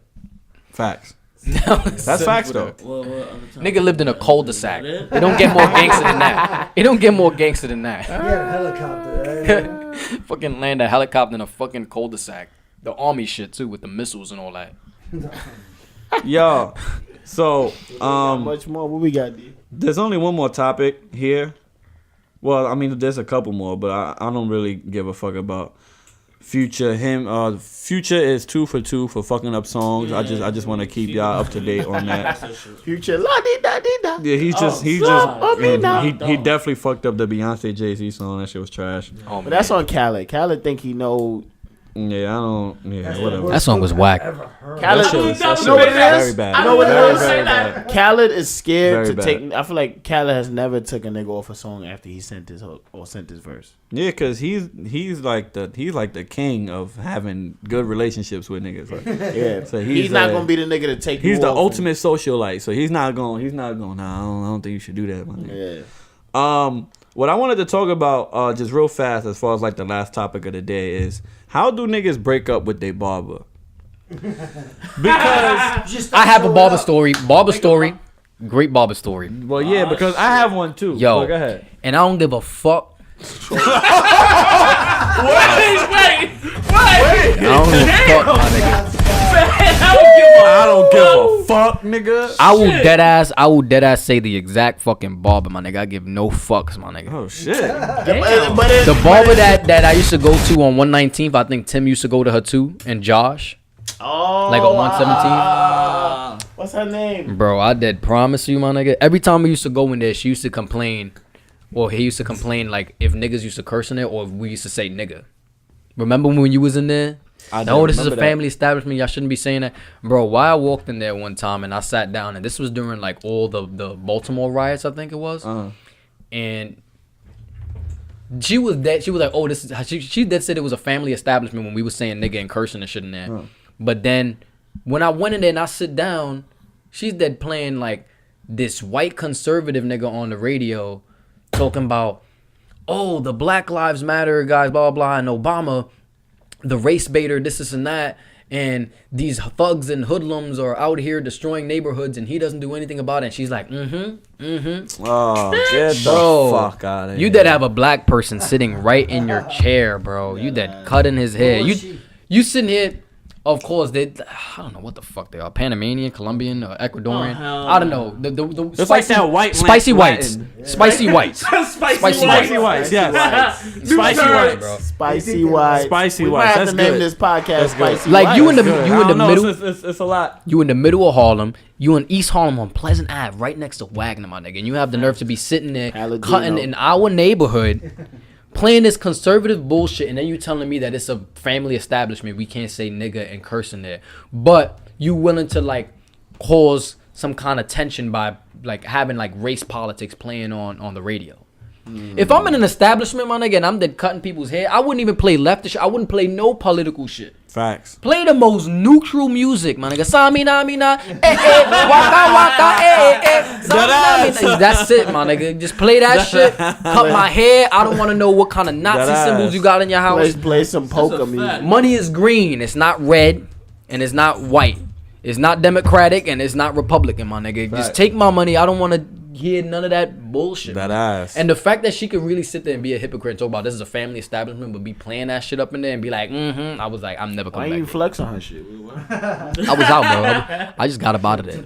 Facts. That was That's Sims facts for the though. hood. Nigga lived in a cul-de-sac. It don't get more gangster than that. It don't get more gangster than that. He had a helicopter. Fucking land a helicopter in a fucking cul-de-sac. The army shit too with the missiles and all that. Yo, so Much more. What we got, D? there's only one more topic here. Well, I mean, there's a couple more, but I don't really give a fuck about Future Future is 2 for 2 for fucking up songs. I just want to keep y'all up to date on that. Future la di da di da. Yeah, he definitely fucked up the Beyonce Jay-Z song. That shit was trash. But that's on Khaled. Khaled think he know. Yeah, I don't. Yeah, whatever. That song was whack. Khaled, That shit was very bad. You know what it is? Very bad. Khaled is scared Very to take. I feel like Khaled has never took a nigga off a song after he sent his hook or sent his verse. Yeah, cause he's like the king of having good relationships with niggas. Like, Yeah, so he's not gonna be the nigga to take. He's you the off ultimate socialite. So he's not going. Nah, I don't think you should do that, my nigga. Yeah. What I wanted to talk about, just real fast, as far as like the last topic of the day is how do niggas break up with their barber? Because I have a barber story. Great barber story. well, yeah, because I have one too. Yo, Well, go ahead. and I don't give a fuck. Wait. I don't give a fuck, my nigga. I don't give a fuck, nigga. I will dead ass say the exact fucking barber, my nigga. I give no fucks, my nigga. Oh shit. The barber that I used to go to on 119th, I think Tim used to go to her too, and Josh. Oh, Like on 117th. What's her name? Bro, I did promise you, my nigga. Every time we used to go in there, she used to complain. Well, he used to complain like if niggas used to curse in there or if we used to say nigga. Remember when you was in there? No, this is a family establishment. Y'all shouldn't be saying that. Bro, why I walked in there one time and I sat down, and this was during like all the Baltimore riots, I think it was. And she was dead. She was like, oh, this is she did said it was a family establishment when we was saying nigga and cursing and shit in there. But then when I went in there and I sit down, she's dead playing like this white conservative nigga on the radio talking about, oh, the Black Lives Matter guys, blah, blah, blah, and Obama, the race baiter, this and that, and these thugs and hoodlums are out here destroying neighborhoods and he doesn't do anything about it. And she's like, Oh, get the bro, fuck out of here. you did have a black person sitting right in your chair, bro. You did cutting his hair. You sitting here, of course, I don't know what the fuck they are. Panamanian, Colombian, or Ecuadorian. I don't know. The It's spicy, like that white spicy whites. Latin. Spicy whites. Spicy whites, yes. Spicy whites, bro. Spicy white. Spicy we whites. might have That's to name good. this podcast Spicy Like White. you in the middle. middle. It's a lot. You in the middle of Harlem. You in East Harlem on Pleasant Ave, right next to Wagner, my nigga. And you have the nerve to be sitting there Paladino. cutting in our neighborhood, playing this conservative bullshit, and then you telling me that it's a family establishment. We can't say nigga and curse in there. But you willing to like cause some kind of tension by like having like race politics playing on the radio. If I'm in an establishment, my nigga, and I'm dead cutting people's hair, I wouldn't even play leftish. I wouldn't play no political shit. Facts. Play the most neutral music, my nigga. Samina, mina, waka, waka, samina. That's it, my nigga. Just play that shit. Cut my hair. I don't want to know what kind of Nazi symbols you got in your house. Play some polka music. Money is green. It's not red, and it's not white. It's not Democratic, and it's not Republican, my nigga. Just take my money. I don't want to hear none of that bullshit. That ass. And the fact that she could really sit there and be a hypocrite and talk about this is a family establishment, but be playing that shit up in there and be like, I was like, I'm never Why coming ain't you back. flex on her shit? I was out, bro. I just got up out of there.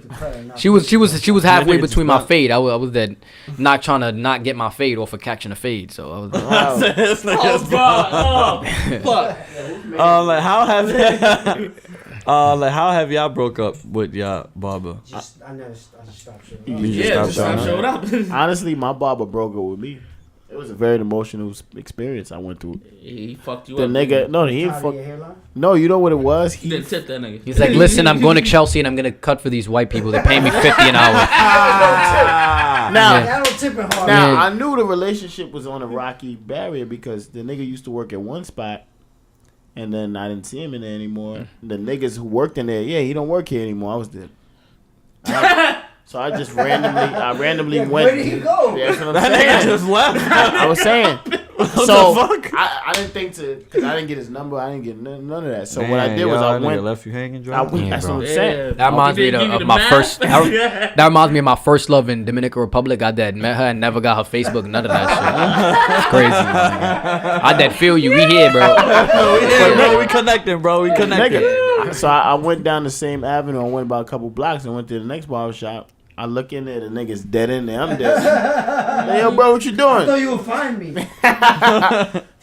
She was halfway between my fade. I was there not trying to not get my fade off of catching a fade. So I was like, Oh God! Oh fuck! like how have y'all broke up with y'all barber? I just stopped shit. Yeah, just showing showed up. Honestly, my barber broke up with me. It was a very emotional experience I went through. He fucked you The up. nigga, no, he ain't Tired of fuck. your hairline? No, you know what it was? He didn't tip that nigga. he's like, listen, I'm going to Chelsea and I'm gonna cut for these white people. They're paying me $50 an hour. Now, I don't tip it hard. now Yeah. I knew the relationship was on a rocky barrier because the nigga used to work at one spot, and then I didn't see him in there anymore. The niggas who worked in there, yeah, he don't work here anymore. I was there. So I just randomly went. Where did he go? Yeah, that's what I'm That saying. nigga just left. I was saying. What So the fuck? I didn't think to, because I didn't get his number. I didn't get none of that. So what I Man, did was y'all I nigga went. left you hanging dry. I went. Yeah, That's bro. what I'm saying. That reminds me Give you of the my math? first. That reminds me of my first love in Dominican Republic. I did met her and never got her Facebook. None of that shit. It's crazy. Man. I did feel you. We here, bro. We connecting, bro. We connecting. Nigga. So I went down the same avenue. I went about a couple blocks and went to the next barber shop. I look in there, the nigga's dead in there. I'm dead. Hey, yo, bro, what you I thought doing? you would find me.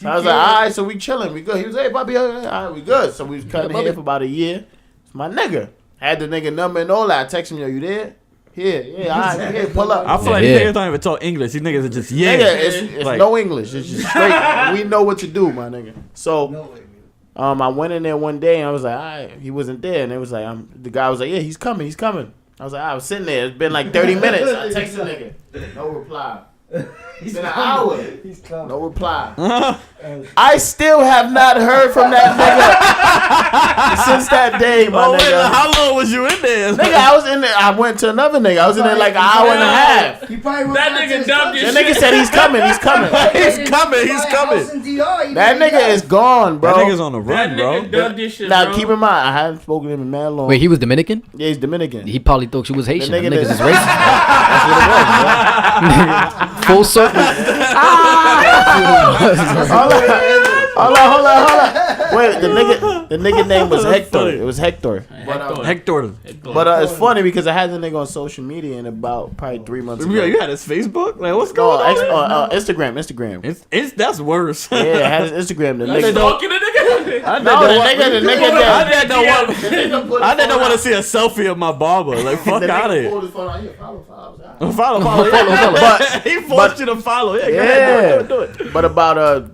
So I was like, all right, so we chilling, we good. He was, hey, Bobby, all right, we good. So we was cutting hair for about a year. It's my nigga. Had the nigga number and all that. I text him, yo, you there? Here, all right, here, pull up. I feel like these niggas don't even talk English. These niggas are just Nigga, it's like, no English. It's just straight. We know what to do, my nigga. So, I went in there one day and I was like, all right, he wasn't there, and it was like, the guy was like, yeah, he's coming. I was like, I was sitting there. It's been like 30 minutes. I texted the nigga, no reply. It's been an hour. No reply. I still have not heard from that nigga since that day, my nigga. How long was you in there? Nigga, I was in there. I went to another nigga. I was in there like an hour and a half. He probably That nigga dumped your That nigga shit. said he's coming. He's coming. That nigga is gone, bro. That nigga's on the run, That bro. nigga dumped your shit, Now bro. keep in mind, I hadn't spoken to him in mad long. Wait, he was Dominican? Yeah, he's Dominican. He probably thought you was Haitian. The Them nigga niggas that- is racist. That's what it was, bro. Full circle. Hold on. Wait, the nigga name was Hector. funny. It was Hector. Hector. But it's funny because I had the nigga on social media in about probably 3 months ago. Yeah, you had his Facebook? Like, what's going on? Instagram. That's worse. Yeah, I had his Instagram. The nigga. Stalking the nigga. I didn't want to see a selfie of my barber. Like, fuck out of here. Follow. He forced you to follow. Yeah, go ahead, do it. But about a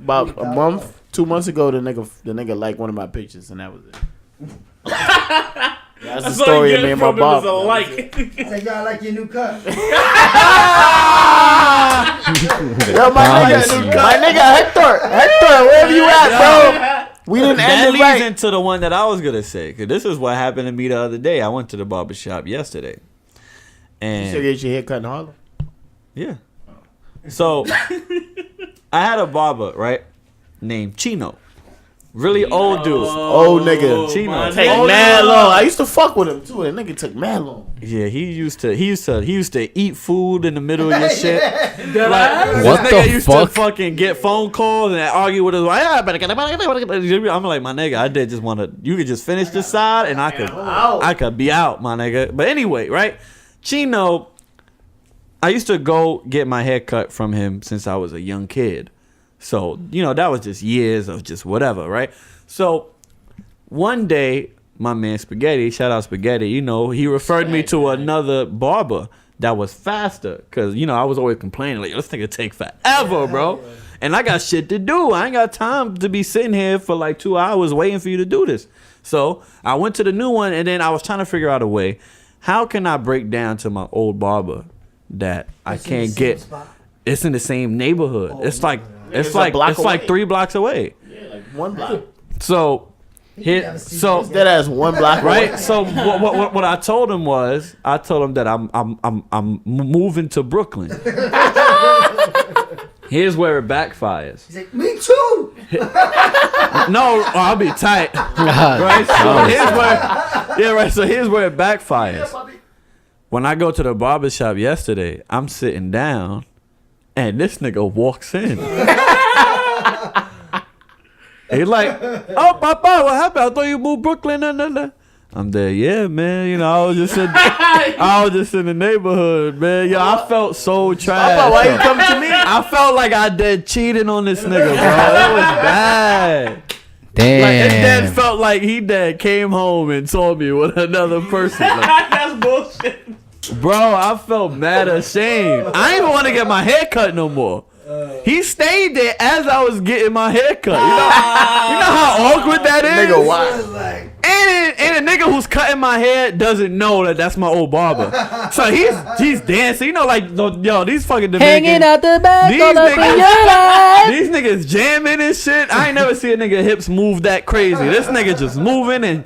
month, 2 months ago, the nigga liked one of my pictures, and that was it. That's the story of me and my barber. Like. Like, y'all like your new cut. Yo, my nigga Hector, wherever you at, bro? We didn't That end it leads right. into the one that I was gonna say, cause this is what happened to me the other day. I went to the barber shop yesterday, You and still get your hair cut in Harlem? yeah, so I had a barber right named Chino, really old dude. Old nigga. Chino. Take Old mad dude. long. I used to fuck with him too. That nigga took mad long. Yeah, he used to eat food in the middle of your shit. What This nigga the used fuck? to fucking get phone calls and argue with his wife. I'm like, my nigga, I did just want to. You could just finish this side, and I could be out, my nigga. But anyway, right? Chino, I used to go get my hair cut from him since I was a young kid. So that was just years of just whatever, right? So one day, my man Spaghetti, shout out Spaghetti, he referred me to another barber that was faster. Cause I was always complaining, like, this nigga take forever, bro. And I got shit to do. I ain't got time to be sitting here for like 2 hours waiting for you to do this. So I went to the new one, and then I was trying to figure out a way. How can I break down to my old barber that I can't get? It's in the same neighborhood. It's like It's a block away. 3 blocks away. Yeah, like 1 block. So That ass 1 block away. right. So what I told him was, that I'm moving to Brooklyn. Here's where it backfires. He's like, me too. No, I'll be tight. Right. So here's where it backfires. When I go to the barbershop yesterday, I'm sitting down, and this nigga walks in. He's like, "Oh, Papa, what happened? I thought you moved Brooklyn." Nah. I'm there, yeah, man. I was just in the neighborhood, man. Yo, I felt so trash. Papa, why you come to me? I felt like I did cheating on this nigga, bro. That was bad. Damn. Like, it then felt like he came home and saw me with another person. Like, That's bullshit. bro, I felt mad ashamed. I didn't want to get my hair cut no more. He stayed there as I was getting my hair cut. You know how awkward that is? Nigga, why? And a nigga who's cutting my hair doesn't know that that's my old barber. So he's dancing. These fucking Dominicans. Hanging out the back These all up in your life. These niggas jamming and shit. I ain't never see a nigga hips move that crazy. This nigga just moving and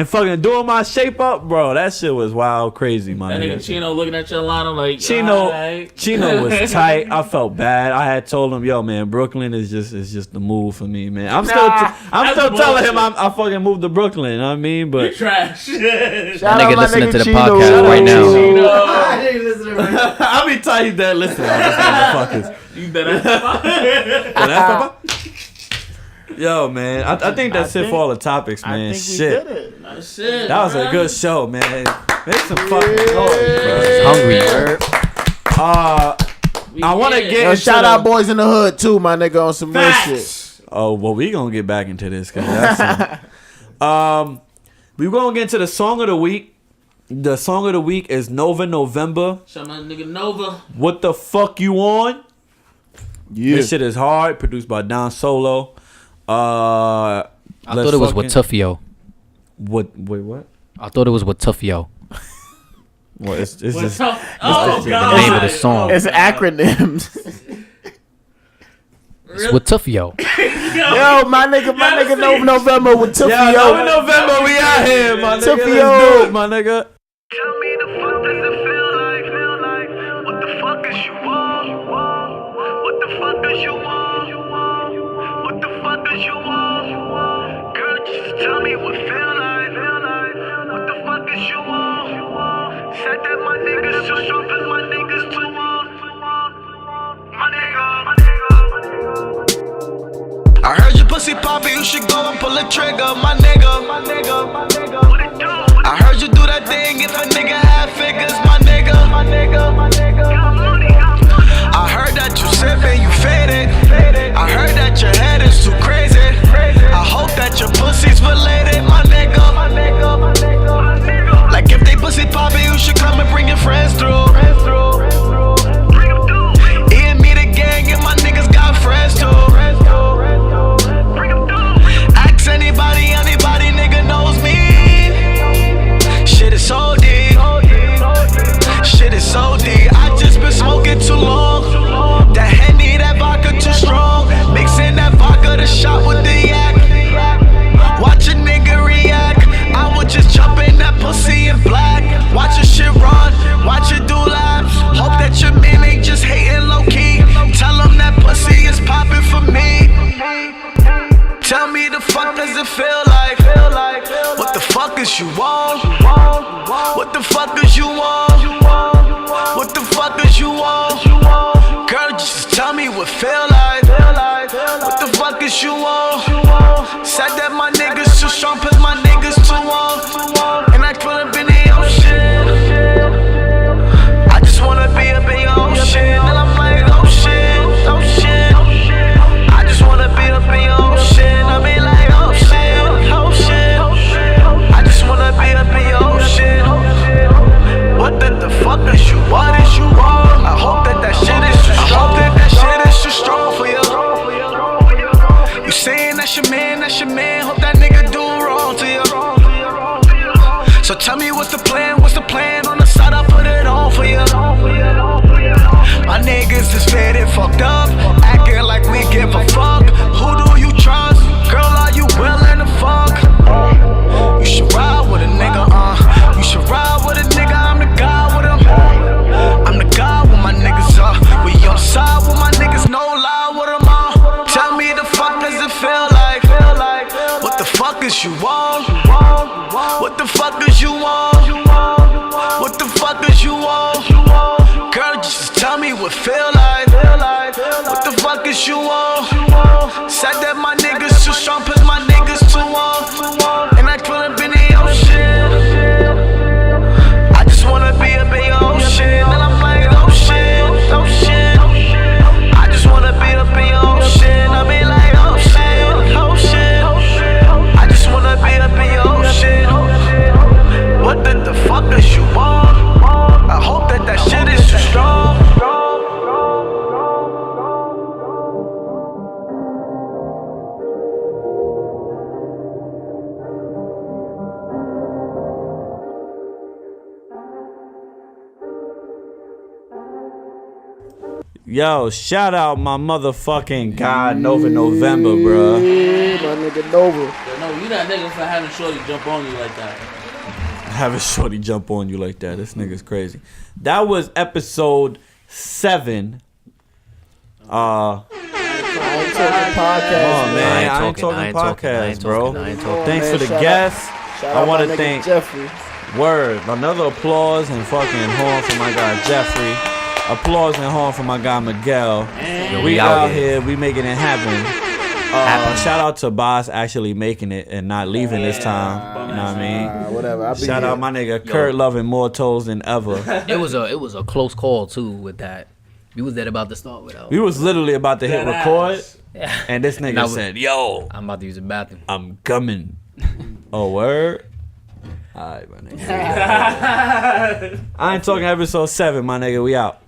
fucking doing my shape up, bro. That shit was wild crazy, my That nigga nigga. Chino looking at your line, I'm like, Chino alright. was tight. I felt bad. I had told him, yo, man, Brooklyn is just the move for me, man. I'm still telling him I fucking moved to Brooklyn. You know what I mean, You but trash. Shout That out nigga my listening to the Chino. podcast right now. Chino. I didn't listen to him. I'll be tight. He's dead listening to this motherfuckers. You better. Yo, man, I think that's it for all the topics, man. I think we Shit. did it. That's it. That was a good show, man. Make some fucking noise, bro. Hungry, word. I want to get Yo, into shout the- out boys in the hood too, my nigga, on some real Facts. shit. Oh, well, we gonna get back into this because that's we gonna get into the song of the week. The song of the week is Nova November. Shout my nigga Nova. What the fuck you on? Yeah. This shit is hard. Produced by Don Solo. I thought it was with Tufio. What? Wait, what? I thought it was with Tufio. Well, it's What's just up? Oh, the God. name of the song. It's acronyms. It's with Tufio. Yo, my nigga November with Tufio. yeah. Nova November, we out here, my nigga. Tufio. Let's do it, my nigga. Tell me the fuck does it feel like? What the fuck is you want? What the fuck is you want? What the fuck is you want? Girl, just tell me what feel like. What the fuck is you want? Said that my niggas too strong, cause my niggas too long. My nigga. I heard your pussy poppin', you should go and pull a trigger, my nigga. I heard you do that thing if a nigga had figures, my nigga. I heard that you sippin', you faded. I heard that your head is too crazy. I hope that your pussy's related, my nigga. Like if they pussy poppin', you should come and bring your friends through. Ian, me the gang, and my niggas got friends too. Ask anybody, nigga knows me. Shit is so deep. Shit is so deep. I just been smoking too long. That Henny, that vodka too strong. Mixing that vodka, the shot with the yak. Watch a nigga react. I would just jump in that pussy in black. Watch your shit run, watch it do laps. Hope that your man ain't just hating low key. Tell him that pussy is popping for me. Tell me the fuck does it feel like? What the fuck is you want? What the fuck is you want? What the fuck is you want? Girl, just tell me what feel like. What the fuck is you want? Said that my niggas too strong, cause my niggas too long. And I could've been in your shit. I just wanna be up in your shit. And I'm like, oh shit. I just wanna be up in your shit. I be like, oh shit. I just wanna be up in your shit. What the fuck is you? What is you want? I hope that shit is too strong. I hope that shit is too strong for you. You saying that's your man, hope that nigga do wrong to you. So tell me what's the plan on the side, I put it on for you. My niggas is faded, fucked up, acting like we give a fuck. Who do you trust? Girl, are you willing to fuck? You should ride with a nigga, You should ride with a nigga, I'm the guy with him. I'm the guy with my niggas, We on the side with my niggas, no lie with them, Tell me the fuck does it feel like? What the fuck is you want? What the fuck is you want? What the fuck is you want? Girl, just tell me what feel like. What the fuck is you want? Said that my niggas too strong, cause my niggas too long. And I could've been in your shit. I just wanna be up in your shit. And I'm like, oh shit. I just wanna be up in your shit. I be like, oh shit. I just wanna be up in your shit. What the fuck is you want? I hope that shit is too strong. Yo, shout out my motherfucking God, Nova November, bruh. Yeah, my nigga Nova. Yo, no, you that nigga for having Shorty jump on you like that. Have a shorty jump on you like that. This nigga's crazy. That was episode 7. I ain't talking podcast. Oh man, I ain't talking podcast, bro. Thanks for the guests. I want to thank Jeffrey. Word. Another applause and fucking horn for my guy Jeffrey. Applause and horn for my guy Miguel. We out here. We making it happen. Shout out to Boss actually making it and not leaving this time. You know what I mean? Whatever. Shout out my nigga Kurt loving more toes than ever. It was a close call too with that. We was that about to start with. We was literally about to hit record, And this nigga Now- said, "Yo, I'm about to use the bathroom. I'm coming." Oh, word. All right, my nigga. I ain't talking episode 7, my nigga. We out.